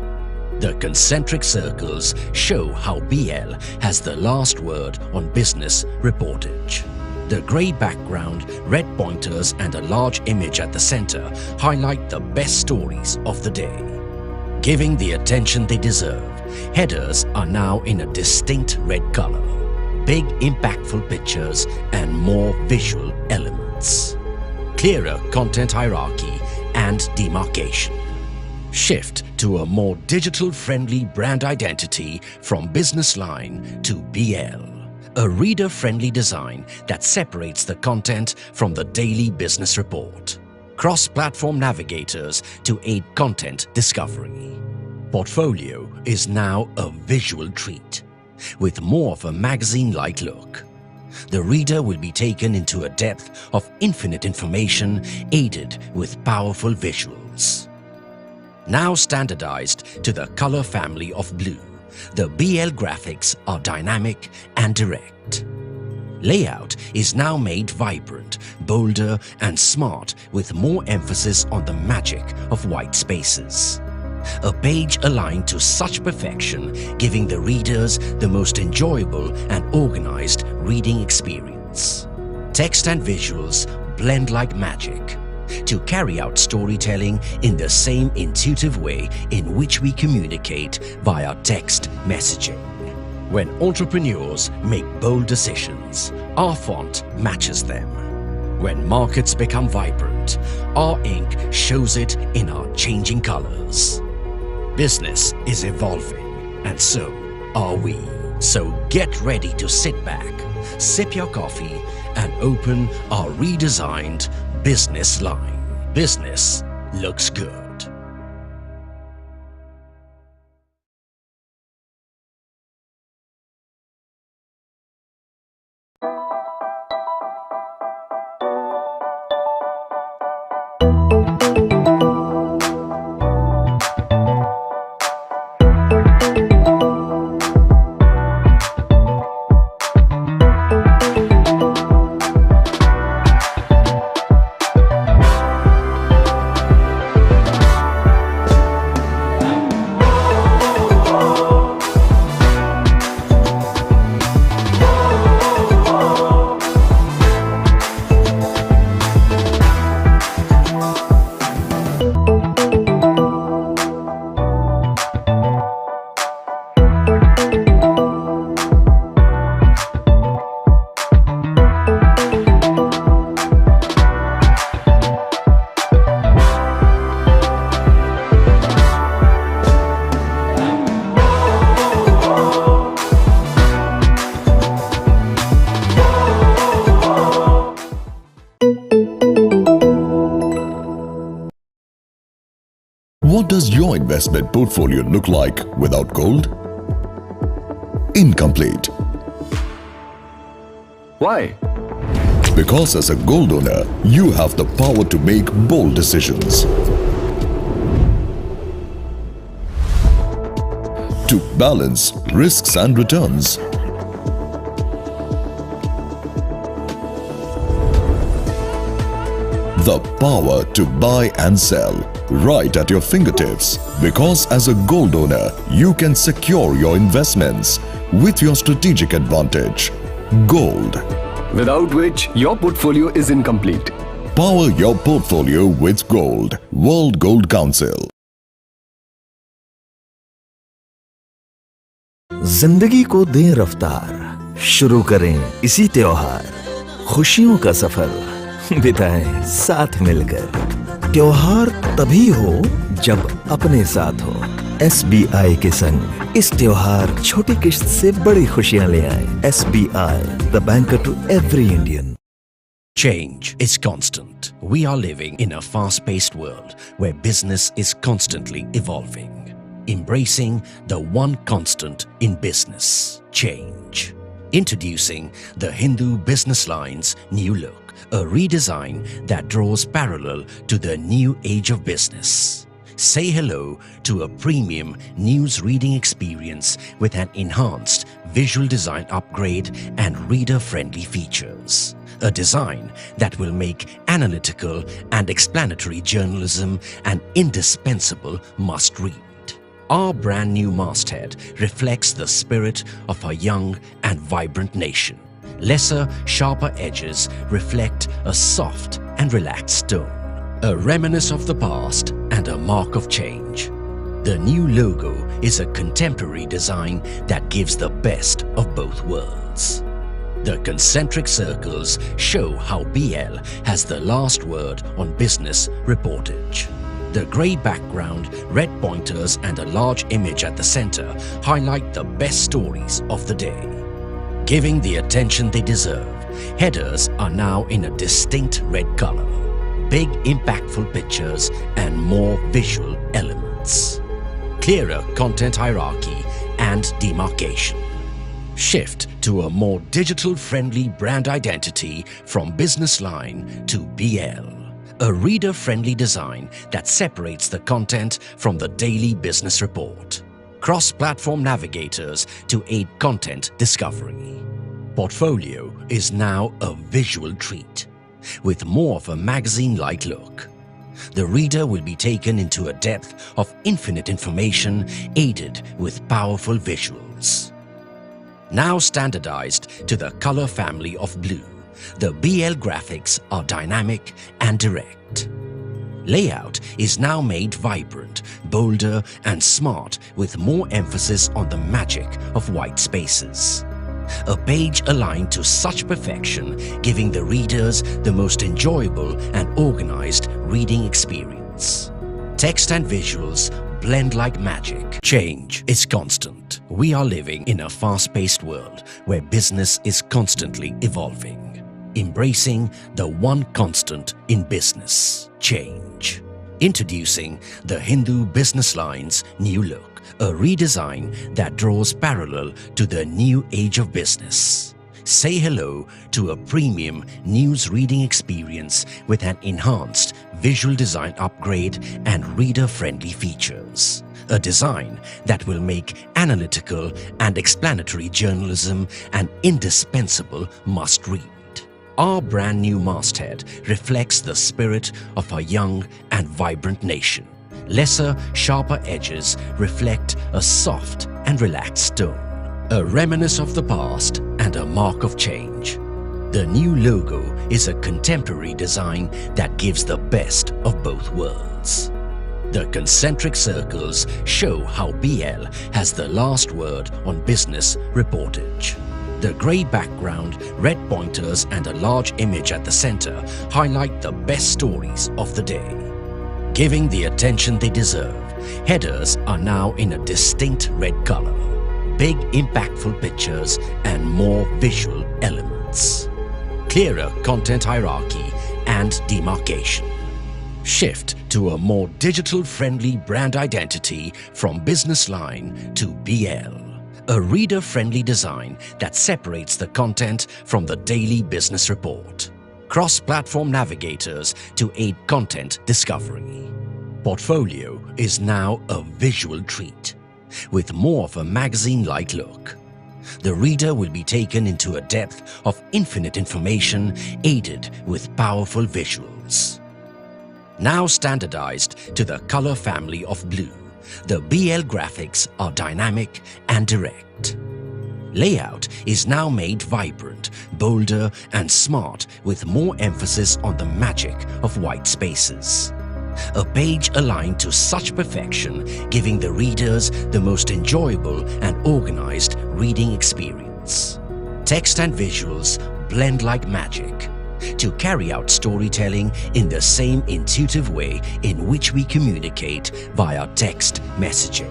The concentric circles show how BL has the last word on business reportage. The grey background, red pointers and a large image at the center highlight the best stories of the day. Giving the attention they deserve, headers are now in a distinct red color. Big impactful pictures and more visual elements. Clearer content hierarchy and demarcation. Shift to a more digital-friendly brand identity from Business Line to BL. A reader-friendly design that separates the content from the daily business report. Cross-platform navigators to aid content discovery. Portfolio is now a visual treat, with more of a magazine-like look. The reader will be taken into a depth of infinite information aided with powerful visuals. Now standardized to the color family of blue, the BL graphics are dynamic and direct. Layout is now made vibrant, bolder and smart with more emphasis on the magic of white spaces. A page aligned to such perfection, giving the readers the most enjoyable and organized reading experience. Text and visuals blend like magic to carry out storytelling in the same intuitive way in which we communicate via text messaging. When entrepreneurs make bold decisions, our font matches them. When markets become vibrant, our ink shows it in our changing colors. Business is evolving, and so are we. So get ready to sit back, sip your coffee, and open our redesigned Business Line. Business looks good. What does your investment portfolio look like without gold? Incomplete. Why? Because as a gold owner, you have the power to make bold decisions. To balance risks and returns. The power to buy and sell right at your fingertips. Because as a gold owner, you can secure your investments with your strategic advantage. Gold. Without which your portfolio is incomplete. Power your portfolio with gold. World Gold Council. जिंदगी को दें रफ्तार, शुरू करें इसी त्योहार, खुशियों का सफर बिताएं साथ मिलकर। त्योहार तभी हो जब अपने साथ हो। SBI के संग इस त्योहार छोटी किश्त से बड़ी खुशियां ले आए। SBI, the banker to every Indian. Change is constant. We are living in a fast-paced world where business is constantly evolving. Embracing the one constant in business, change. Introducing the Hindu Business Line's new look, a redesign that draws parallel to the new age of business. Say hello to a premium news reading experience with an enhanced visual design upgrade and reader-friendly features. A design that will make analytical and explanatory journalism an indispensable must-read. Our brand new masthead reflects the spirit of a young and vibrant nation. Lesser, sharper edges reflect a soft and relaxed tone, a reminiscence of the past and a mark of change. The new logo is a contemporary design that gives the best of both worlds. The concentric circles show how BL has the last word on business reportage. The grey background, red pointers and a large image at the center highlight the best stories of the day. Giving the attention they deserve, headers are now in a distinct red color. Big impactful pictures and more visual elements. Clearer content hierarchy and demarcation. Shift to a more digital-friendly brand identity from Business Line to BL. A reader-friendly design that separates the content from the daily business report. Cross-platform navigators to aid content discovery. Portfolio is now a visual treat, with more of a magazine-like look. The reader will be taken into a depth of infinite information aided with powerful visuals. Now standardized to the color family of blue, the BL graphics are dynamic and direct. Layout is now made vibrant, bolder and smart with more emphasis on the magic of white spaces. A page aligned to such perfection, giving the readers the most enjoyable and organized reading experience. Text and visuals blend like magic. Change is constant. We are living in a fast-paced world where business is constantly evolving. Embracing the one constant in business, change. Introducing the Hindu Business Line's new look, a redesign that draws parallel to the new age of business. Say hello to a premium news reading experience with an enhanced visual design upgrade and reader-friendly features. A design that will make analytical and explanatory journalism an indispensable must-read. Our brand new masthead reflects the spirit of a young and vibrant nation. Lesser, sharper edges reflect a soft and relaxed tone, a reminiscence of the past and a mark of change. The new logo is a contemporary design that gives the best of both worlds. The concentric circles show how BL has the last word on business reportage. The grey background, red pointers and a large image at the center highlight the best stories of the day. Giving the attention they deserve, headers are now in a distinct red color. Big impactful pictures and more visual elements. Clearer content hierarchy and demarcation. Shift to a more digital-friendly brand identity from businessline to BL. A reader-friendly design that separates the content from the daily business report. Cross-platform navigators to aid content discovery. Portfolio is now a visual treat, with more of a magazine-like look. The reader will be taken into a depth of infinite information aided with powerful visuals. Now standardized to the color family of blue, the BL graphics are dynamic and direct. Layout is now made vibrant, bolder and smart with more emphasis on the magic of white spaces. A page aligned to such perfection, giving the readers the most enjoyable and organized reading experience. Text and visuals blend like magic to carry out storytelling in the same intuitive way in which we communicate via text messaging.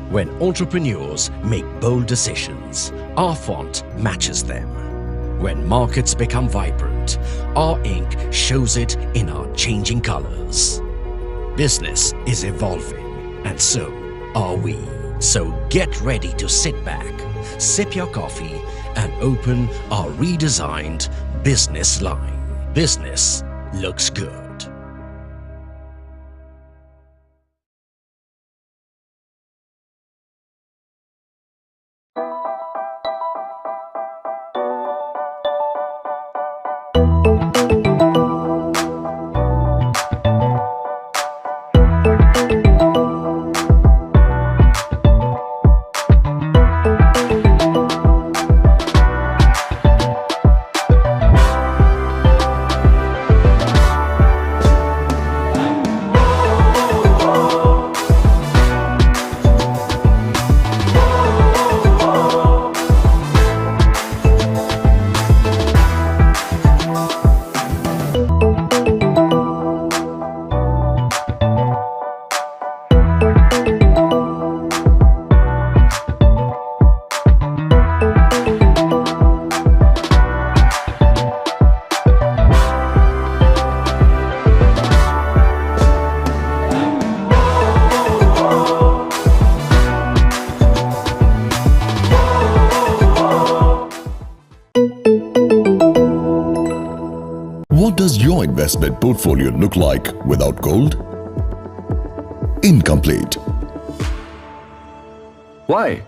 When entrepreneurs make bold decisions, our font matches them. When markets become vibrant, our ink shows it in our changing colors. Business is evolving, and so are we. So get ready to sit back, sip your coffee, and open our redesigned business line. Business looks good. What does your investment portfolio look like without gold? Incomplete. Why?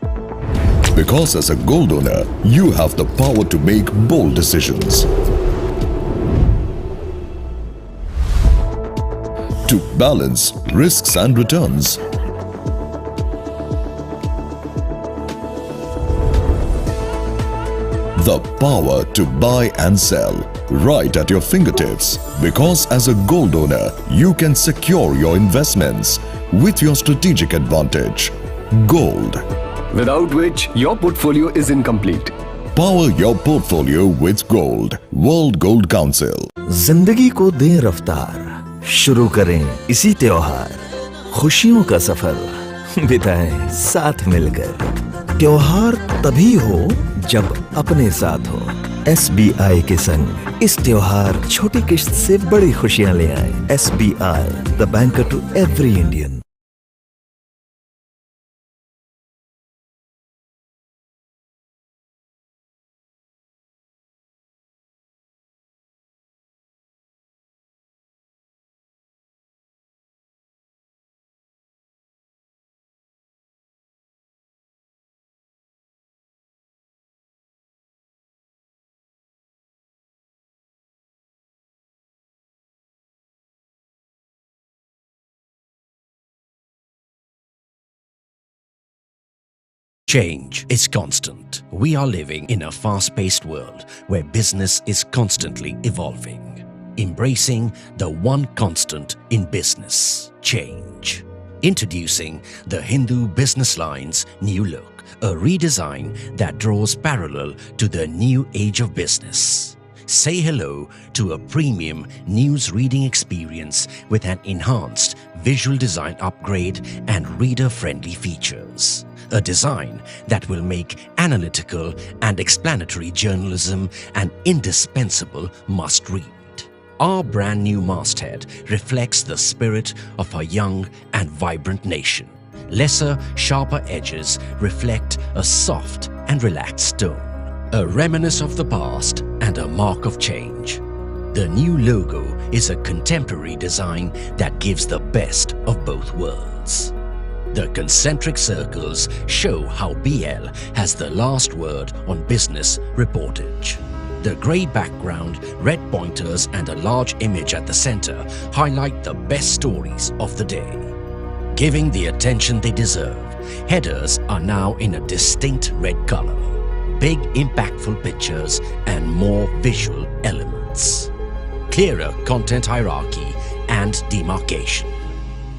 Because as a gold owner, you have the power to make bold decisions. To balance risks and returns. The power to buy and sell right at your fingertips, because as a gold owner, you can secure your investments with your strategic advantage, gold. Without which your portfolio is incomplete. Power your portfolio with gold. World Gold Council. जिंदगी को दें रफ्तार, शुरू करें इसी त्योहार, खुशियों का सफर बिताएं साथ मिलकर। त्योहार तभी हो जब अपने साथ हो। SBI के संग इस त्योहार छोटी किश्त से बड़ी खुशियां ले आए। SBI, the banker to every Indian. Change is constant. We are living in a fast-paced world where business is constantly evolving. Embracing the one constant in business, change. Introducing the Hindu Business Line's new look, a redesign that draws parallel to the new age of business. Say hello to a premium news reading experience with an enhanced visual design upgrade and reader-friendly features. A design that will make analytical and explanatory journalism an indispensable must-read. Our brand new masthead reflects the spirit of a young and vibrant nation. Lesser, sharper edges reflect a soft and relaxed tone, a reminiscence of the past and a mark of change. The new logo is a contemporary design that gives the best of both worlds. The concentric circles show how BL has the last word on business reportage. The grey background, red pointers and a large image at the center highlight the best stories of the day. Giving the attention they deserve, headers are now in a distinct red color. Big impactful pictures and more visual elements. Clearer content hierarchy and demarcation.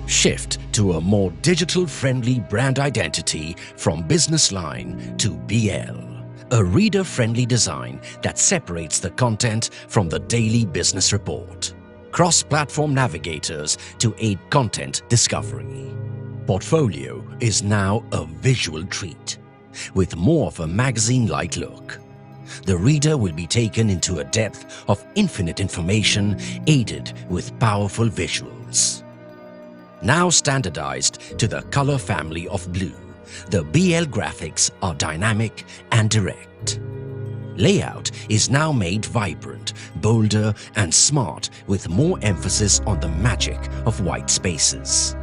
Shift to a more digital-friendly brand identity from businessline to BL. A reader-friendly design that separates the content from the daily business report. Cross-platform navigators to aid content discovery. Portfolio is now a visual treat, with more of a magazine-like look. The reader will be taken into a depth of infinite information aided with powerful visuals. Now standardized to the color family of blue, the BL graphics are dynamic and direct. Layout is now made vibrant, bolder and smart with more emphasis on the magic of white spaces.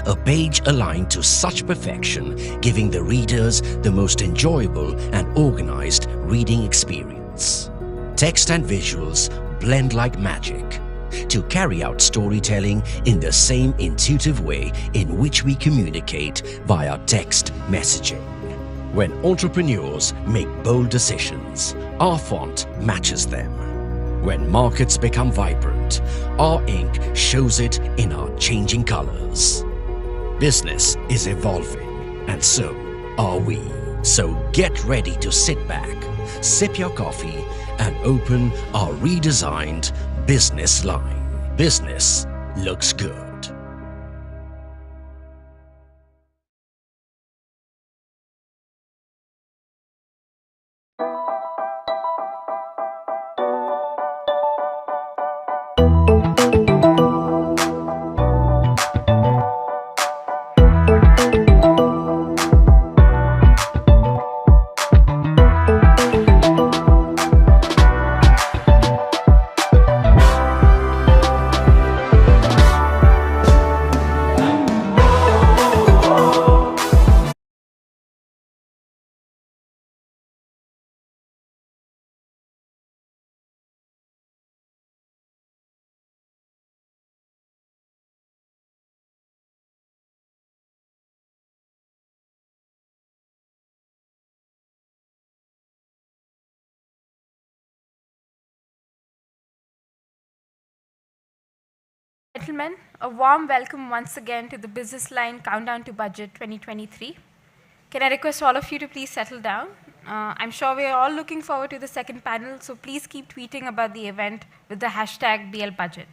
A page aligned to such perfection, giving the readers the most enjoyable and organized reading experience. Text and visuals blend like magic to carry out storytelling in the same intuitive way in which we communicate via text messaging. When entrepreneurs make bold decisions, our font matches them. When markets become vibrant, our ink shows it in our changing colors. Business is evolving, and so are we. So get ready to sit back, sip your coffee, and open our redesigned business line. Business looks good. Gentlemen, a warm welcome once again to the Business Line Countdown to Budget 2023. Can I request all of you to please settle down? I'm sure we're all looking forward to the second panel, so please keep tweeting about the event with the hashtag BLBudget.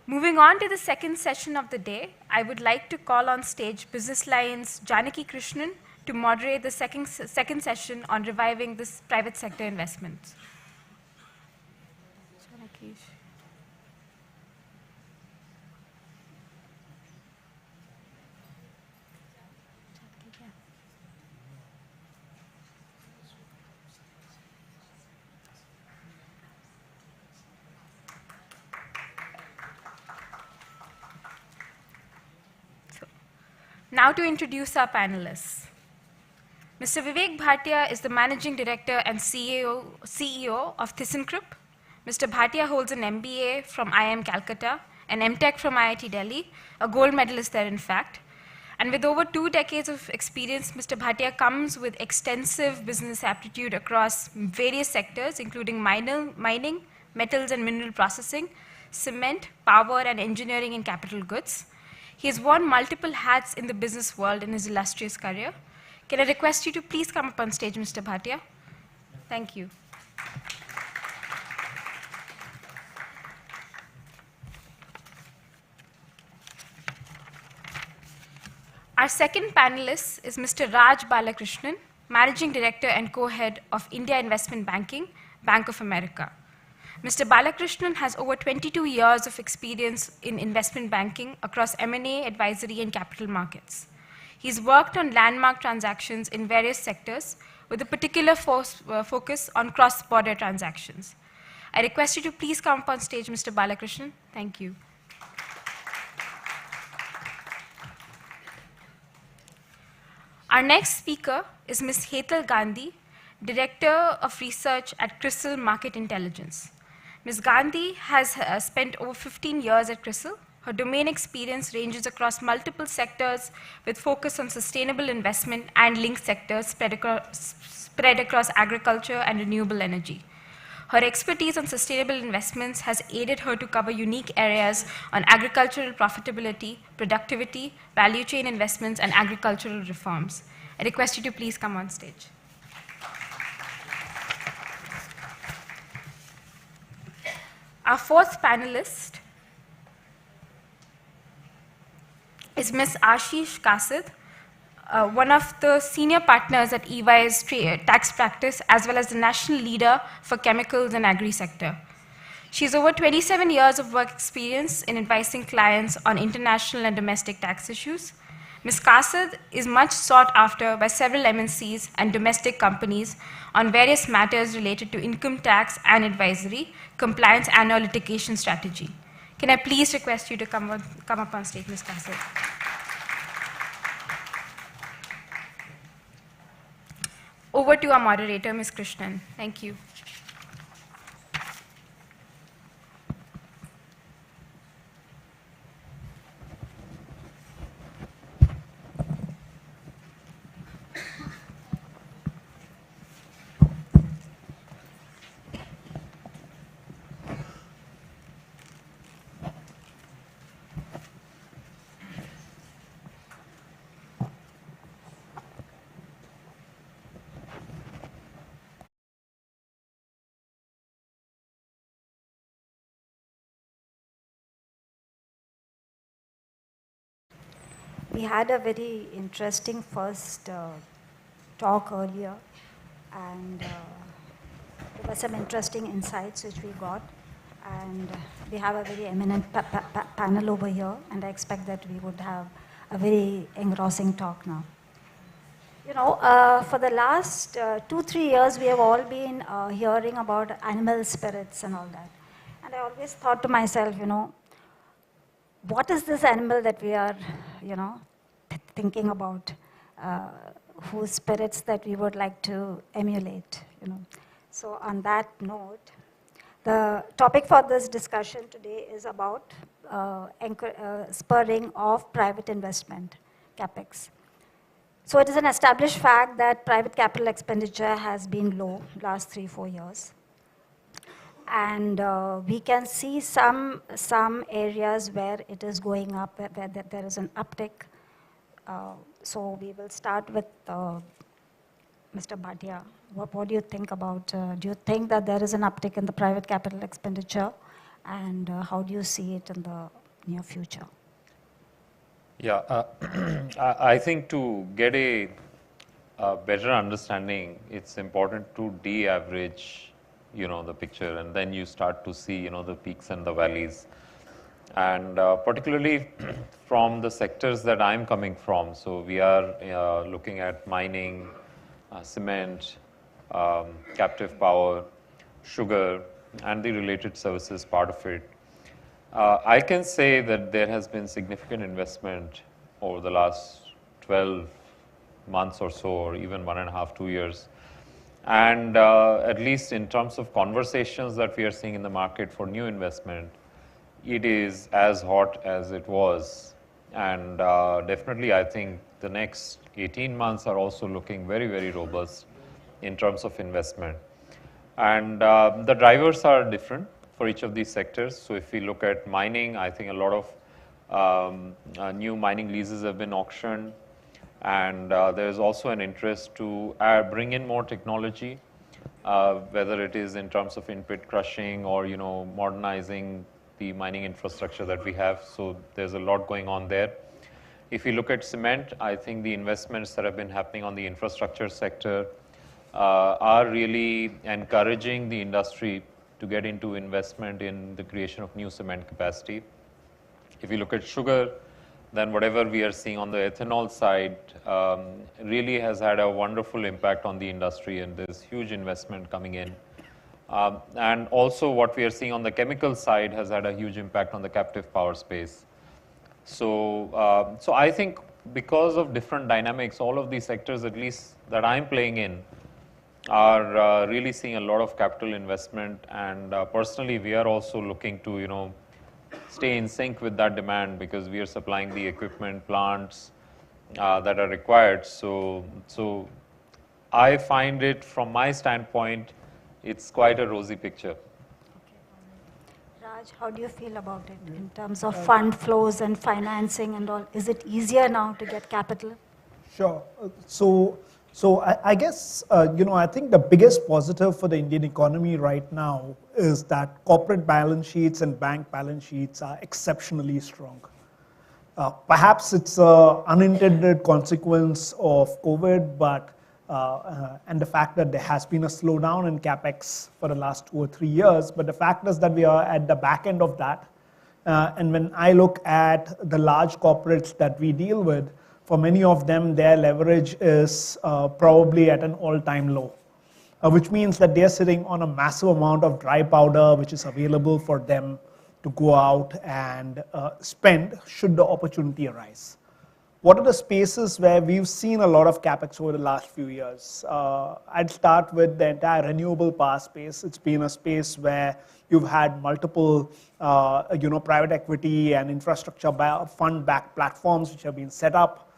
Moving on to the second session of the day, I would like to call on stage Business Line's Janaki Krishnan to moderate the second session on reviving this private sector investments. Now to introduce our panelists. Mr. Vivek Bhatia is the Managing Director and CEO of ThyssenKrupp. Mr. Bhatia holds an MBA from IIM Calcutta, an MTech from IIT Delhi, a gold medalist there in fact. And with over 2 decades of experience, Mr. Bhatia comes with extensive business aptitude across various sectors, including mining, metals and mineral processing, cement, power and engineering and capital goods. He has worn multiple hats in the business world in his illustrious career. Can I request you to please come up on stage, Mr. Bhatia? Thank you. Our second panelist is Mr. Raj Balakrishnan, Managing Director and Co-Head of India Investment Banking, Bank of America. Mr. Balakrishnan has over 22 years of experience in investment banking across M&A, advisory, and capital markets. He's worked on landmark transactions in various sectors with a particular focus on cross-border transactions. I request you to please come up on stage, Mr. Balakrishnan. Thank you. Our next speaker is Ms. Hetal Gandhi, Director of Research at CRISIL Market Intelligence. Ms. Gandhi has spent over 15 years at CRISIL. Her domain experience ranges across multiple sectors with focus on sustainable investment and linked sectors spread across agriculture and renewable energy. Her expertise on sustainable investments has aided her to cover unique areas on agricultural profitability, productivity, value chain investments, and agricultural reforms. I request you to please come on stage. Our fourth panelist is Ms. Ashish Kasid, one of the senior partners at EY's tax practice, as well as the national leader for chemicals and agri-sector. She has over 27 years of work experience in advising clients on international and domestic tax issues. Ms. Kasid is much sought after by several MNCs and domestic companies on various matters related to income tax and advisory, compliance, and or litigation strategy. Can I please request you to come up on stage, Ms. Kasid? Over to our moderator, Ms. Krishnan. Thank you. We had a very interesting first talk earlier, and there were some interesting insights which we got, and we have a very eminent panel over here, and I expect that we would have a very engrossing talk now. You know, for the last 2-3 years, we have all been hearing about animal spirits and all that, and I always thought to myself, you know, what is this animal that we are, you know, thinking about, whose spirits that we would like to emulate, you know. So on that note, the topic for this discussion today is about spurring of private investment, CapEx. So it is an established fact that private capital expenditure has been low last 3-4 years. And we can see some areas where it is going up, where there is an uptick. So we will start with Mr. Bhatia. What do you think about, do you think that there is an uptick in the private capital expenditure? And how do you see it in the near future? Yeah, I think to get a better understanding, it's important to de-average, you know, the picture, and then you start to see, you know, the peaks and the valleys. And particularly from the sectors that I'm coming from, so we are looking at mining, cement, captive power, sugar, and the related services part of it. I can say that there has been significant investment over the last 12 months or so, or even 1.5-2 years. And at least in terms of conversations that we are seeing in the market for new investment, it is as hot as it was. And definitely I think the next 18 months are also looking very, very robust in terms of investment. And the drivers are different for each of these sectors. So if we look at mining, I think a lot of new mining leases have been auctioned. And there is also an interest to bring in more technology, whether it is in terms of in-pit crushing or, you know, modernizing the mining infrastructure that we have. So there's a lot going on there. If you look at cement, I think the investments that have been happening on the infrastructure sector, are really encouraging the industry to get into investment in the creation of new cement capacity. If you look at sugar, then whatever we are seeing on the ethanol side really has had a wonderful impact on the industry, and there's huge investment coming in. And also what we are seeing on the chemical side has had a huge impact on the captive power space. So, so I think because of different dynamics, all of these sectors, at least that I'm playing in, are really seeing a lot of capital investment. And personally, we are also looking to, you know, stay in sync with that demand, because we are supplying the equipment, plants that are required. So I find it, from my standpoint, it's quite a rosy picture. Raj, how do you feel about it in terms of fund flows and financing and all? Is it easier now to get capital? Sure. So I guess, I think the biggest positive for the Indian economy right now is that corporate balance sheets and bank balance sheets are exceptionally strong. Perhaps it's an unintended consequence of COVID, but and the fact that there has been a slowdown in capex for the last 2 or 3 years. But the fact is that we are at the back end of that. And when I look at the large corporates that we deal with, for many of them, their leverage is probably at an all-time low, which means that they're sitting on a massive amount of dry powder, which is available for them to go out and spend should the opportunity arise. What are the spaces where we've seen a lot of capex over the last few years? I'd start with the entire renewable power space. It's been a space where you've had multiple, private equity and infrastructure fund-backed platforms which have been set up,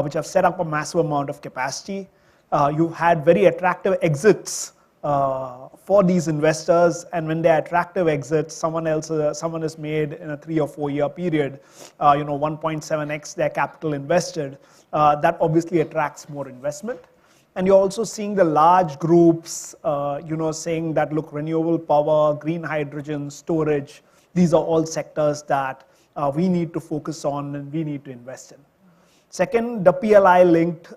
which have set up a massive amount of capacity. You've had very attractive exits for these investors, and when they're attractive exits, someone has made in a 3 or 4 year period, 1.7x their capital invested. That obviously attracts more investment. And you're also seeing the large groups, saying that, look, renewable power, green hydrogen, storage, these are all sectors that we need to focus on and we need to invest in. Second, the PLI-linked,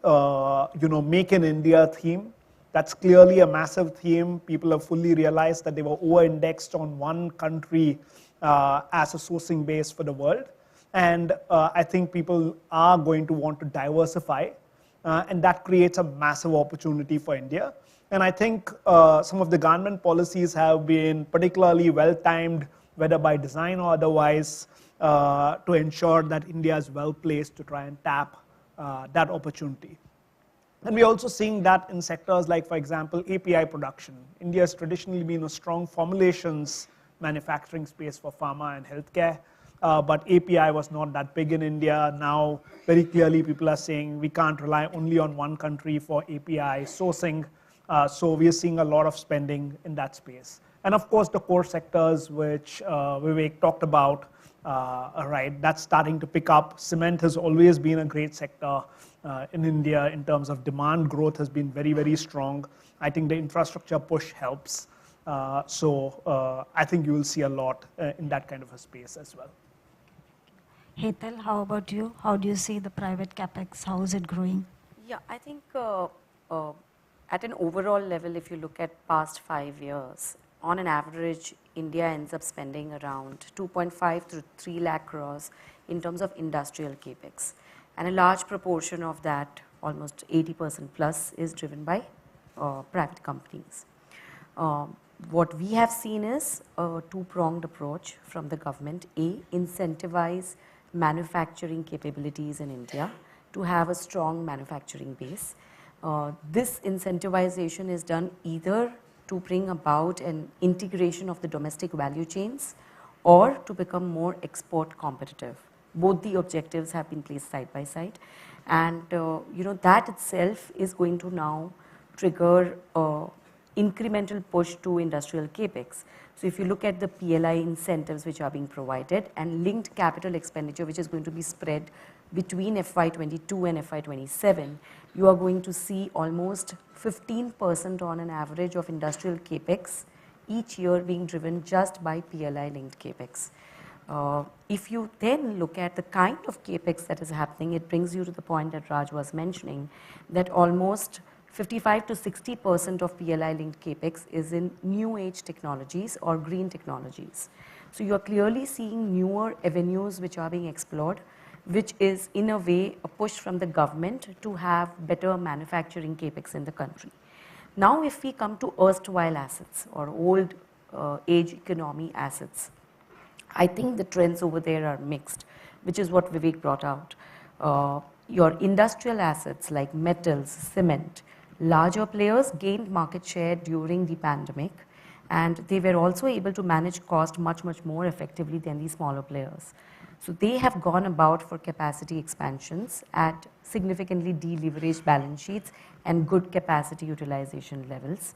Make in India theme. That's clearly a massive theme. People have fully realized that they were over-indexed on one country as a sourcing base for the world. And I think people are going to want to diversify, and that creates a massive opportunity for India. And I think some of the government policies have been particularly well-timed, whether by design or otherwise, to ensure that India is well-placed to try and tap that opportunity. And we're also seeing that in sectors like, for example, API production. India has traditionally been a strong formulations manufacturing space for pharma and healthcare, but API was not that big in India. Now, very clearly, people are saying we can't rely only on one country for API sourcing, so we are seeing a lot of spending in that space. And of course, the core sectors which Vivek talked about, that's starting to pick up. Cement has always been a great sector in India in terms of demand growth has been very, very strong. I think the infrastructure push helps. So I think you will see a lot in that kind of a space as well. Hetal, how about you? How do you see the private capex? How is it growing? Yeah, I think at an overall level, if you look at past 5 years, on an average, India ends up spending around 2.5 to 3 lakh crores in terms of industrial capex. And a large proportion of that, almost 80% plus, is driven by private companies. What we have seen is a two-pronged approach from the government. A, incentivize manufacturing capabilities in India to have a strong manufacturing base. This incentivization is done either to bring about an integration of the domestic value chains or to become more export competitive. Both the objectives have been placed side by side, and that itself is going to now trigger incremental push to industrial capex. So if you look at the PLI incentives which are being provided and linked capital expenditure which is going to be spread between FY22 and FY27, you are going to see almost 15% on an average of industrial capex each year being driven just by PLI linked capex. If you then look at the kind of capex that is happening, it brings you to the point that Raj was mentioning, that almost 55 to 60% of PLI linked capex is in new age technologies or green technologies. So you are clearly seeing newer avenues which are being explored, which is in a way a push from the government to have better manufacturing capex in the country. Now if we come to erstwhile assets or old age economy assets, I think the trends over there are mixed, which is what Vivek brought out. Your industrial assets like metals, cement, larger players gained market share during the pandemic, and they were also able to manage cost much more effectively than the smaller players. So they have gone about for capacity expansions at significantly deleveraged balance sheets and good capacity utilization levels.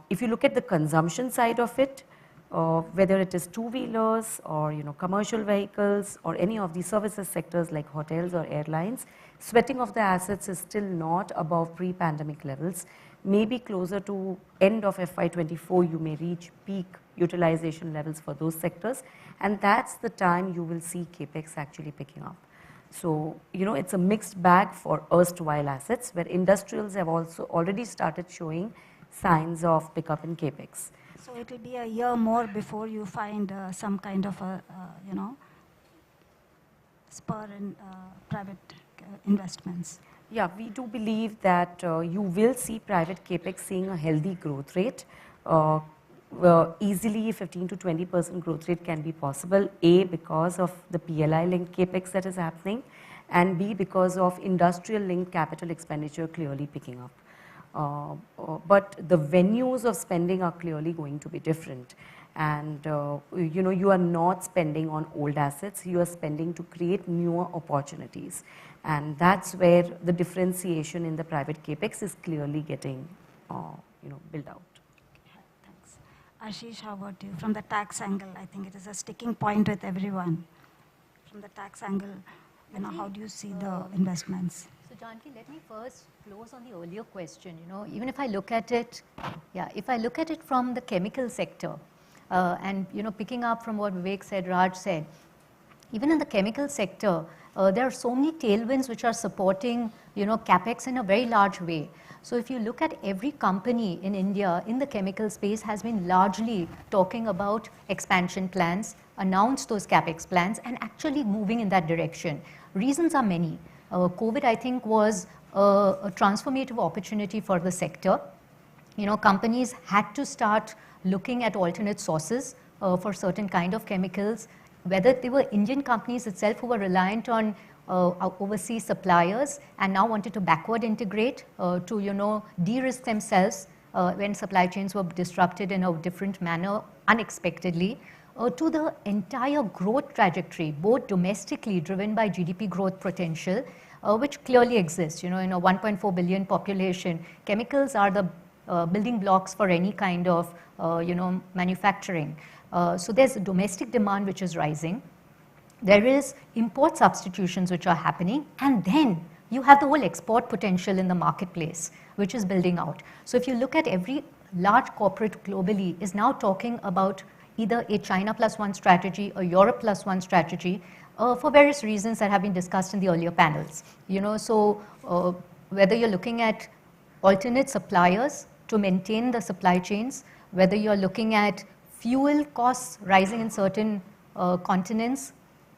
If you look at the consumption side of it, whether it is two-wheelers or commercial vehicles or any of the services sectors like hotels or airlines, sweating of the assets is still not above pre-pandemic levels. Maybe closer to end of FY24, you may reach peak utilization levels for those sectors, and that's the time you will see capex actually picking up. So, it's a mixed bag for erstwhile assets, where industrials have also already started showing signs of pickup in capex. So it will be a year more before you find some kind of a, spur in private investments. Yeah, we do believe that you will see private capex seeing a healthy growth rate. Easily 15 to 20% growth rate can be possible, A, because of the PLI linked capex that is happening, and B, because of industrial linked capital expenditure clearly picking up. But the venues of spending are clearly going to be different. And you are not spending on old assets, you are spending to create newer opportunities. And that's where the differentiation in the private capex is clearly getting built out. Ashish, how about you? From the tax angle, I think it is a sticking point with everyone. From the tax angle, how do you see the investments? So Janki, let me first close on the earlier question. Even if I look at it, if I look at it from the chemical sector, and picking up from what Vivek said, Raj said, even in the chemical sector, there are so many tailwinds which are supporting capex in a very large way. So if you look at every company in India in the chemical space has been largely talking about expansion plans, announced those capex plans, and actually moving in that direction. Reasons are many. COVID, I think, was a transformative opportunity for the sector. Companies had to start looking at alternate sources for certain kind of chemicals, whether they were Indian companies itself who were reliant on overseas suppliers and now wanted to backward integrate to de-risk themselves when supply chains were disrupted in a different manner unexpectedly, to the entire growth trajectory, both domestically driven by GDP growth potential, which clearly exists. In a 1.4 billion population, chemicals are the building blocks for any kind of manufacturing. So there's a domestic demand which is rising. There is import substitutions which are happening, and then you have the whole export potential in the marketplace, which is building out. So if you look at every large corporate globally is now talking about either a China plus one strategy or Europe plus one strategy for various reasons that have been discussed in the earlier panels. So whether you're looking at alternate suppliers to maintain the supply chains, whether you're looking at fuel costs rising in certain continents,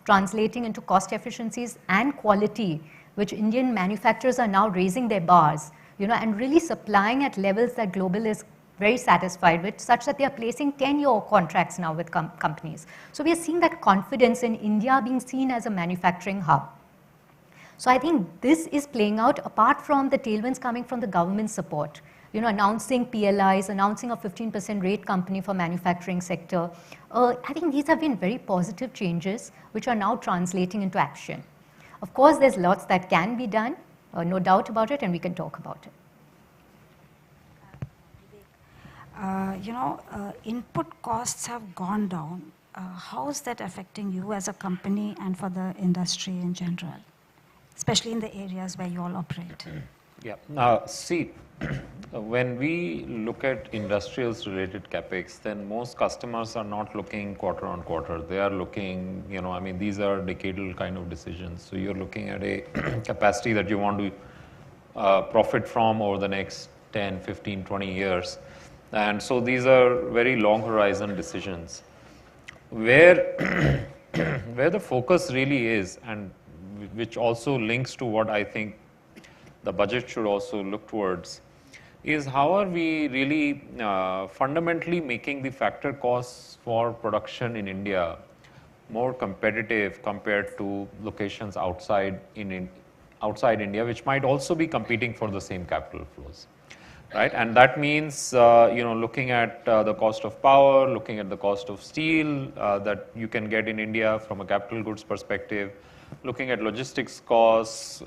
translating into cost efficiencies and quality, which Indian manufacturers are now raising their bars, and really supplying at levels that global is very satisfied with, such that they are placing 10-year contracts now with companies. So we are seeing that confidence in India being seen as a manufacturing hub. So I think this is playing out apart from the tailwinds coming from the government support. Announcing PLIs, announcing a 15% rate company for manufacturing sector. I think these have been very positive changes which are now translating into action. Of course, there's lots that can be done, no doubt about it, and we can talk about it. Input costs have gone down. How is that affecting you as a company and for the industry in general, especially in the areas where you all operate? Yeah. See, when we look at industrials related capex, then most customers are not looking quarter on quarter. They are looking, these are decadal kind of decisions. So you're looking at a capacity that you want to profit from over the next 10, 15, 20 years. And so these are very long horizon decisions. Where, where the focus really is, and which also links to what I think the budget should also look towards, is how are we really fundamentally making the factor costs for production in India more competitive compared to locations outside India, which might also be competing for the same capital flows, right? And that means looking at the cost of power, looking at the cost of steel that you can get in India from a capital goods perspective, looking at logistics costs,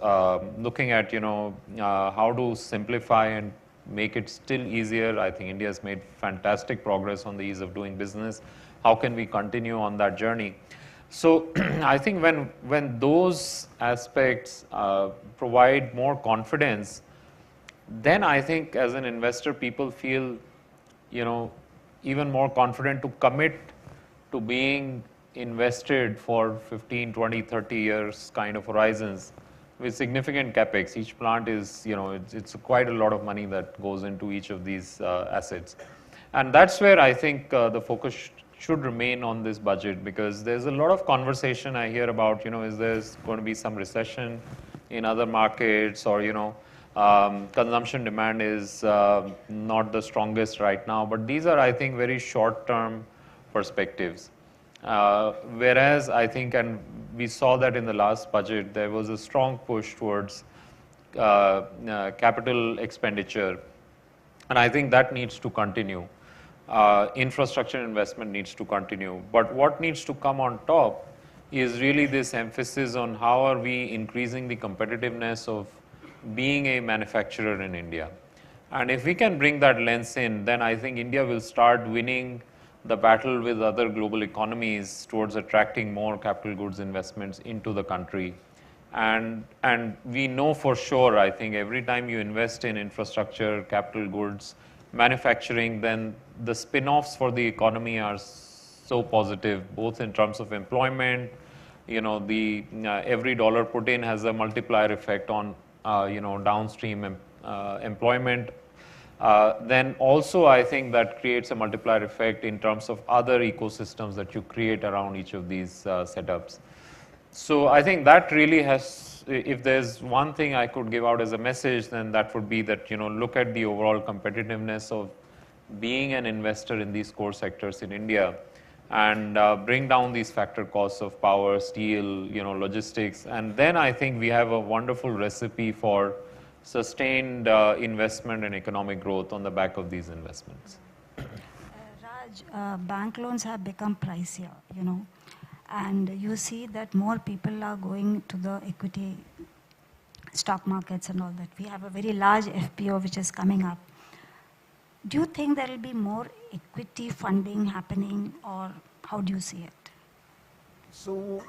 looking at how to simplify and make it still easier. I think India has made fantastic progress on the ease of doing business. How can we continue on that journey? So I think when those aspects provide more confidence, then I think as an investor, people feel, even more confident to commit to being invested for 15, 20, 30 years kind of horizons with significant capex. Each plant is, it's quite a lot of money that goes into each of these assets. And that's where I think the focus should remain on this budget, because there's a lot of conversation I hear about, is there going to be some recession in other markets, or, consumption demand is not the strongest right now. But these are, I think, very short-term perspectives. Whereas I think, and we saw that in the last budget, there was a strong push towards capital expenditure. And I think that needs to continue. Infrastructure investment needs to continue. But what needs to come on top is really this emphasis on how are we increasing the competitiveness of being a manufacturer in India. And if we can bring that lens in, then I think India will start winning the battle with other global economies towards attracting more capital goods investments into the country. And we know for sure, I think, every time you invest in infrastructure, capital goods, manufacturing, then the spin-offs for the economy are so positive, both in terms of employment, every dollar put in has a multiplier effect on, downstream employment. Then also I think that creates a multiplier effect in terms of other ecosystems that you create around each of these setups. So I think that really has, if there's one thing I could give out as a message, then that would be that, look at the overall competitiveness of being an investor in these core sectors in India, and bring down these factor costs of power, steel, logistics. And then I think we have a wonderful recipe for sustained investment and economic growth on the back of these investments. Raj, bank loans have become pricier, and you see that more people are going to the equity stock markets and all that. We have a very large FPO which is coming up. Do you think there will be more equity funding happening, or how do you see it? So,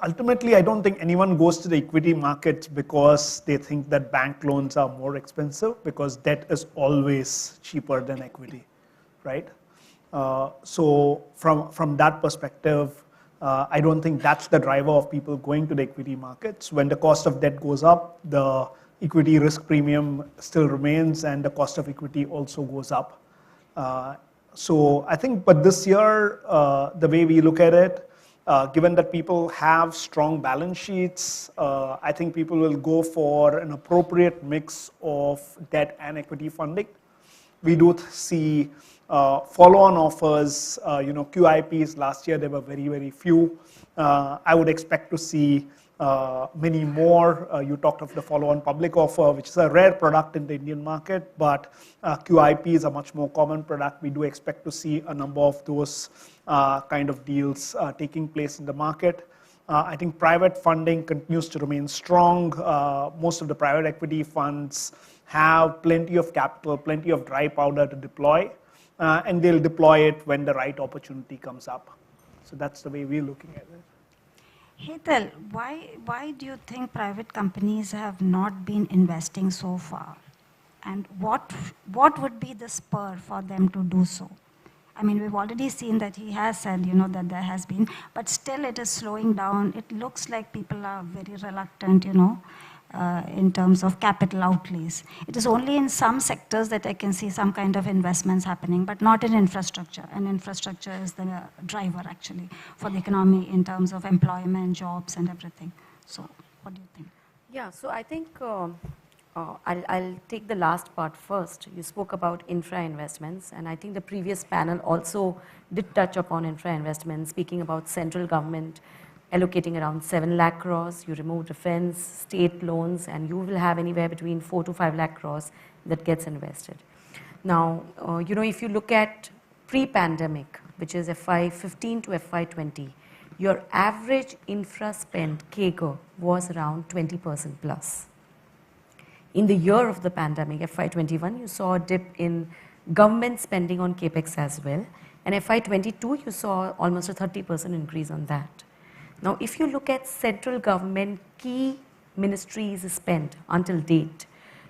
ultimately, I don't think anyone goes to the equity markets because they think that bank loans are more expensive, because debt is always cheaper than equity, right? So from that perspective, I don't think that's the driver of people going to the equity markets. When the cost of debt goes up, the equity risk premium still remains, and the cost of equity also goes up. So I think, but this year, the way we look at it, given that people have strong balance sheets, I think people will go for an appropriate mix of debt and equity funding. We do see follow-on offers, QIPs. Last year there were very, very few. I would expect to see many more. You talked of the follow-on public offer, which is a rare product in the Indian market, but QIP is a much more common product. We do expect to see a number of those kind of deals taking place in the market. I think private funding continues to remain strong. Most of the private equity funds have plenty of capital, plenty of dry powder to deploy, and they'll deploy it when the right opportunity comes up. So that's the way we're looking at it. Hetal, why do you think private companies have not been investing so far? And what would be the spur for them to do so? I mean, we've already seen that he has said, that there has been, but still it is slowing down. It looks like people are very reluctant, in terms of capital outlays. It is only in some sectors that I can see some kind of investments happening, but not in infrastructure. And infrastructure is the driver actually for the economy in terms of employment, jobs, and everything. So, what do you think? Yeah, so I think I'll take the last part first. You spoke about infra investments, and I think the previous panel also did touch upon infra investments, speaking about central government allocating around 7 lakh crores, you remove defense, state loans, and you will have anywhere between 4 to 5 lakh crores that gets invested. Now, if you look at pre-pandemic, which is FY15 to FY20, your average infra spend CAGR was around 20% plus. In the year of the pandemic, FY21, you saw a dip in government spending on capex as well, and FY22, you saw almost a 30% increase on that. Now, if you look at central government key ministries spent until date,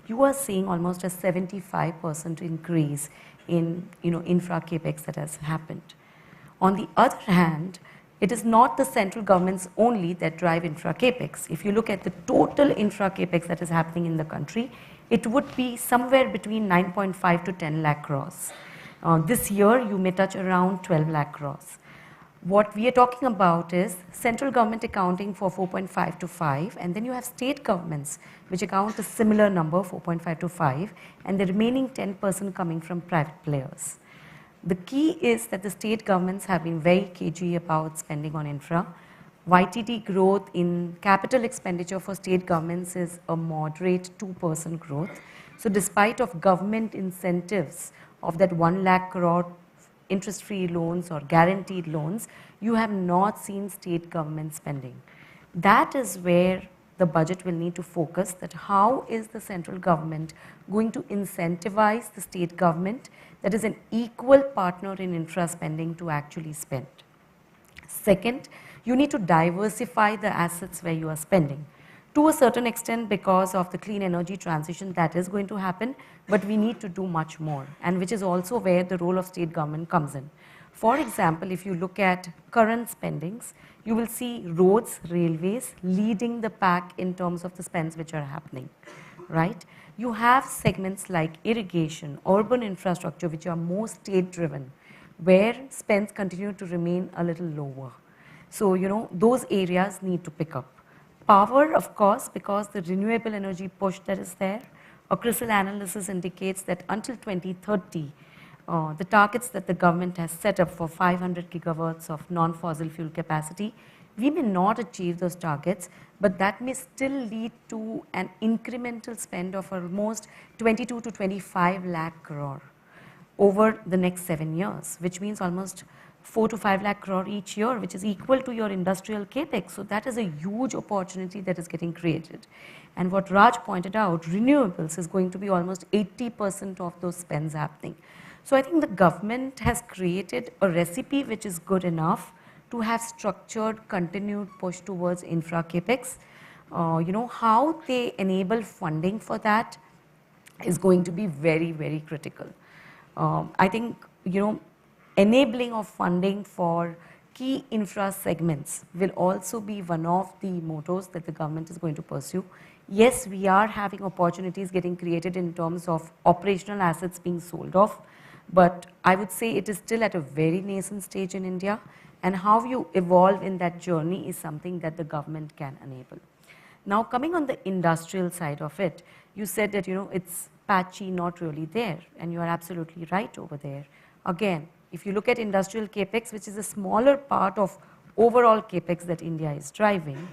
you are seeing almost a 75% increase in infra capex that has happened. On the other hand, it is not the central governments only that drive infra capex. If you look at the total infra capex that is happening in the country, it would be somewhere between 9.5 to 10 lakh crores. This year, you may touch around 12 lakh crores. What we are talking about is central government accounting for 4.5 to 5, and then you have state governments which account a similar number, 4.5 to 5, and the remaining 10% coming from private players. The key is that the state governments have been very cagey about spending on infra. YTD growth in capital expenditure for state governments is a moderate 2% growth. So despite of government incentives of that 1 lakh crore interest-free loans or guaranteed loans, you have not seen state government spending. That is where the budget will need to focus, that how is the central government going to incentivize the state government that is an equal partner in infra spending to actually spend. Second, you need to diversify the assets where you are spending. To a certain extent, because of the clean energy transition that is going to happen, but we need to do much more, and which is also where the role of state government comes in. For example, if you look at current spendings, you will see roads, railways leading the pack in terms of the spends which are happening, right? You have segments like irrigation, urban infrastructure, which are more state-driven, where spends continue to remain a little lower. So, those areas need to pick up. Power, of course, because the renewable energy push that is there. A CRISIL analysis indicates that until 2030, the targets that the government has set up for 500 gigawatts of non-fossil fuel capacity, we may not achieve those targets, but that may still lead to an incremental spend of almost 22 to 25 lakh crore over the next 7 years, which means almost 4 to 5 lakh crore each year, which is equal to your industrial capex. So that is a huge opportunity that is getting created. And what Raj pointed out, renewables is going to be almost 80% of those spends happening. So I think the government has created a recipe which is good enough to have structured, continued push towards infra capex. How they enable funding for that is going to be very, very critical. I think, enabling of funding for key infra segments will also be one of the mottos that the government is going to pursue. Yes, we are having opportunities getting created in terms of operational assets being sold off, but I would say it is still at a very nascent stage in India, and how you evolve in that journey is something that the government can enable. Now, coming on the industrial side of it, you said that, it's patchy, not really there, and you are absolutely right over there. Again, if you look at industrial capex, which is a smaller part of overall capex that India is driving,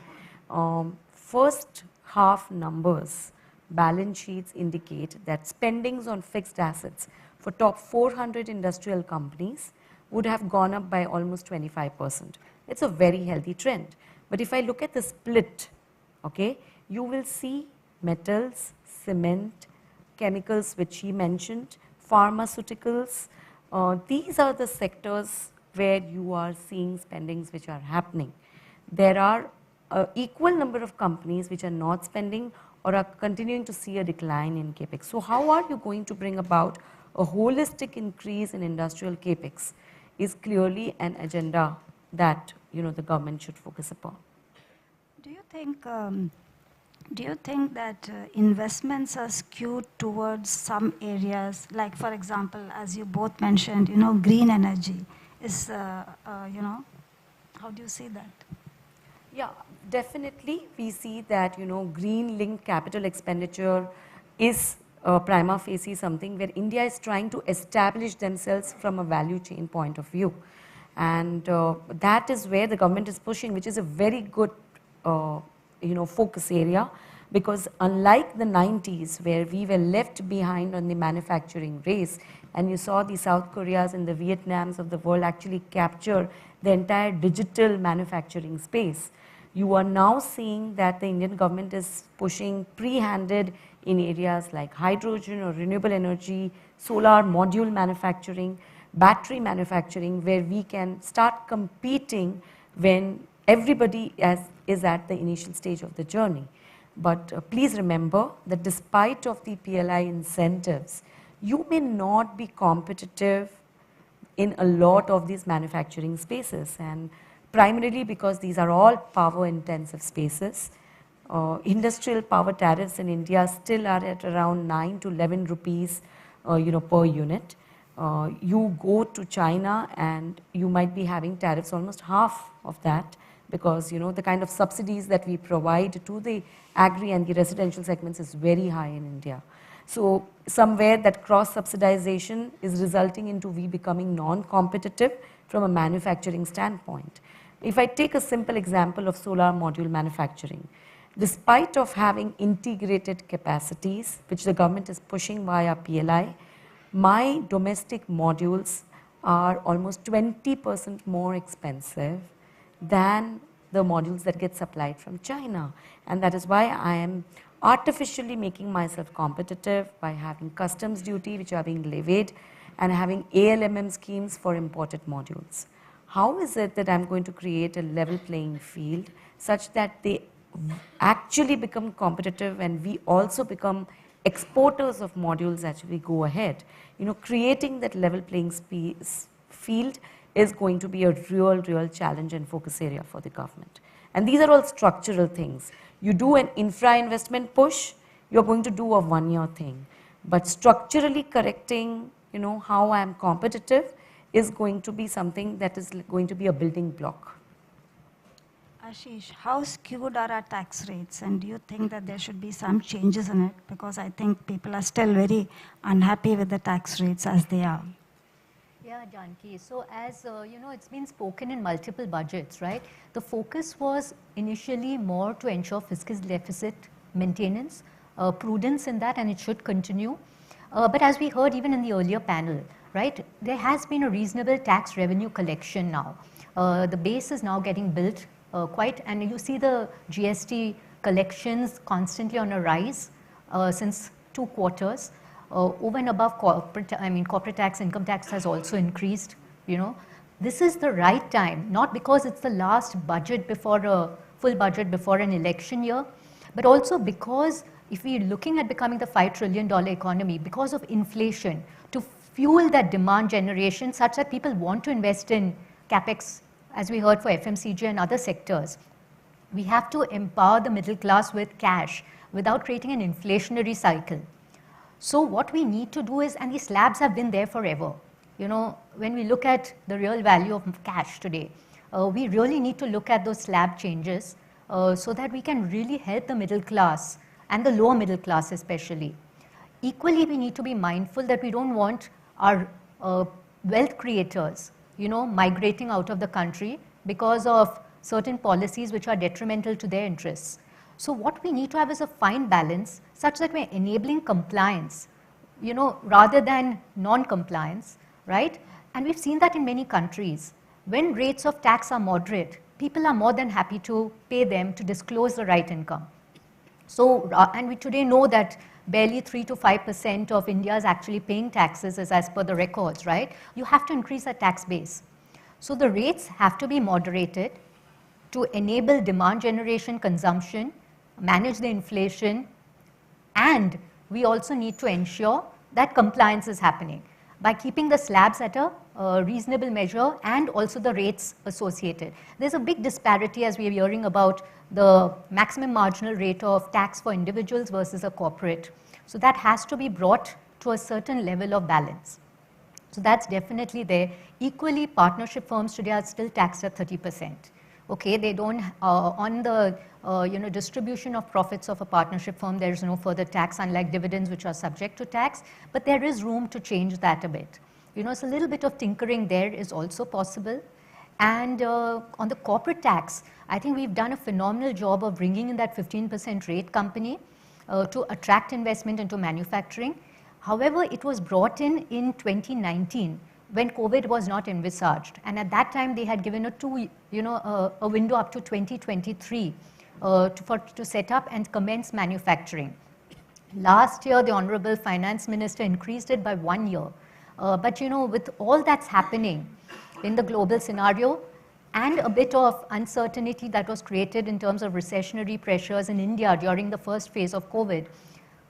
first half numbers, balance sheets indicate that spendings on fixed assets for top 400 industrial companies would have gone up by almost 25%. It's a very healthy trend. But if I look at the split, okay, you will see metals, cement, chemicals, which he mentioned, pharmaceuticals. These are the sectors where you are seeing spendings which are happening. There are an equal number of companies which are not spending or are continuing to see a decline in capex. So how are you going to bring about a holistic increase in industrial capex is clearly an agenda that the government should focus upon. Do you think Do you think that investments are skewed towards some areas, like for example, as you both mentioned, green energy is, how do you see that? Yeah, definitely we see that, green linked capital expenditure is prima facie something where India is trying to establish themselves from a value chain point of view. And that is where the government is pushing, which is a very good focus area, because unlike the 90s where we were left behind on the manufacturing race, and you saw the South Koreas and the Vietnams of the world actually capture the entire digital manufacturing space, you are now seeing that the Indian government is pushing pre-handed in areas like hydrogen or renewable energy, solar module manufacturing, battery manufacturing, where we can start competing when everybody is at the initial stage of the journey. But please remember that despite of the PLI incentives, you may not be competitive in a lot of these manufacturing spaces, and primarily because these are all power intensive spaces. Industrial power tariffs in India still are at around 9 to 11 rupees per unit. You go to China and you might be having tariffs almost half of that, because the kind of subsidies that we provide to the agri and the residential segments is very high in India. So somewhere that cross subsidization is resulting into we becoming non-competitive from a manufacturing standpoint. If I take a simple example of solar module manufacturing, despite of having integrated capacities, which the government is pushing via PLI, my domestic modules are almost 20% more expensive than the modules that get supplied from China. And that is why I am artificially making myself competitive by having customs duty which are being levied and having ALMM schemes for imported modules. How is it that I'm going to create a level playing field such that they actually become competitive and we also become exporters of modules as we go ahead? Creating that level playing field is going to be a real challenge and focus area for the government. And these are all structural things. You do an infra investment push, you're going to do a 1-year thing. But structurally correcting, how I am competitive is going to be something that is going to be a building block. Ashish, how skewed are our tax rates, and do you think that there should be some changes in it? Because I think people are still very unhappy with the tax rates as they are. Yeah, Janki. So as it's been spoken in multiple budgets, right? The focus was initially more to ensure fiscal deficit maintenance, prudence in that, and it should continue. But as we heard even in the earlier panel, right, there has been a reasonable tax revenue collection now. The base is now getting built and you see the GST collections constantly on a rise since 2 quarters. Over and above corporate tax, income tax has also increased. This is the right time, not because it's the last budget before a full budget before an election year, but also because if we're looking at becoming the $5 trillion economy, because of inflation, to fuel that demand generation such that people want to invest in capex, as we heard for FMCG and other sectors, we have to empower the middle class with cash without creating an inflationary cycle. So what we need to do is, and these slabs have been there forever. When we look at the real value of cash today, we really need to look at those slab changes so that we can really help the middle class and the lower middle class especially. Equally, we need to be mindful that we don't want our wealth creators, migrating out of the country because of certain policies which are detrimental to their interests. So what we need to have is a fine balance such that we're enabling compliance, rather than non-compliance, right? And we've seen that in many countries. When rates of tax are moderate, people are more than happy to pay them to disclose the right income. So, and we today know that barely 3 to 5% of India is actually paying taxes as per the records, right? You have to increase the tax base. So the rates have to be moderated to enable demand generation, consumption, manage the inflation, and we also need to ensure that compliance is happening by keeping the slabs at a reasonable measure and also the rates associated. There's a big disparity as we are hearing about the maximum marginal rate of tax for individuals versus a corporate. So that has to be brought to a certain level of balance. So that's definitely there. Equally, partnership firms today are still taxed at 30%. Okay, they don't, on the distribution of profits of a partnership firm, there is no further tax, unlike dividends which are subject to tax, but there is room to change that a bit. So a little bit of tinkering there is also possible. And on the corporate tax, I think we've done a phenomenal job of bringing in that 15% rate company to attract investment into manufacturing. However, it was brought in 2019 when COVID was not envisaged. And at that time, they had given a window up to 2023 to set up and commence manufacturing. Last year, the Honorable Finance Minister increased it by 1 year. But with all that's happening in the global scenario and a bit of uncertainty that was created in terms of recessionary pressures in India during the first phase of COVID,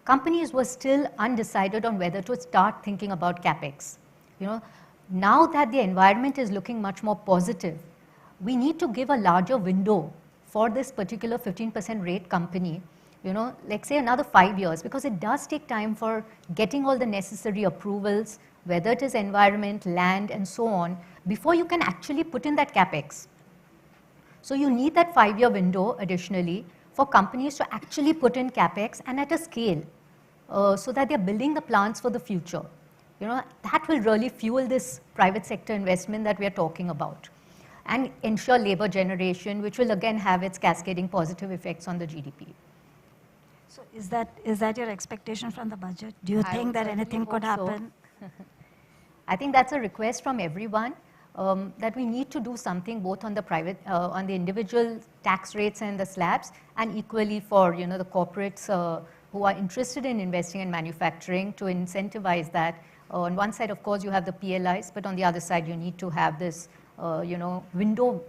companies were still undecided on whether to start thinking about capex. Now that the environment is looking much more positive, we need to give a larger window for this particular 15% rate company, like say another 5 years, because it does take time for getting all the necessary approvals, whether it is environment, land, and so on, before you can actually put in that capex. So you need that 5-year window additionally for companies to actually put in capex and at a scale so that they're building the plants for the future. That will really fuel this private sector investment that we are talking about and ensure labor generation, which will again have its cascading positive effects on the GDP. So is that your expectation from the budget? Do you think that anything could happen? So. I think that's a request from everyone that we need to do something both on the private, on the individual tax rates and the slabs, and equally for the corporates who are interested in investing in manufacturing to incentivize that. On one side, of course, you have the PLIs, but on the other side, you need to have this window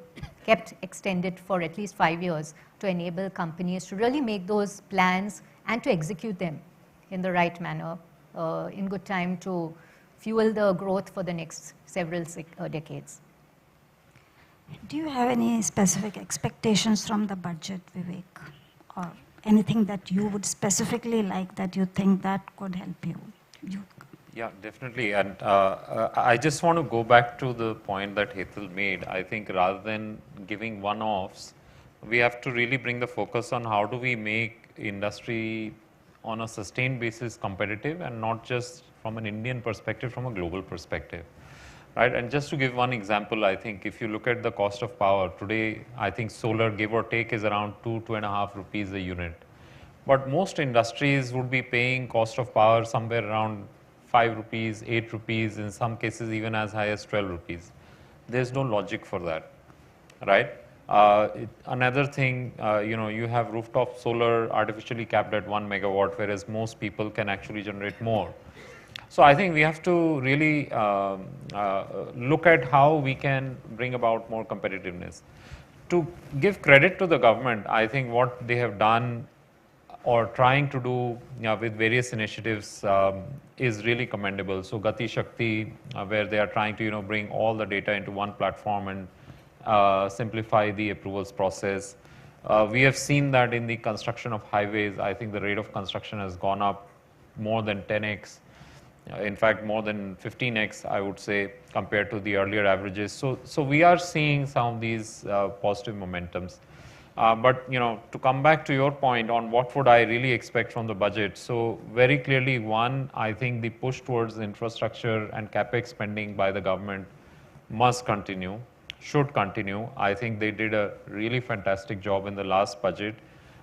kept extended for at least 5 years to enable companies to really make those plans and to execute them in the right manner in good time to fuel the growth for the next several decades. Do you have any specific expectations from the budget, Vivek? Or anything that you would specifically like that you think that could help you? Yeah, definitely. And I just want to go back to the point that Hetal made. I think rather than giving one-offs, we have to really bring the focus on how do we make industry on a sustained basis competitive, and not just from an Indian perspective, from a global perspective. Right? And just to give one example, I think if you look at the cost of power today, I think solar, give or take, is around 2.5 rupees a unit. But most industries would be paying cost of power somewhere around 5 rupees, 8 rupees, in some cases even as high as 12 rupees. There's no logic for that, right? Another thing, you have rooftop solar artificially capped at 1 megawatt, whereas most people can actually generate more. So I think we have to really look at how we can bring about more competitiveness. To give credit to the government, I think what they have done or trying to do with various initiatives is really commendable. So Gati Shakti, where they are trying to bring all the data into one platform and simplify the approvals process. We have seen that in the construction of highways. I think the rate of construction has gone up more than 10x. In fact, more than 15x, I would say, compared to the earlier averages. So we are seeing some of these positive momentums. But to come back to your point on what would I really expect from the budget. So very clearly, one, I think the push towards infrastructure and capex spending by the government must continue, should continue. I think they did a really fantastic job in the last budget.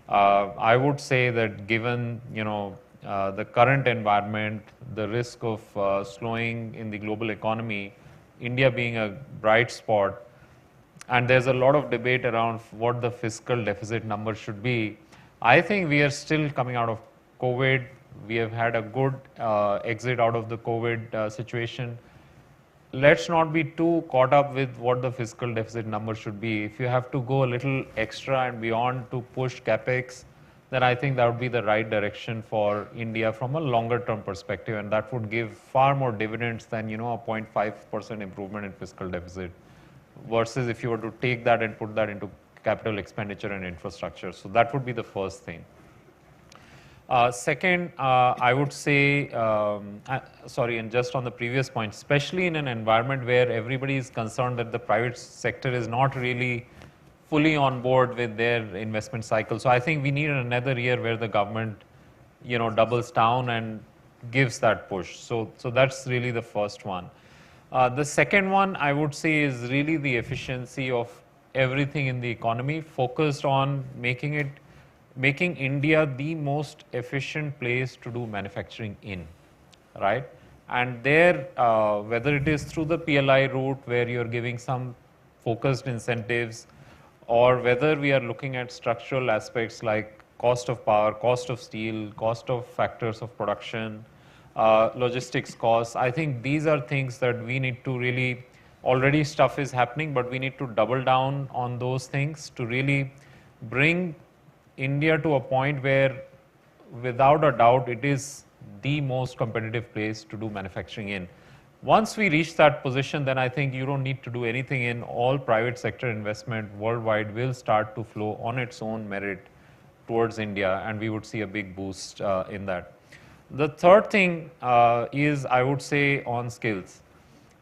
I would say that given the current environment, the risk of slowing in the global economy, India being a bright spot, and there's a lot of debate around what the fiscal deficit number should be. I think we are still coming out of COVID. We have had a good exit out of the COVID situation. Let's not be too caught up with what the fiscal deficit number should be. If you have to go a little extra and beyond to push capex, then I think that would be the right direction for India from a longer term perspective, and that would give far more dividends than, a 0.5% improvement in fiscal deficit, versus if you were to take that and put that into capital expenditure and infrastructure. So that would be the first thing. Second, I would say, and just on the previous point, especially in an environment where everybody is concerned that the private sector is not really fully on board with their investment cycle. So I think we need another year where the government, doubles down and gives that push. So that's really the first one. The second one I would say is really the efficiency of everything in the economy, focused on making India the most efficient place to do manufacturing in, right? And there, whether it is through the PLI route where you're giving some focused incentives, or whether we are looking at structural aspects like cost of power, cost of steel, cost of factors of production, logistics costs. I think these are things that we need to really, already stuff is happening, but we need to double down on those things to really bring India to a point where, without a doubt, it is the most competitive place to do manufacturing in. Once we reach that position, then I think you don't need to do anything in. All private sector investment worldwide will start to flow on its own merit towards India, and we would see a big boost in that. The third thing is, I would say, on skills.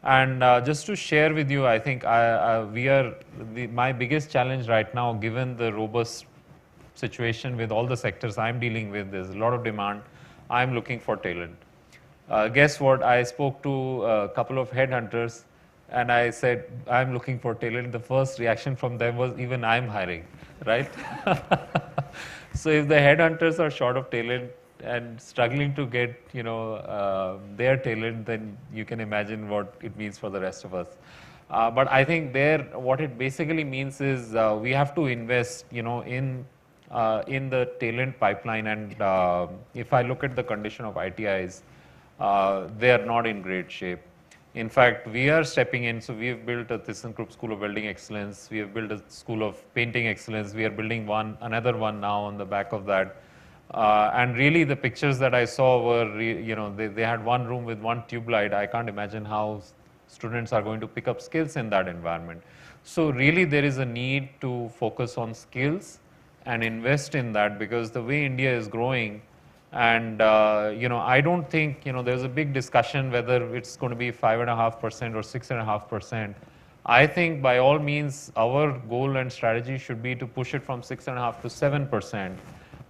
And just to share with you, I think my biggest challenge right now, given the robust situation with all the sectors I'm dealing with, there's a lot of demand. I'm looking for talent. Guess what? I spoke to a couple of headhunters and I said, I'm looking for talent. The first reaction from them was, even I'm hiring, right? So if the headhunters are short of talent and struggling to get, their talent, then you can imagine what it means for the rest of us. But I think what it basically means is we have to invest, in the talent pipeline. And if I look at the condition of ITIs, they are not in great shape. In fact, we are stepping in. So we have built a ThyssenKrupp School of Welding Excellence. We have built a School of Painting Excellence. We are building another one now on the back of that. And really, the pictures that I saw were, they had one room with one tube light. I can't imagine how students are going to pick up skills in that environment. So really, there is a need to focus on skills and invest in that, because the way India is growing, and I don't think, there's a big discussion whether it's going to be 5.5% or 6.5%. I think by all means, our goal and strategy should be to push it from 6.5% to 7%.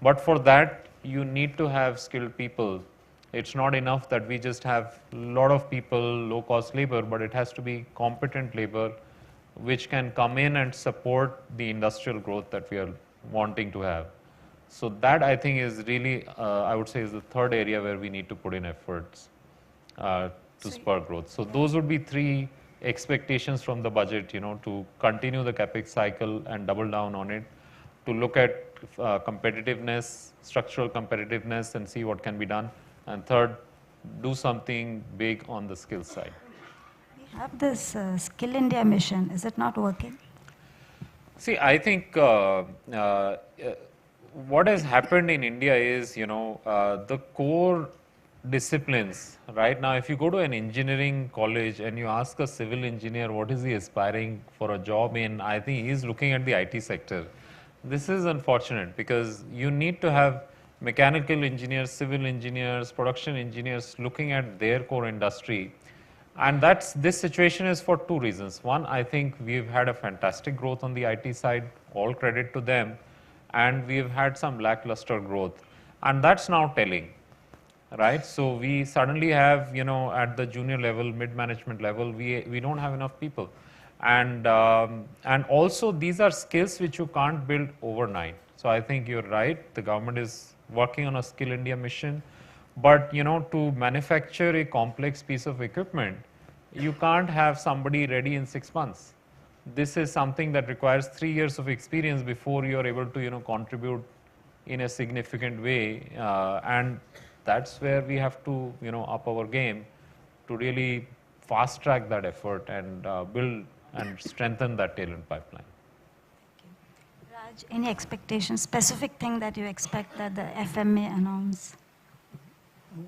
But for that, you need to have skilled people. It's not enough that we just have a lot of people, low-cost labor, but it has to be competent labor which can come in and support the industrial growth that we are wanting to have. So that, I think, is really, I would say, is the third area where we need to put in efforts to spur growth. So those would be three expectations from the budget, to continue the capex cycle and double down on it, to look at competitiveness, structural competitiveness, and see what can be done. And third, do something big on the skill side. We have this Skill India mission. Is it not working? See, I think what has happened in India is, the core disciplines. Right now, if you go to an engineering college and you ask a civil engineer what is he aspiring for a job in, I think he's looking at the IT sector. This is unfortunate, because you need to have mechanical engineers, civil engineers, production engineers looking at their core industry. And this situation is for two reasons. One, I think we've had a fantastic growth on the IT side, all credit to them. And we've had some lackluster growth. And that's now telling, right? So we suddenly have, at the junior level, mid-management level, we don't have enough people. And also, these are skills which you can't build overnight. So I think you're right. The government is working on a Skill India mission. But, to manufacture a complex piece of equipment, you can't have somebody ready in 6 months. This is something that requires 3 years of experience before you're able to, contribute in a significant way. And that's where we have to, up our game to really fast track that effort and build and strengthen that talent pipeline. Raj, any expectations, specific thing that you expect that the FM may announce?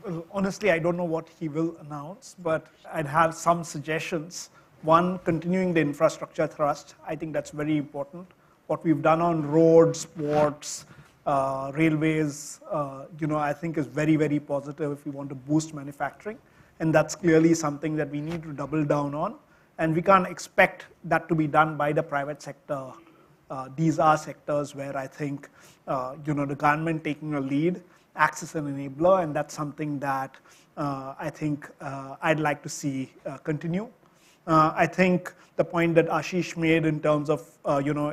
Well, honestly, I don't know what he will announce, but I'd have some suggestions. One, continuing the infrastructure thrust. I think that's very important. What we've done on roads, ports, railways, I think is very, very positive if we want to boost manufacturing. And that's clearly something that we need to double down on. And we can't expect that to be done by the private sector. These are sectors where I think, the government taking a lead acts as an enabler, and that's something that I think I'd like to see continue. I think the point that Ashish made in terms of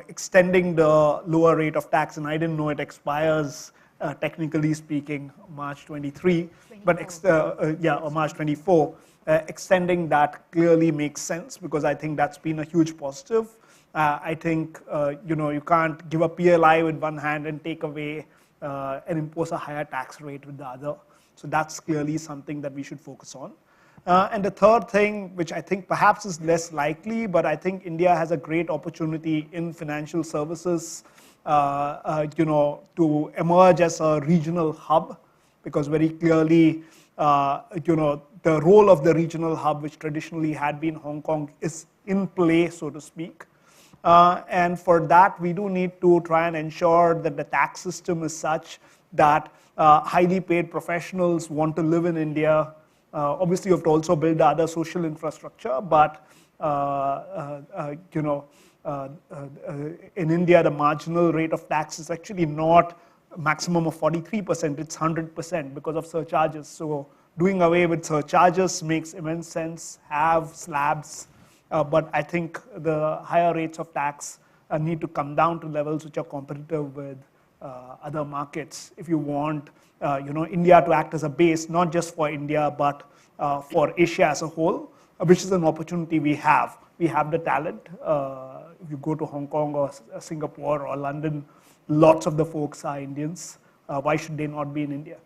extending the lower rate of tax, and I didn't know it expires technically speaking March 23, but or March 24. Extending that clearly makes sense because I think that's been a huge positive. I think you can't give a PLI with one hand and take away and impose a higher tax rate with the other. So that's clearly something that we should focus on. And the third thing, which I think perhaps is less likely, but I think India has a great opportunity in financial services, to emerge as a regional hub, because very clearly, the role of the regional hub, which traditionally had been Hong Kong, is in play, so to speak. And for that, we do need to try and ensure that the tax system is such that highly paid professionals want to live in India. Obviously, you have to also build the other social infrastructure, but in India, the marginal rate of tax is actually not a maximum of 43%, it's 100% because of surcharges. So doing away with surcharges makes immense sense, have slabs, but I think the higher rates of tax need to come down to levels which are competitive with other markets if you want India to act as a base, not just for India, but for Asia as a whole, which is an opportunity we have. We have the talent. If you go to Hong Kong or Singapore or London, lots of the folks are Indians. Why should they not be in India?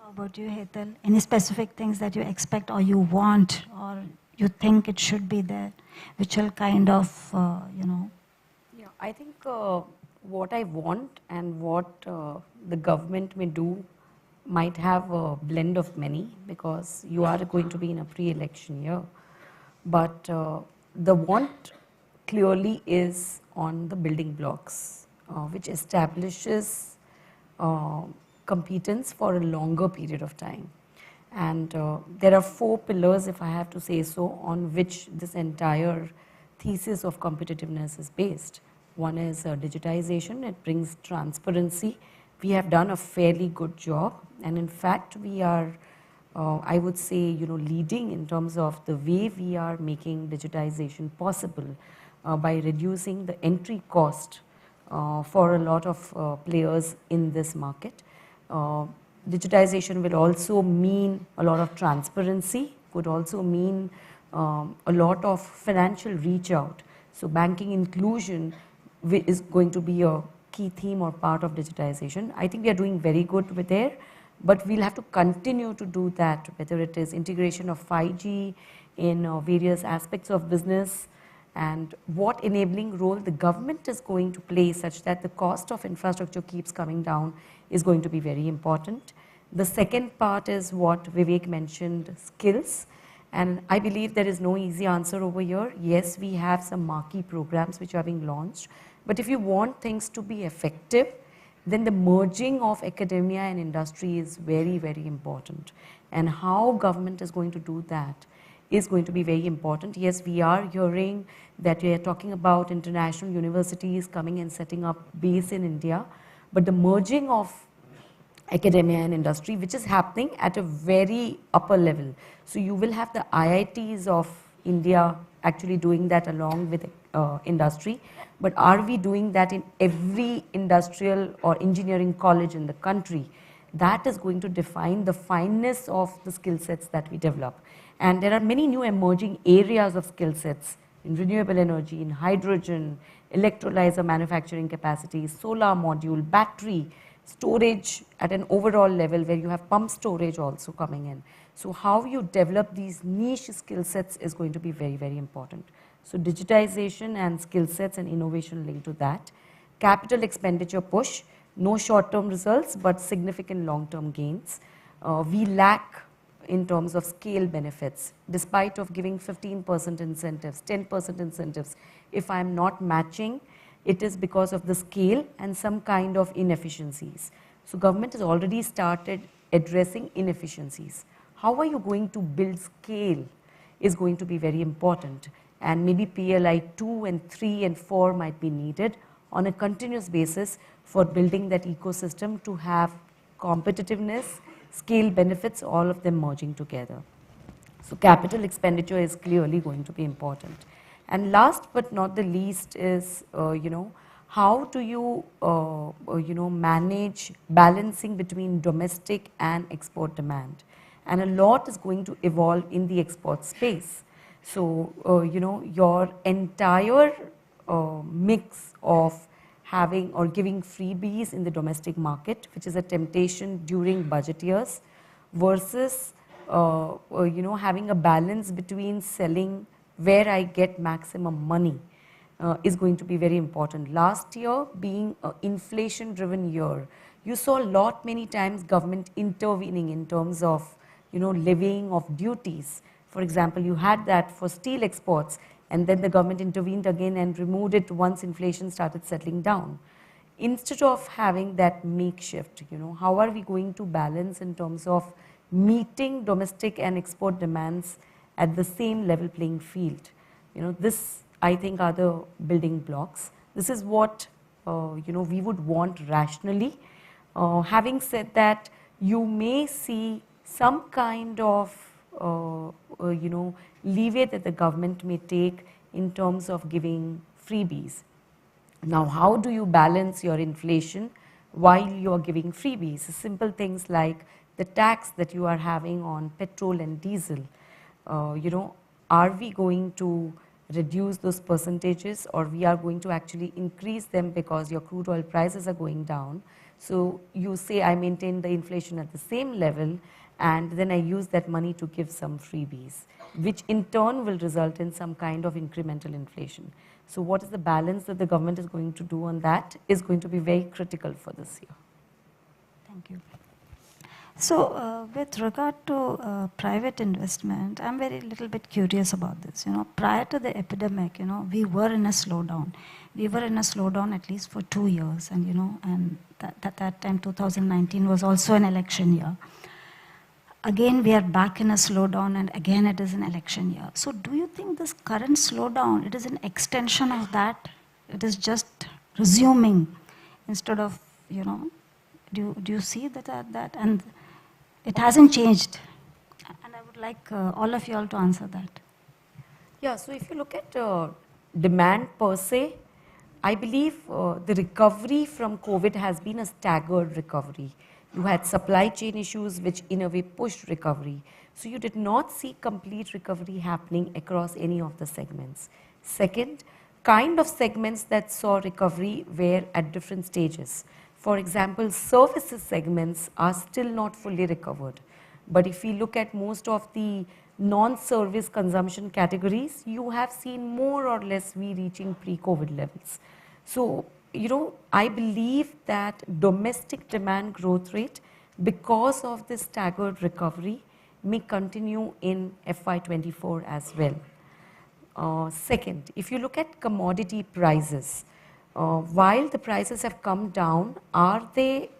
How about you, Hetal? Any specific things that you expect or you want or you think it should be there, which will kind of, Yeah, I think what I want and what the government may do might have a blend of many, because you are going to be in a pre-election year. But the want clearly is on the building blocks, which establishes competence for a longer period of time. And there are 4 pillars, if I have to say so, on which this entire thesis of competitiveness is based. One is digitization. It brings transparency. We have done a fairly good job, and in fact we are, I would say, leading in terms of the way we are making digitization possible by reducing the entry cost for a lot of players in this market. Digitization will also mean a lot of transparency, could also mean a lot of financial reach out. So banking inclusion is going to be a key theme or part of digitization. I think we are doing very good with there, but we'll have to continue to do that, whether it is integration of 5G in various aspects of business, and what enabling role the government is going to play such that the cost of infrastructure keeps coming down is going to be very important. The second part is what Vivek mentioned, skills. And I believe there is no easy answer over here. Yes, we have some marquee programs which are being launched, but if you want things to be effective, then the merging of academia and industry is very, very important. And how government is going to do that is going to be very important. Yes, we are hearing that we are talking about international universities coming and setting up base in India, but the merging of academia and industry, which is happening at a very upper level. So you will have the IITs of India actually doing that along with industry, but are we doing that in every industrial or engineering college in the country? That is going to define the fineness of the skill sets that we develop. And there are many new emerging areas of skill sets in renewable energy, in hydrogen, electrolyzer manufacturing capacity, solar module, battery, storage at an overall level where you have pump storage also coming in. So how you develop these niche skill sets is going to be very, very important. So digitization and skill sets and innovation linked to that. capital expenditure push, no short-term results, but significant long-term gains. We lack in terms of scale benefits, despite of giving 15% incentives, 10% incentives. If I'm not matching, it is because of the scale and some kind of inefficiencies. So government has already started addressing inefficiencies. How are you going to build scale is going to be very important, and maybe PLI 2 and 3 and 4 might be needed on a continuous basis for building that ecosystem to have competitiveness, scale benefits, all of them merging together. So capital expenditure is clearly going to be important. And last but not the least is, how do you, manage balancing between domestic and export demand? And a lot is going to evolve in the export space. So, your entire mix of having or giving freebies in the domestic market, which is a temptation during budget years, versus having a balance between selling where I get maximum money is going to be very important. Last year being an inflation-driven year, you saw many times government intervening in terms of levying of duties. For example, you had that for steel exports, and then the government intervened again and removed it once inflation started settling down. Instead of having that makeshift, how are we going to balance in terms of meeting domestic and export demands at the same level playing field? This, I think, are the building blocks. This is what we would want rationally. Having said that, you may see some kind of leeway that the government may take in terms of giving freebies. Now, how do you balance your inflation while you are giving freebies? Simple things like the tax that you are having on petrol and diesel. Are we going to reduce those percentages, or we are going to actually increase them because your crude oil prices are going down? So you say, I maintain the inflation at the same level, and then I use that money to give some freebies, which in turn will result in some kind of incremental inflation. So what is the balance that the government is going to do on that is going to be very critical for this year. Thank you. So with regard to private investment, I'm very little bit curious about this. Prior to the epidemic, we were in a slowdown. We were in a slowdown at least for 2 years, and and that time 2019 was also an election year. Again, we are back in a slowdown, and again it is an election year. So do you think this current slowdown, it is an extension of that? It is just resuming instead of, do you see that? And it hasn't changed. And I would like all of you all to answer that. Yeah, so if you look at demand per se, I believe the recovery from COVID has been a staggered recovery. You had supply chain issues which in a way pushed recovery. So you did not see complete recovery happening across any of the segments. Second, kind of segments that saw recovery were at different stages. For example, services segments are still not fully recovered. But if we look at most of the non-service consumption categories, you have seen more or less we reaching pre-COVID levels. So, I believe that domestic demand growth rate, because of this staggered recovery, may continue in FY24 as well. Second, if you look at commodity prices, while the prices have come down, are they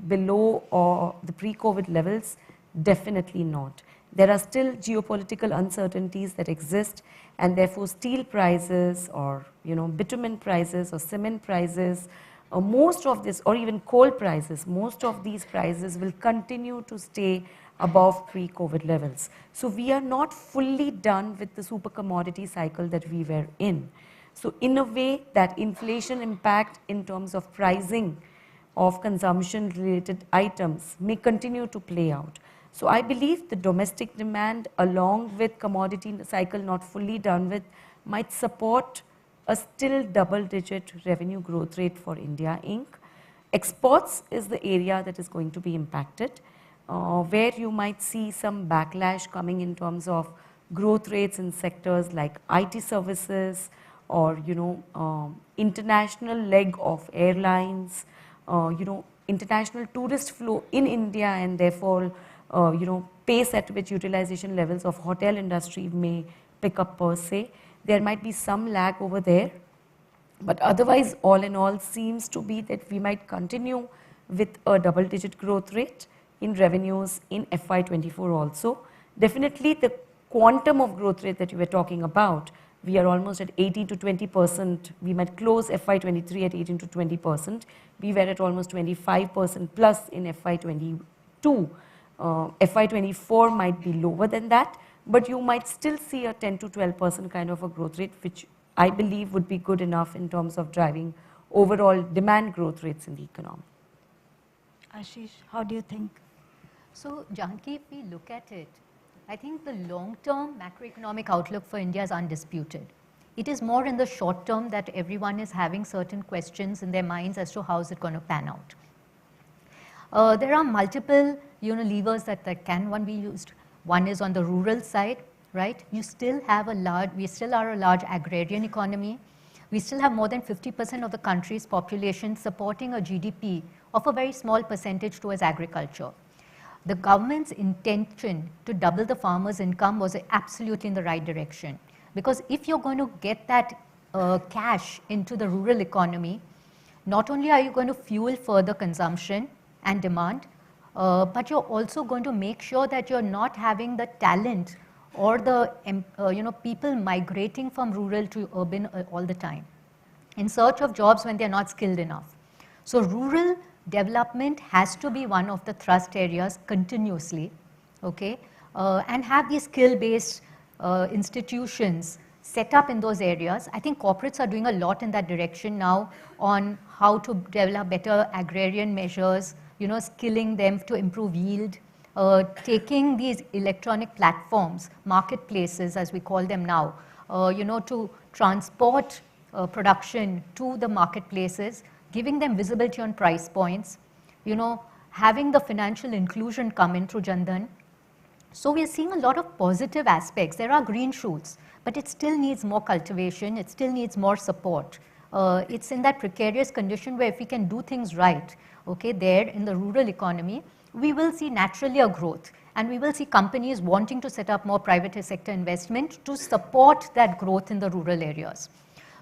below or the pre-COVID levels? Definitely not. There are still geopolitical uncertainties that exist, and therefore steel prices or bitumen prices or cement prices, most of this, or even coal prices, most of these prices will continue to stay above pre-COVID levels. So we are not fully done with the super commodity cycle that we were in. So in a way, that inflation impact in terms of pricing of consumption related items may continue to play out. So I believe the domestic demand, along with commodity cycle not fully done with, might support a still double-digit revenue growth rate for India Inc. Exports is the area that is going to be impacted, where you might see some backlash coming in terms of growth rates in sectors like IT services or international leg of airlines, international tourist flow in India, and therefore, pace at which utilization levels of hotel industry may pick up per se. There might be some lag over there, but otherwise, all in all, seems to be that we might continue with a double-digit growth rate in revenues in FY24 also. Definitely, the quantum of growth rate that you were talking about, we are almost at 18 to 20%. We might close FY23 at 18 to 20%. We were at almost 25% plus in FY22. FY24 might be lower than that, but you might still see a 10 to 12% kind of a growth rate, which I believe would be good enough in terms of driving overall demand growth rates in the economy. Ashish, how do you think? So, Janki, if we look at it, I think the long-term macroeconomic outlook for India is undisputed. It is more in the short term that everyone is having certain questions in their minds as to how is it going to pan out. There are multiple levers that can be used. One is on the rural side, right? We still are a large agrarian economy. We still have more than 50% of the country's population supporting a GDP of a very small percentage towards agriculture. The government's intention to double the farmers' income was absolutely in the right direction. Because if you're going to get that cash into the rural economy, not only are you going to fuel further consumption and demand, but you're also going to make sure that you're not having the talent or the people migrating from rural to urban all the time in search of jobs when they're not skilled enough. So rural development has to be one of the thrust areas continuously, okay, and have these skill-based institutions set up in those areas. I think corporates are doing a lot in that direction now on how to develop better agrarian measures, skilling them to improve yield, taking these electronic platforms, marketplaces as we call them now, to transport production to the marketplaces, giving them visibility on price points, having the financial inclusion come in through Jan Dhan. So we are seeing a lot of positive aspects. There are green shoots, but it still needs more cultivation. It still needs more support. It's in that precarious condition where if we can do things right, okay, there in the rural economy, we will see naturally a growth. And we will see companies wanting to set up more private sector investment to support that growth in the rural areas.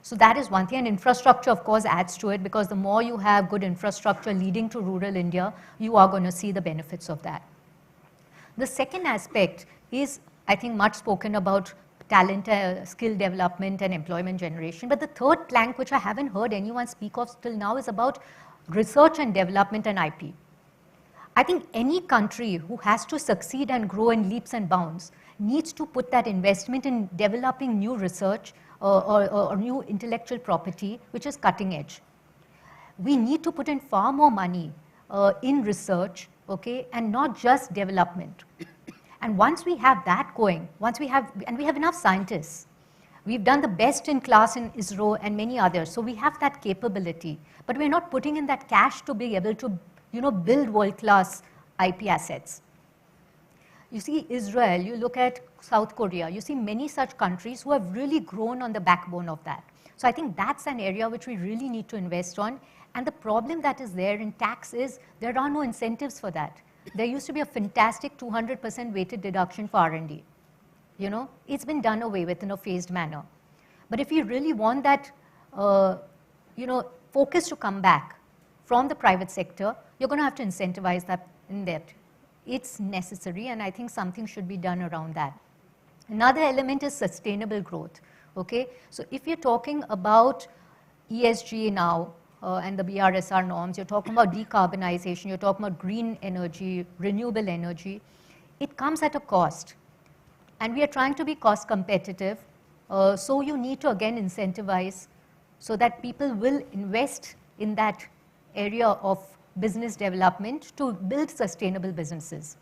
So that is one thing, and infrastructure of course adds to it, because the more you have good infrastructure leading to rural India, you are going to see the benefits of that. The second aspect is, I think, much spoken about talent, skill development and employment generation. But the third plank, which I haven't heard anyone speak of till now, is about research and development and IP. I think any country who has to succeed and grow in leaps and bounds needs to put that investment in developing new research or new intellectual property, which is cutting edge. We need to put in far more money in research, okay, and not just development. And once we have that going, we have enough scientists. We've done the best in class in ISRO and many others, so we have that capability. But we're not putting in that cash to be able to, build world-class IP assets. You see Israel, you look at South Korea, you see many such countries who have really grown on the backbone of that. So I think that's an area which we really need to invest on. And the problem that is there in tax is there are no incentives for that. There used to be a fantastic 200% weighted deduction for R&D. It's been done away with in a phased manner. But if you really want that, focus to come back from the private sector, you're going to have to incentivize that in that. It's necessary, and I think something should be done around that. Another element is sustainable growth, okay? So if you're talking about ESG now, and the BRSR norms, you're talking about decarbonization, you're talking about green energy, renewable energy, it comes at a cost. And we are trying to be cost competitive, so you need to again incentivize so that people will invest in that area of business development to build sustainable businesses.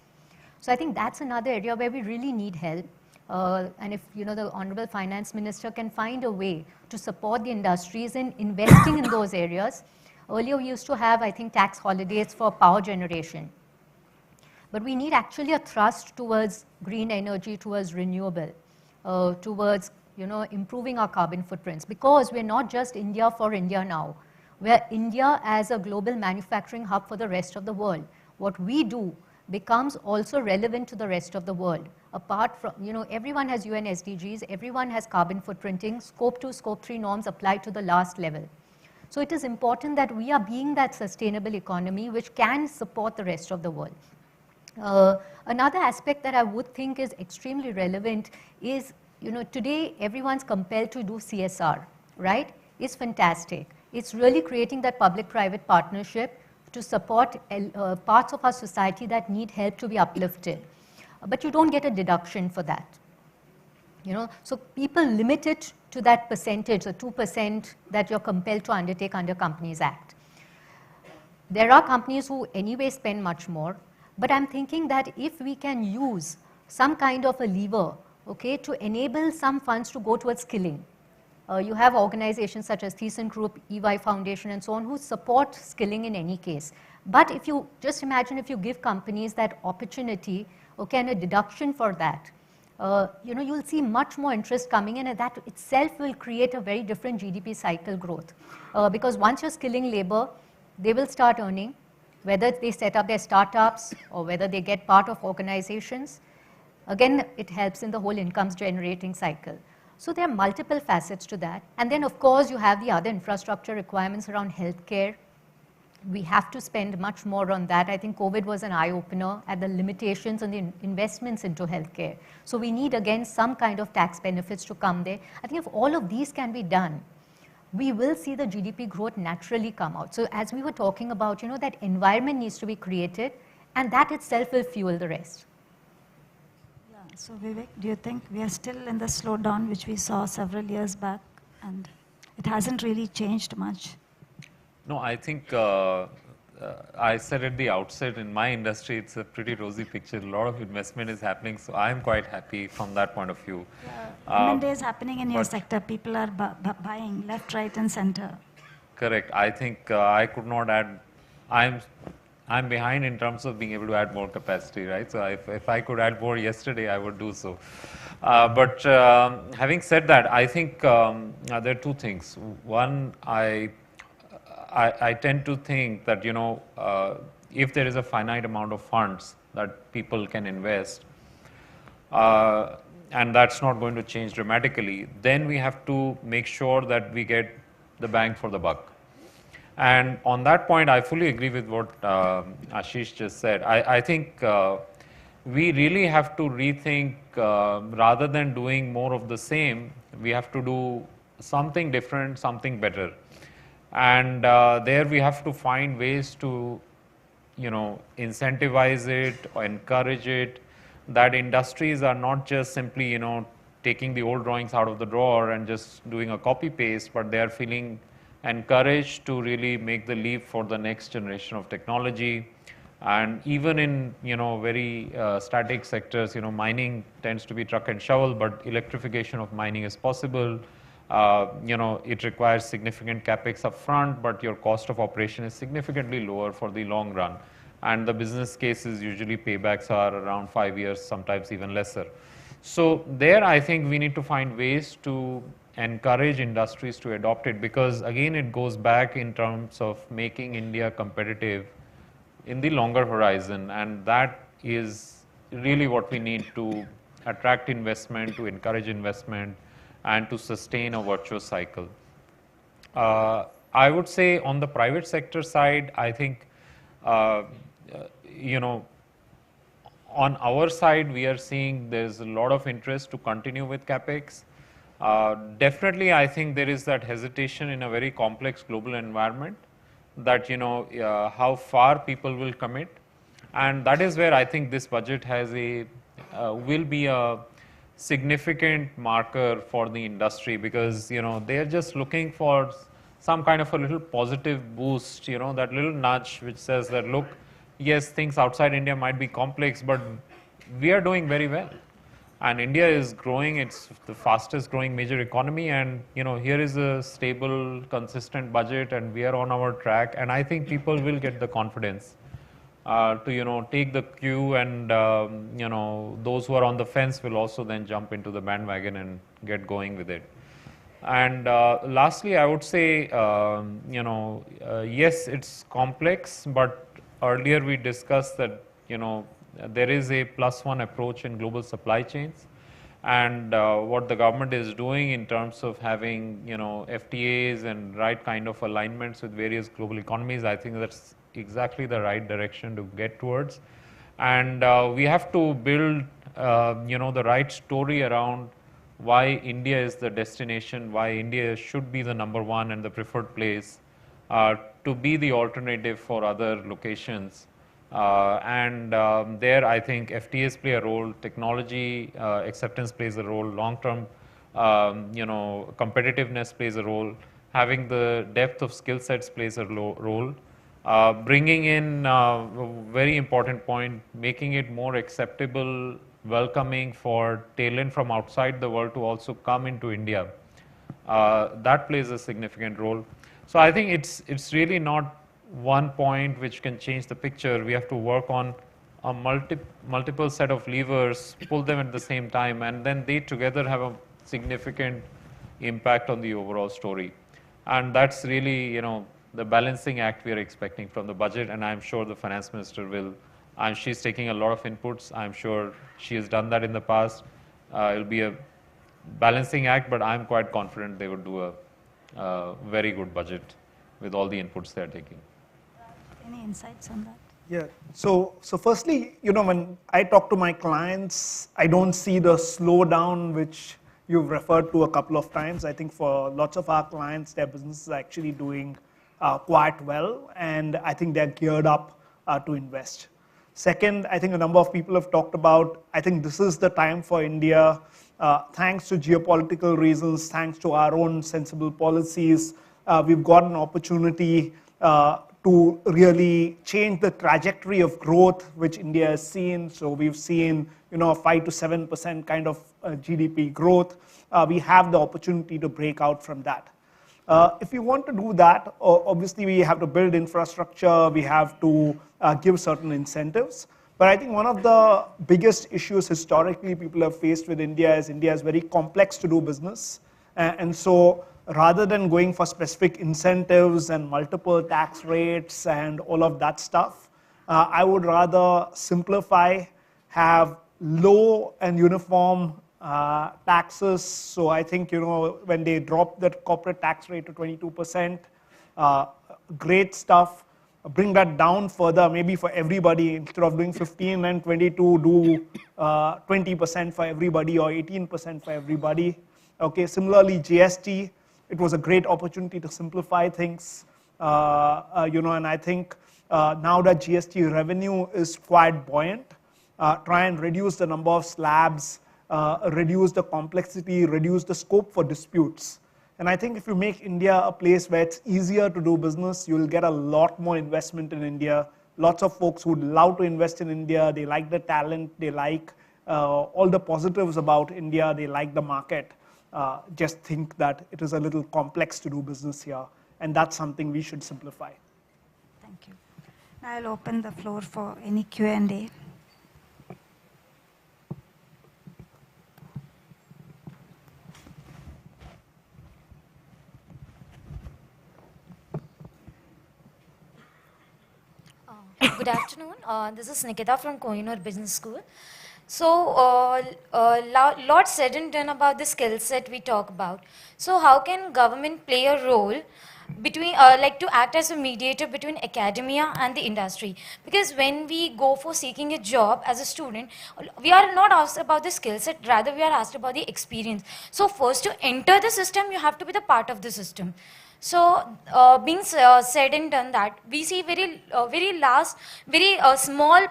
So I think that's another area where we really need help. And if the Honorable Finance Minister can find a way to support the industries in investing in those areas. Earlier we used to have, I think, tax holidays for power generation. But we need actually a thrust towards green energy, towards renewable, towards improving our carbon footprints, because we're not just India for India now. We're India as a global manufacturing hub for the rest of the world. What we do becomes also relevant to the rest of the world. Apart from, everyone has UN SDGs, everyone has carbon footprinting, scope 2, scope 3 norms apply to the last level. So it is important that we are being that sustainable economy which can support the rest of the world. Another aspect that I would think is extremely relevant is, today everyone's compelled to do CSR, right? It's fantastic. It's really creating that public-private partnership to support parts of our society that need help to be uplifted. But you don't get a deduction for that. So people limit it to that percentage, the 2% that you're compelled to undertake under Companies Act. There are companies who anyway spend much more, but I'm thinking that if we can use some kind of a lever, okay, to enable some funds to go towards skilling. You have organizations such as ThyssenKrupp, EY Foundation and so on who support skilling in any case. But if you just imagine if you give companies that opportunity, okay, and a deduction for that, you'll see much more interest coming in, and that itself will create a very different GDP cycle growth. Because once you're skilling labor, they will start earning, whether they set up their startups or whether they get part of organizations. Again, it helps in the whole incomes generating cycle. So there are multiple facets to that. And then of course you have the other infrastructure requirements around healthcare. We have to spend much more on that. I think COVID was an eye-opener at the limitations on the investments into healthcare. So we need again some kind of tax benefits to come there. I think if all of these can be done, we will see the GDP growth naturally come out. So as we were talking about, that environment needs to be created, and that itself will fuel the rest. So Vivek, do you think we are still in the slowdown which we saw several years back, and it hasn't really changed much? No, I think I said at the outset, in my industry, it's a pretty rosy picture. A lot of investment is happening, so I'm quite happy from that point of view. M&A is happening in your sector. People are buying left, right, and center. Correct. I think I could not add. I'm behind in terms of being able to add more capacity, right? So if I could add more yesterday, I would do so. But having said that, I think there are two things. One, I tend to think that, if there is a finite amount of funds that people can invest, and that's not going to change dramatically, then we have to make sure that we get the bang for the buck. And on that point, I fully agree with what Ashish just said. I think we really have to rethink, rather than doing more of the same, we have to do something different, something better. And there we have to find ways to, incentivize it or encourage it, that industries are not just simply, taking the old drawings out of the drawer and just doing a copy paste, but they are feeling encouraged to really make the leap for the next generation of technology. And even in, very static sectors, mining tends to be truck and shovel, but electrification of mining is possible. It requires significant capex up front, but your cost of operation is significantly lower for the long run. And the business cases usually paybacks are around 5 years, sometimes even lesser. So there I think we need to find ways to encourage industries to adopt it, because again it goes back in terms of making India competitive in the longer horizon, and that is really what we need to attract investment, to encourage investment, and to sustain a virtuous cycle. I would say on the private sector side, I think, on our side we are seeing there's a lot of interest to continue with capex. Definitely, I think there is that hesitation in a very complex global environment that, how far people will commit. And that is where I think this budget has will be a significant marker for the industry, because, they're just looking for some kind of a little positive boost, that little nudge which says that, look, yes, things outside India might be complex, but we are doing very well. And India is growing, it's the fastest growing major economy, and here is a stable, consistent budget, and we are on our track. And I think people will get the confidence to take the cue, and those who are on the fence will also then jump into the bandwagon and get going with it. And lastly, I would say, yes, it's complex, but earlier we discussed that, there is a +1 approach in global supply chains. And what the government is doing in terms of having, FTAs and right kind of alignments with various global economies, I think that's exactly the right direction to get towards. And we have to build, the right story around why India is the destination, why India should be the #1 and the preferred place to be the alternative for other locations. There I think FTAs play a role, technology acceptance plays a role, long-term competitiveness plays a role, having the depth of skill sets plays a role. Bringing in very important point, making it more acceptable, welcoming for talent from outside the world to also come into India. That plays a significant role. So I think it's really not one point which can change the picture. We have to work on a multiple set of levers, pull them at the same time, and then they together have a significant impact on the overall story. And that's really, the balancing act we are expecting from the budget, and I'm sure the finance minister will. She's taking a lot of inputs. I'm sure she has done that in the past. It'll be a balancing act, but I'm quite confident they would do a very good budget with all the inputs they're taking. Any insights on that? Yeah. So firstly, when I talk to my clients, I don't see the slowdown which you've referred to a couple of times. I think for lots of our clients, their business is actually doing quite well, and I think they're geared up to invest. Second, I think a number of people have talked about, I think this is the time for India, thanks to geopolitical reasons, thanks to our own sensible policies, we've got an opportunity to really change the trajectory of growth which India has seen. So we've seen 5 to 7% kind of GDP growth. We have the opportunity to break out from that. If we want to do that, obviously we have to build infrastructure, we have to give certain incentives. But I think one of the biggest issues historically people have faced with India is very complex to do business. And so rather than going for specific incentives and multiple tax rates and all of that stuff, I would rather simplify, have low and uniform taxes. So I think, when they drop the corporate tax rate to 22%, great stuff. Bring that down further, maybe for everybody, instead of doing 15 and 22, do 20% for everybody or 18% for everybody. Okay, similarly, GST, it was a great opportunity to simplify things, and I think now that GST revenue is quite buoyant, try and reduce the number of slabs, reduce the complexity, reduce the scope for disputes. And I think if you make India a place where it's easier to do business, you'll get a lot more investment in India. Lots of folks would love to invest in India. They like the talent. They like all the positives about India. They like the market. Just think that it is a little complex to do business here. And that's something we should simplify. Thank you. Now I'll open the floor for any Q&A. Good afternoon. This is Nikita from Kohinoor Business School. So, lot said and done about the skill set we talk about. So, how can government play a role between, to act as a mediator between academia and the industry? Because when we go for seeking a job as a student, we are not asked about the skill set, rather we are asked about the experience. So, first to enter the system, you have to be the part of the system. So, being said and done that, we see very small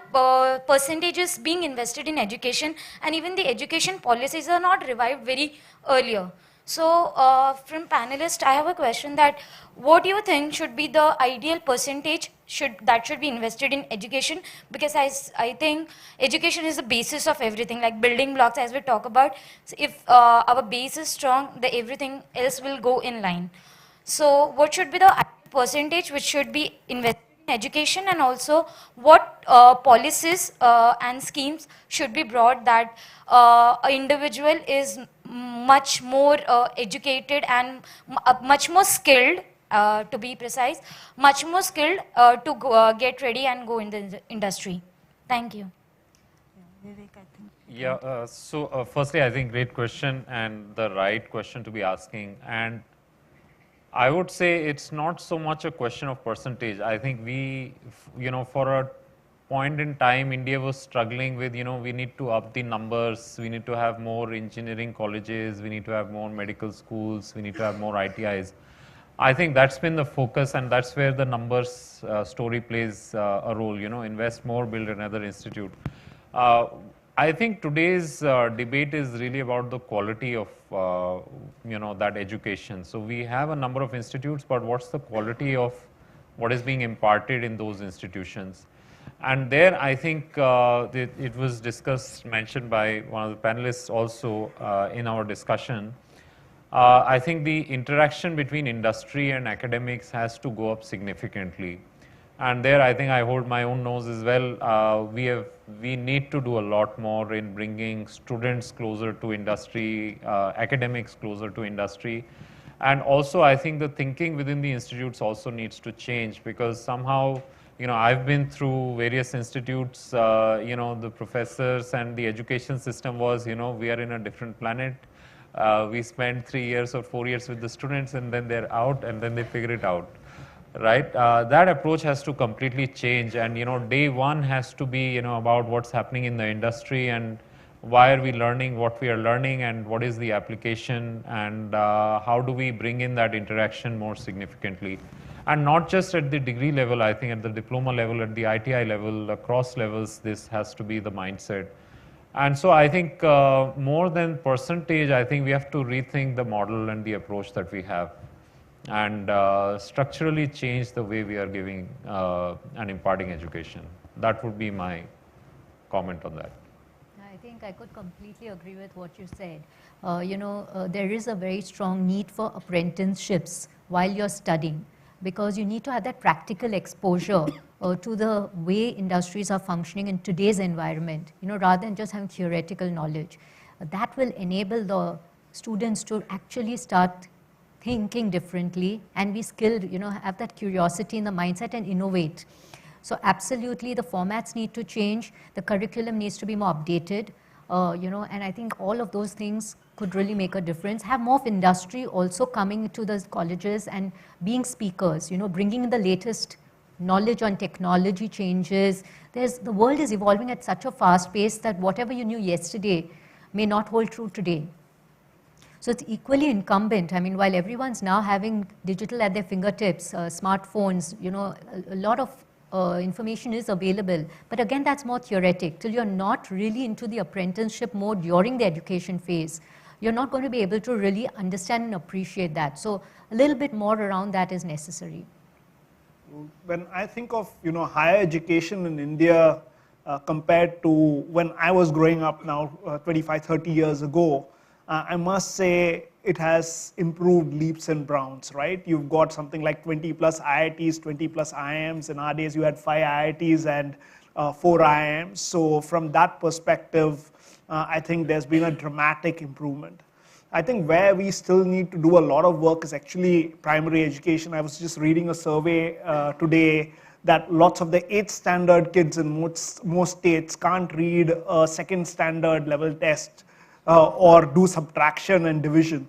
percentages being invested in education, and even the education policies are not revived very earlier. So, from panelists, I have a question that what do you think should be the ideal percentage that should be invested in education? Because I think education is the basis of everything, like building blocks as we talk about. So if our base is strong, everything else will go in line. So what should be the percentage which should be invested in education, and also what policies and schemes should be brought that an individual is much more educated and much more skilled, to be precise, much more skilled to get ready and go in the industry. Thank you. Yeah, so firstly, I think great question and the right question to be asking. And I would say it's not so much a question of percentage. I think we, for a point in time, India was struggling with, we need to up the numbers, we need to have more engineering colleges, we need to have more medical schools, we need to have more ITIs. I think that's been the focus, and that's where the numbers story plays a role, invest more, build another institute. I think today's debate is really about the quality of, that education. So we have a number of institutes, but what's the quality of what is being imparted in those institutions? And there, I think it was discussed, mentioned by one of the panelists also in our discussion. I think the interaction between industry and academics has to go up significantly. And there, I think I hold my own nose as well. We need to do a lot more in bringing students closer to industry, academics closer to industry. And also, I think the thinking within the institutes also needs to change, because somehow, I've been through various institutes, the professors and the education system was, we are in a different planet. We spend 3 years or 4 years with the students, and then they're out, and then they figure it out. Right, that approach has to completely change, and day one has to be about what's happening in the industry and why are we learning what we are learning and what is the application, and how do we bring in that interaction more significantly, and not just at the degree level. I think at the diploma level, at the ITI level, across levels, this has to be the mindset. And so I think more than percentage, I think we have to rethink the model and the approach that we have, and structurally change the way we are giving and imparting education. That would be my comment on that. I think I could completely agree with what you said. There is a very strong need for apprenticeships while you're studying, because you need to have that practical exposure to the way industries are functioning in today's environment, rather than just having theoretical knowledge. That will enable the students to actually start thinking differently and be skilled, have that curiosity in the mindset and innovate. So absolutely the formats need to change, the curriculum needs to be more updated, and I think all of those things could really make a difference. Have more of industry also coming to the colleges and being speakers, bringing in the latest knowledge on technology changes. The world is evolving at such a fast pace that whatever you knew yesterday may not hold true today. So it's equally incumbent. While everyone's now having digital at their fingertips, smartphones, a lot of information is available. But again, that's more theoretic. Till you're not really into the apprenticeship mode during the education phase, you're not going to be able to really understand and appreciate that. So a little bit more around that is necessary. When I think of higher education in India compared to when I was growing up now 25, 30 years ago, I must say it has improved leaps and bounds, right? You've got something like 20 plus IITs, 20 plus IIMs. In our days, you had 5 IITs and 4 IIMs. So from that perspective, I think there's been a dramatic improvement. I think where we still need to do a lot of work is actually primary education. I was just reading a survey today that lots of the 8th standard kids in most states can't read a 2nd standard level test or do subtraction and division.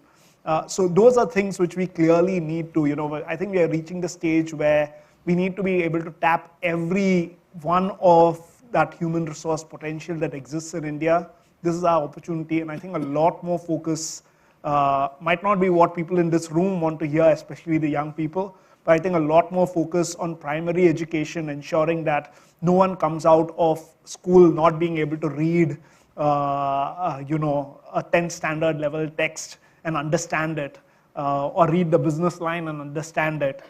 So those are things which we clearly need to, I think we are reaching the stage where we need to be able to tap every one of that human resource potential that exists in India. This is our opportunity, and I think a lot more focus might not be what people in this room want to hear, especially the young people, but I think a lot more focus on primary education, ensuring that no one comes out of school not being able to read a 10th standard level text and understand it, or read the business line and understand it,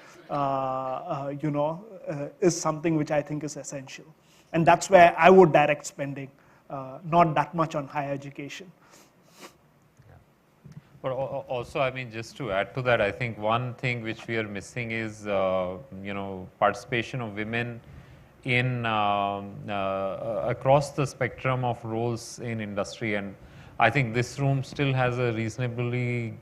is something which I think is essential. And that's where I would direct spending, not that much on higher education. But also, just to add to that, I think one thing which we are missing is, participation of women in across the spectrum of roles in industry. And I think this room still has a reasonably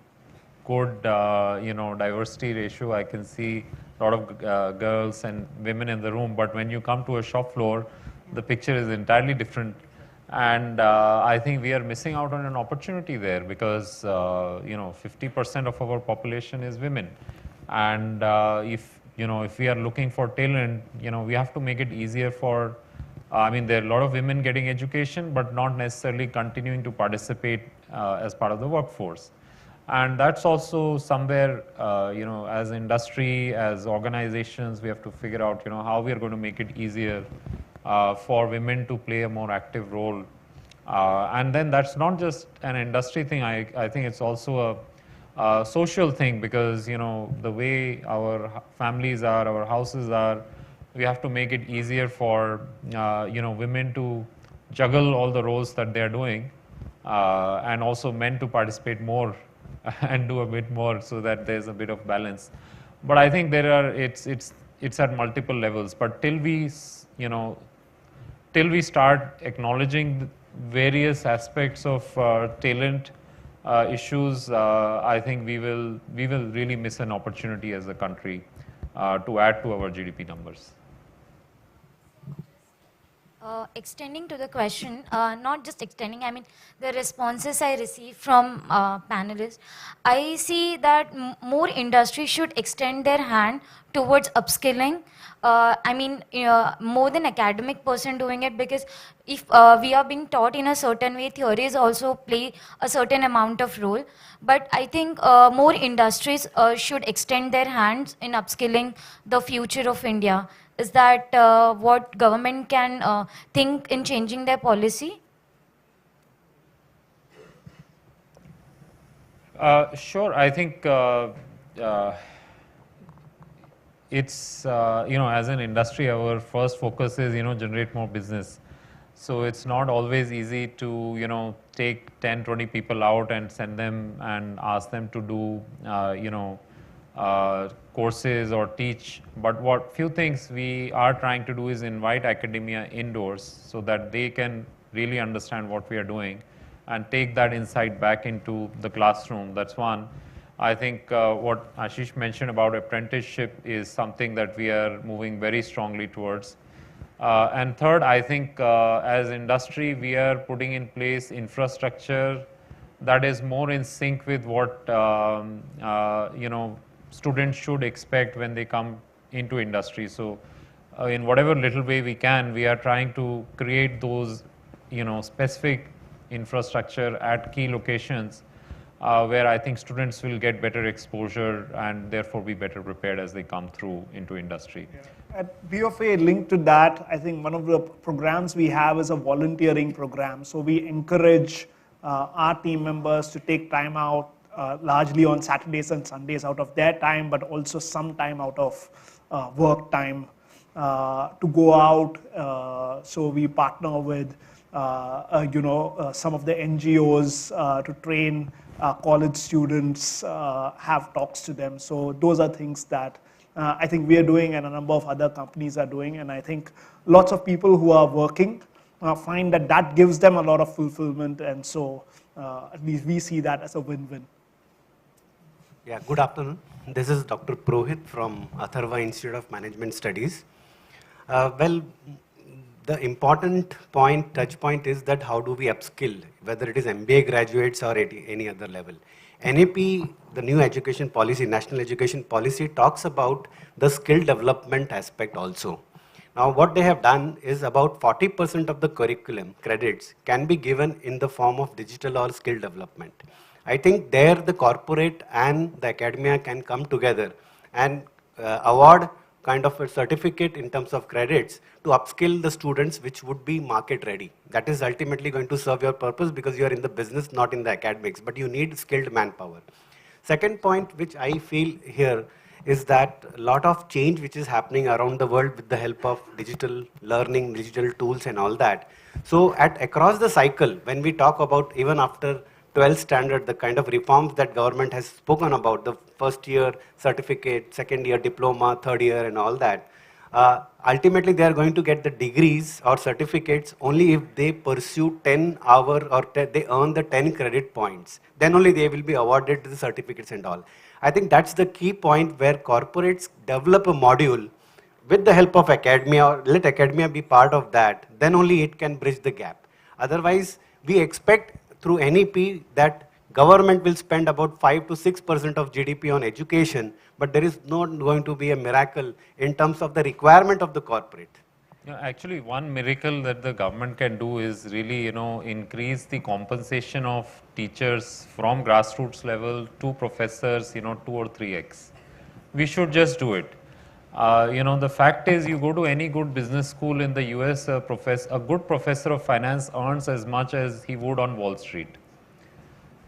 good, diversity ratio. I can see a lot of girls and women in the room, but when you come to a shop floor, the picture is entirely different. And I think we are missing out on an opportunity there because, 50% of our population is women. And if we are looking for talent, we have to make it easier for, there are a lot of women getting education, but not necessarily continuing to participate as part of the workforce. And that's also somewhere, as industry, as organizations, we have to figure out, how we are going to make it easier for women to play a more active role. And then that's not just an industry thing. I think it's also a social thing because, the way our families are, our houses are, we have to make it easier for, women to juggle all the roles that they're doing and also men to participate more and do a bit more so that there's a bit of balance. But I think it's at multiple levels. But till we start acknowledging various aspects of talent issues, I think we will really miss an opportunity as a country to add to our GDP numbers. Extending to the question, not just extending, the responses I receive from panelists, I see that more industries should extend their hand towards upskilling. More than academic person doing it, because if we are being taught in a certain way, theories also play a certain amount of role. But I think more industries should extend their hands in upskilling the future of India. Is that what government can think in changing their policy? Sure. I think it's, as an industry, our first focus is, generate more business. So it's not always easy to, take 10, 20 people out and send them and ask them to do, courses or teach. But what few things we are trying to do is invite academia indoors so that they can really understand what we are doing and take that insight back into the classroom. That's one. I think what Ashish mentioned about apprenticeship is something that we are moving very strongly towards. And third, I think as industry, we are putting in place infrastructure that is more in sync with what students should expect when they come into industry. So in whatever little way we can, we are trying to create those specific infrastructure at key locations where I think students will get better exposure and therefore be better prepared as they come through into industry. Yeah. At BFA, linked to that, I think one of the programs we have is a volunteering program. So we encourage our team members to take time out largely on Saturdays and Sundays out of their time, but also some time out of work time to go out. So we partner with some of the NGOs to train college students, have talks to them. So those are things that I think we are doing and a number of other companies are doing. And I think lots of people who are working find that that gives them a lot of fulfillment. And so at least we see that as a win-win. Yeah, good afternoon. This is Dr. Prohit from Atharva Institute of Management Studies. The important touch point is that how do we upskill, whether it is MBA graduates or at any other level. NAP, the new education policy, national education policy, talks about the skill development aspect also. Now what they have done is about 40% of the curriculum credits can be given in the form of digital or skill development. I think there the corporate and the academia can come together and award kind of a certificate in terms of credits to upskill the students which would be market ready. That is ultimately going to serve your purpose because you are in the business, not in the academics, but you need skilled manpower. Second point which I feel here is that a lot of change which is happening around the world with the help of digital learning, digital tools and all that. So across the cycle, when we talk about even after 12th standard, the kind of reforms that government has spoken about, the first year certificate, second year diploma, third year and all that, Ultimately, they are going to get the degrees or certificates only if they pursue 10 hour or they earn the 10 credit points. Then only they will be awarded the certificates and all. I think that's the key point where corporates develop a module with the help of academia, or let academia be part of that, then only it can bridge the gap. Otherwise, we expect through NEP that government will spend about 5 to 6% of GDP on education, but there is not going to be a miracle in terms of the requirement of the corporate. Actually, one miracle that the government can do is really, increase the compensation of teachers from grassroots level to professors, 2 or 3x. We should just do it. The fact is, you go to any good business school in the US, a good professor of finance earns as much as he would on Wall Street.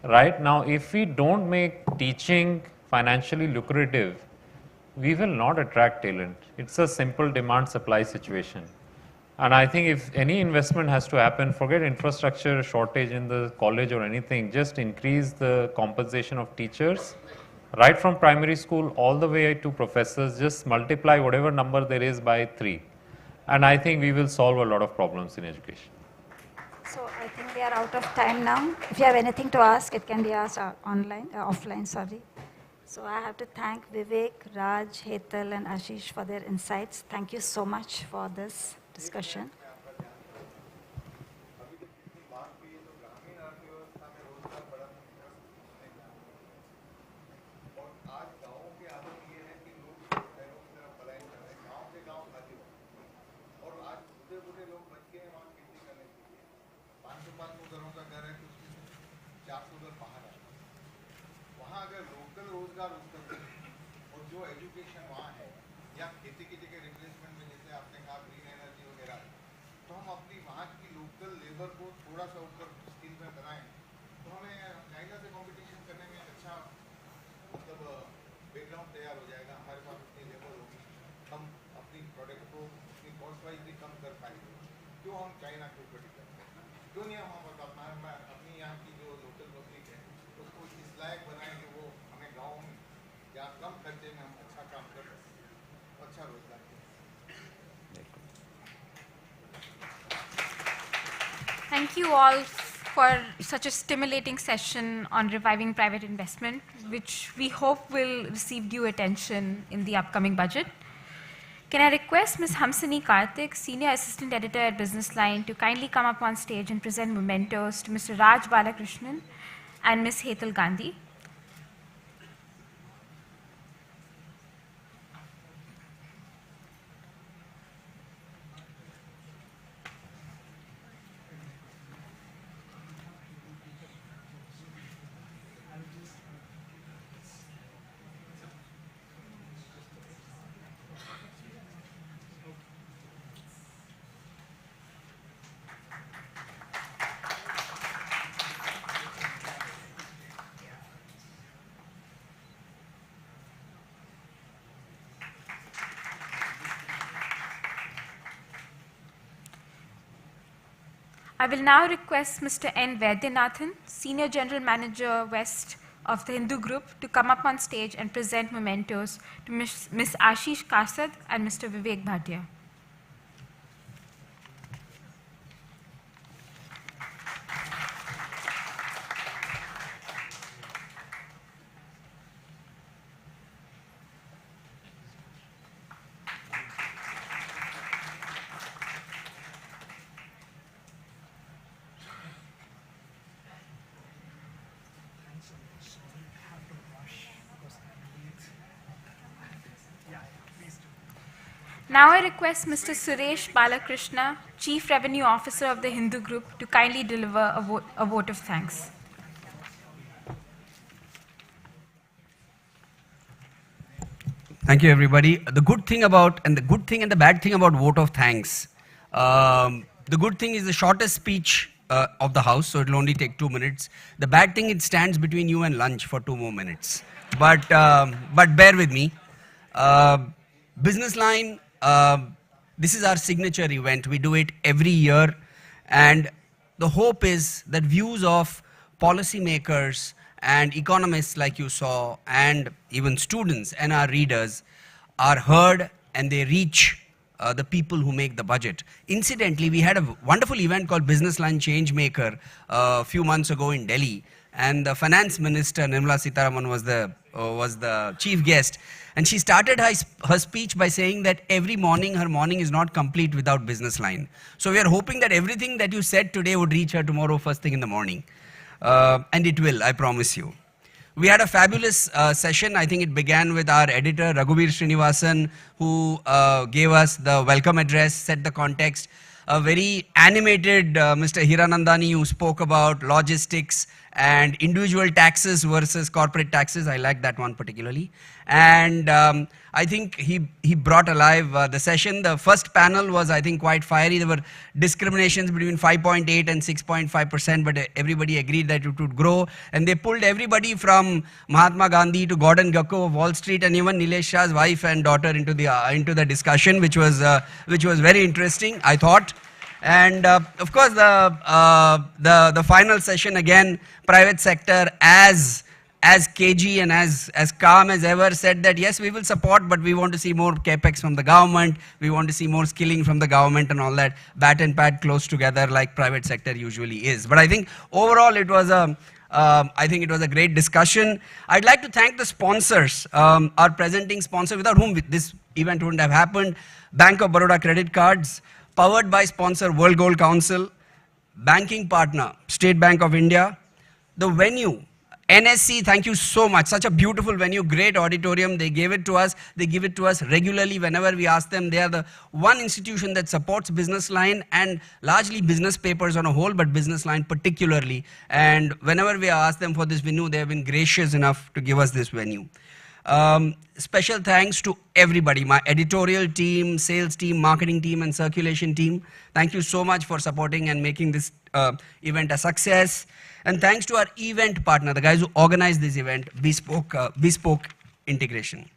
Right now, if we don't make teaching financially lucrative, we will not attract talent. It's a simple demand supply situation. And I think if any investment has to happen, forget infrastructure shortage in the college or anything, just increase the compensation of teachers, right from primary school all the way to professors, just multiply whatever number there is by 3. And I think we will solve a lot of problems in education. So I think we are out of time now. If you have anything to ask, it can be asked offline, sorry. So I have to thank Vivek, Raj, Hetal and Ashish for their insights. Thank you so much for this discussion. Thank you all for such a stimulating session on reviving private investment, which we hope will receive due attention in the upcoming budget. Can I request Ms. Hamsini Karthik, Senior Assistant Editor at Businessline, to kindly come up on stage and present mementos to Mr. Raj Balakrishnan and Ms. Hetal Gandhi. I will now request Mr. N. Vaidyanathan, Senior General Manager West of the Hindu Group, to come up on stage and present mementos to Ms. Ashish Kasad and Mr. Vivek Bhatia. Now I request Mr. Suresh Balakrishna, Chief Revenue Officer of the Hindu Group, to kindly deliver a vote of thanks. Thank you, everybody. The good thing about, and the good thing and the bad thing about vote of thanks. The good thing is the shortest speech of the House, so it will only take 2 minutes. The bad thing, it stands between you and lunch for 2 more minutes. But bear with me. Businessline, this is our signature event. We do it every year. And the hope is that views of policymakers and economists like you saw, and even students and our readers are heard, and they reach the people who make the budget. Incidentally, we had a wonderful event called Businessline Changemaker a few months ago in Delhi, and the finance minister Nirmala Sitharaman was the chief guest, and she started her speech by saying that every morning her morning is not complete without Businessline. So we are hoping that everything that you said today would reach her tomorrow first thing in the morning, and it will, I promise you. We had a fabulous session. I think it began with our editor, Raghuveer Srinivasan, who gave us the welcome address, set the context. A very animated Mr. Hiranandani, who spoke about logistics and individual taxes versus corporate taxes. I like that one particularly. And I think he brought alive the session. The first panel was, I think, quite fiery. There were discriminations between 5.8 and 6.5%, but everybody agreed that it would grow. And they pulled everybody from Mahatma Gandhi to Gordon Gekko of Wall Street, and even Nilesh Shah's wife and daughter into the discussion, which was very interesting, I thought. And of course, the final session, again, private sector as cagey and as calm as ever, said that yes, we will support, but we want to see more capex from the government, we want to see more skilling from the government and all that, bat and pad close together like private sector usually is. But I think overall it was a great discussion. I'd like to thank the sponsors, our presenting sponsor, without whom this event wouldn't have happened. Bank of Baroda Credit Cards, powered by sponsor World Gold Council, banking partner State Bank of India, the venue NSC, thank you so much. Such a beautiful venue, great auditorium. They gave it to us. They give it to us regularly whenever we ask them. They are the one institution that supports Businessline and largely business papers on a whole, but Businessline particularly. And whenever we ask them for this venue, they have been gracious enough to give us this venue. Special thanks to everybody, my editorial team, sales team, marketing team, and circulation team. Thank you so much for supporting and making this event a success. And thanks to our event partner, the guys who organized this event, Bespoke Integration.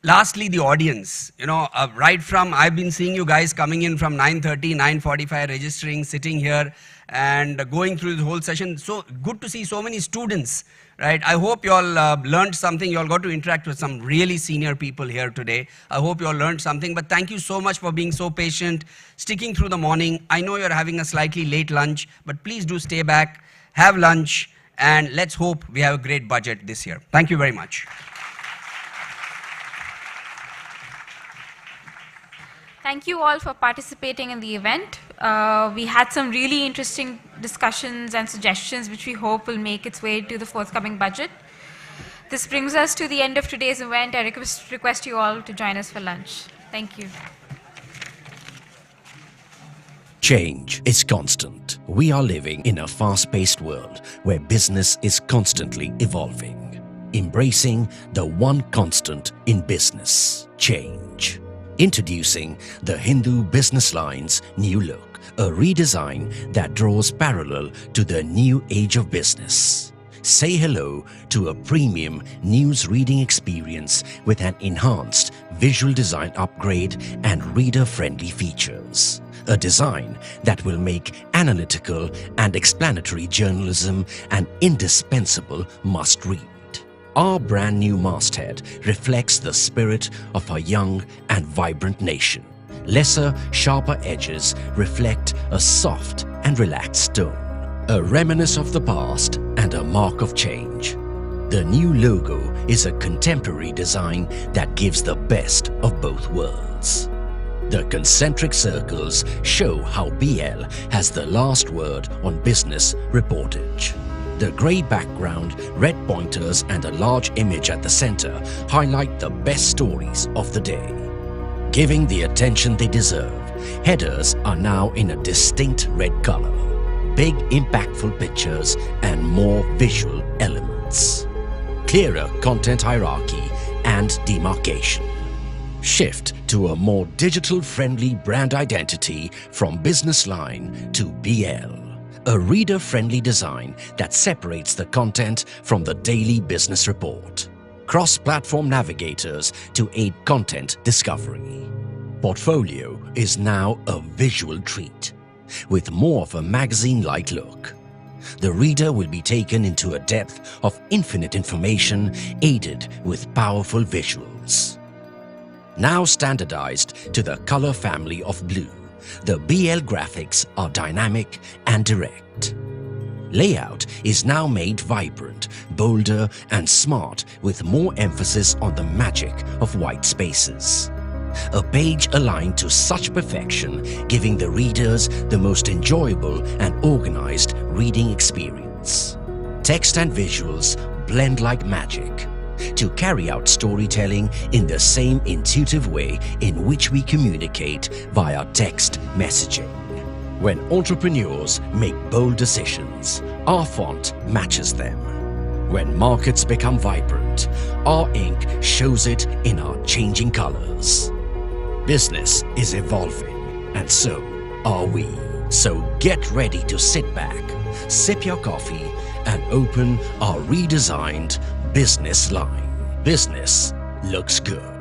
Lastly, the audience. You know, right from, I've been seeing you guys coming in from 9:30, 9:45, registering, sitting here, and going through the whole session. So good to see so many students, right? I hope you all learned something. You all got to interact with some really senior people here today. I hope you all learned something, but thank you so much for being so patient, sticking through the morning. I know you're having a slightly late lunch, but please do stay back, have lunch, and let's hope we have a great budget this year. Thank you very much. Thank you all for participating in the event. We had some really interesting discussions and suggestions which we hope will make its way to the forthcoming budget. This brings us to the end of today's event. I request you all to join us for lunch. Thank you. Change is constant. We are living in a fast-paced world where business is constantly evolving, embracing the one constant in business, change. Introducing the Hindu Businessline's new look, a redesign that draws parallel to the new age of business. Say hello to a premium news reading experience with an enhanced visual design upgrade and reader-friendly features. A design that will make analytical and explanatory journalism an indispensable must-read. Our brand new masthead reflects the spirit of our young and vibrant nation. Lesser, sharper edges reflect a soft and relaxed tone, a reminiscence of the past and a mark of change. The new logo is a contemporary design that gives the best of both worlds. The concentric circles show how BL has the last word on business reportage. The grey background, red pointers and a large image at the center highlight the best stories of the day. Giving the attention they deserve, headers are now in a distinct red color. Big impactful pictures and more visual elements. Clearer content hierarchy and demarcation. Shift to a more digital-friendly brand identity from Businessline to BL. A reader-friendly design that separates the content from the daily business report. Cross-platform navigators to aid content discovery. Portfolio is now a visual treat, with more of a magazine-like look. The reader will be taken into a depth of infinite information aided with powerful visuals. Now standardized to the color family of blue, the BL graphics are dynamic and direct. Layout is now made vibrant, bolder and smart with more emphasis on the magic of white spaces. A page aligned to such perfection, giving the readers the most enjoyable and organized reading experience. Text and visuals blend like magic to carry out storytelling in the same intuitive way in which we communicate via text messaging. When entrepreneurs make bold decisions, our font matches them. When markets become vibrant, our ink shows it in our changing colors. Business is evolving, and so are we. So get ready to sit back, sip your coffee, and open our redesigned business line. Business looks good.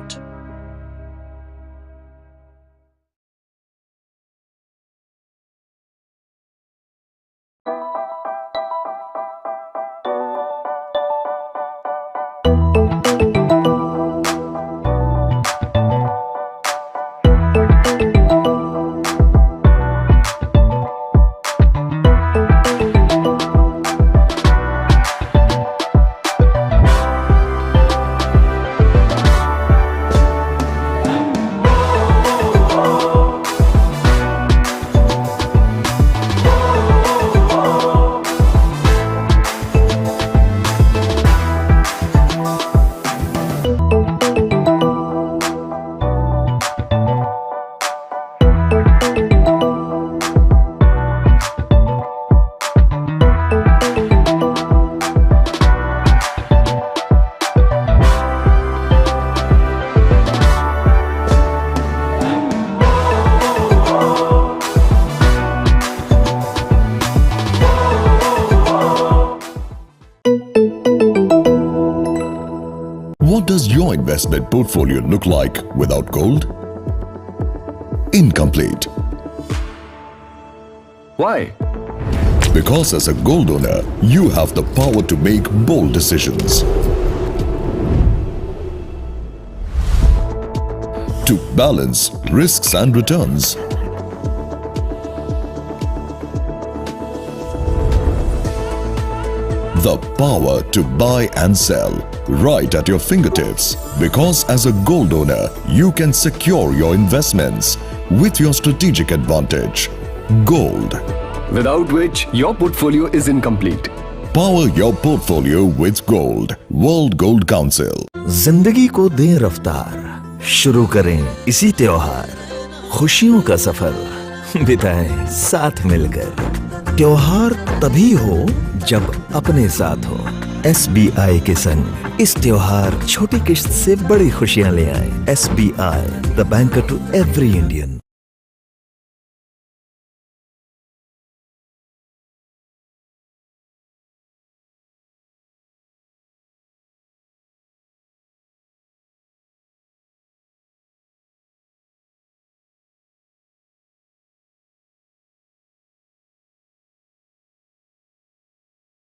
What does your investment portfolio look like without gold? Incomplete. Why? Because as a gold owner, you have the power to make bold decisions. To balance risks and returns. The power to buy and sell right at your fingertips. Because as a gold owner, you can secure your investments with your strategic advantage. Gold. Without which your portfolio is incomplete. Power your portfolio with gold. World Gold Council. जिंदगी को दें रफ्तार, शुरू करें इसी त्योहार, खुशियों का सफर बिताएं साथ मिलकर। त्योहार तभी हो जब अपने साथ हो। SBI के संग इस त्योहार छोटी किश्त से बड़ी खुशियां ले आए। SBI, the banker to every Indian.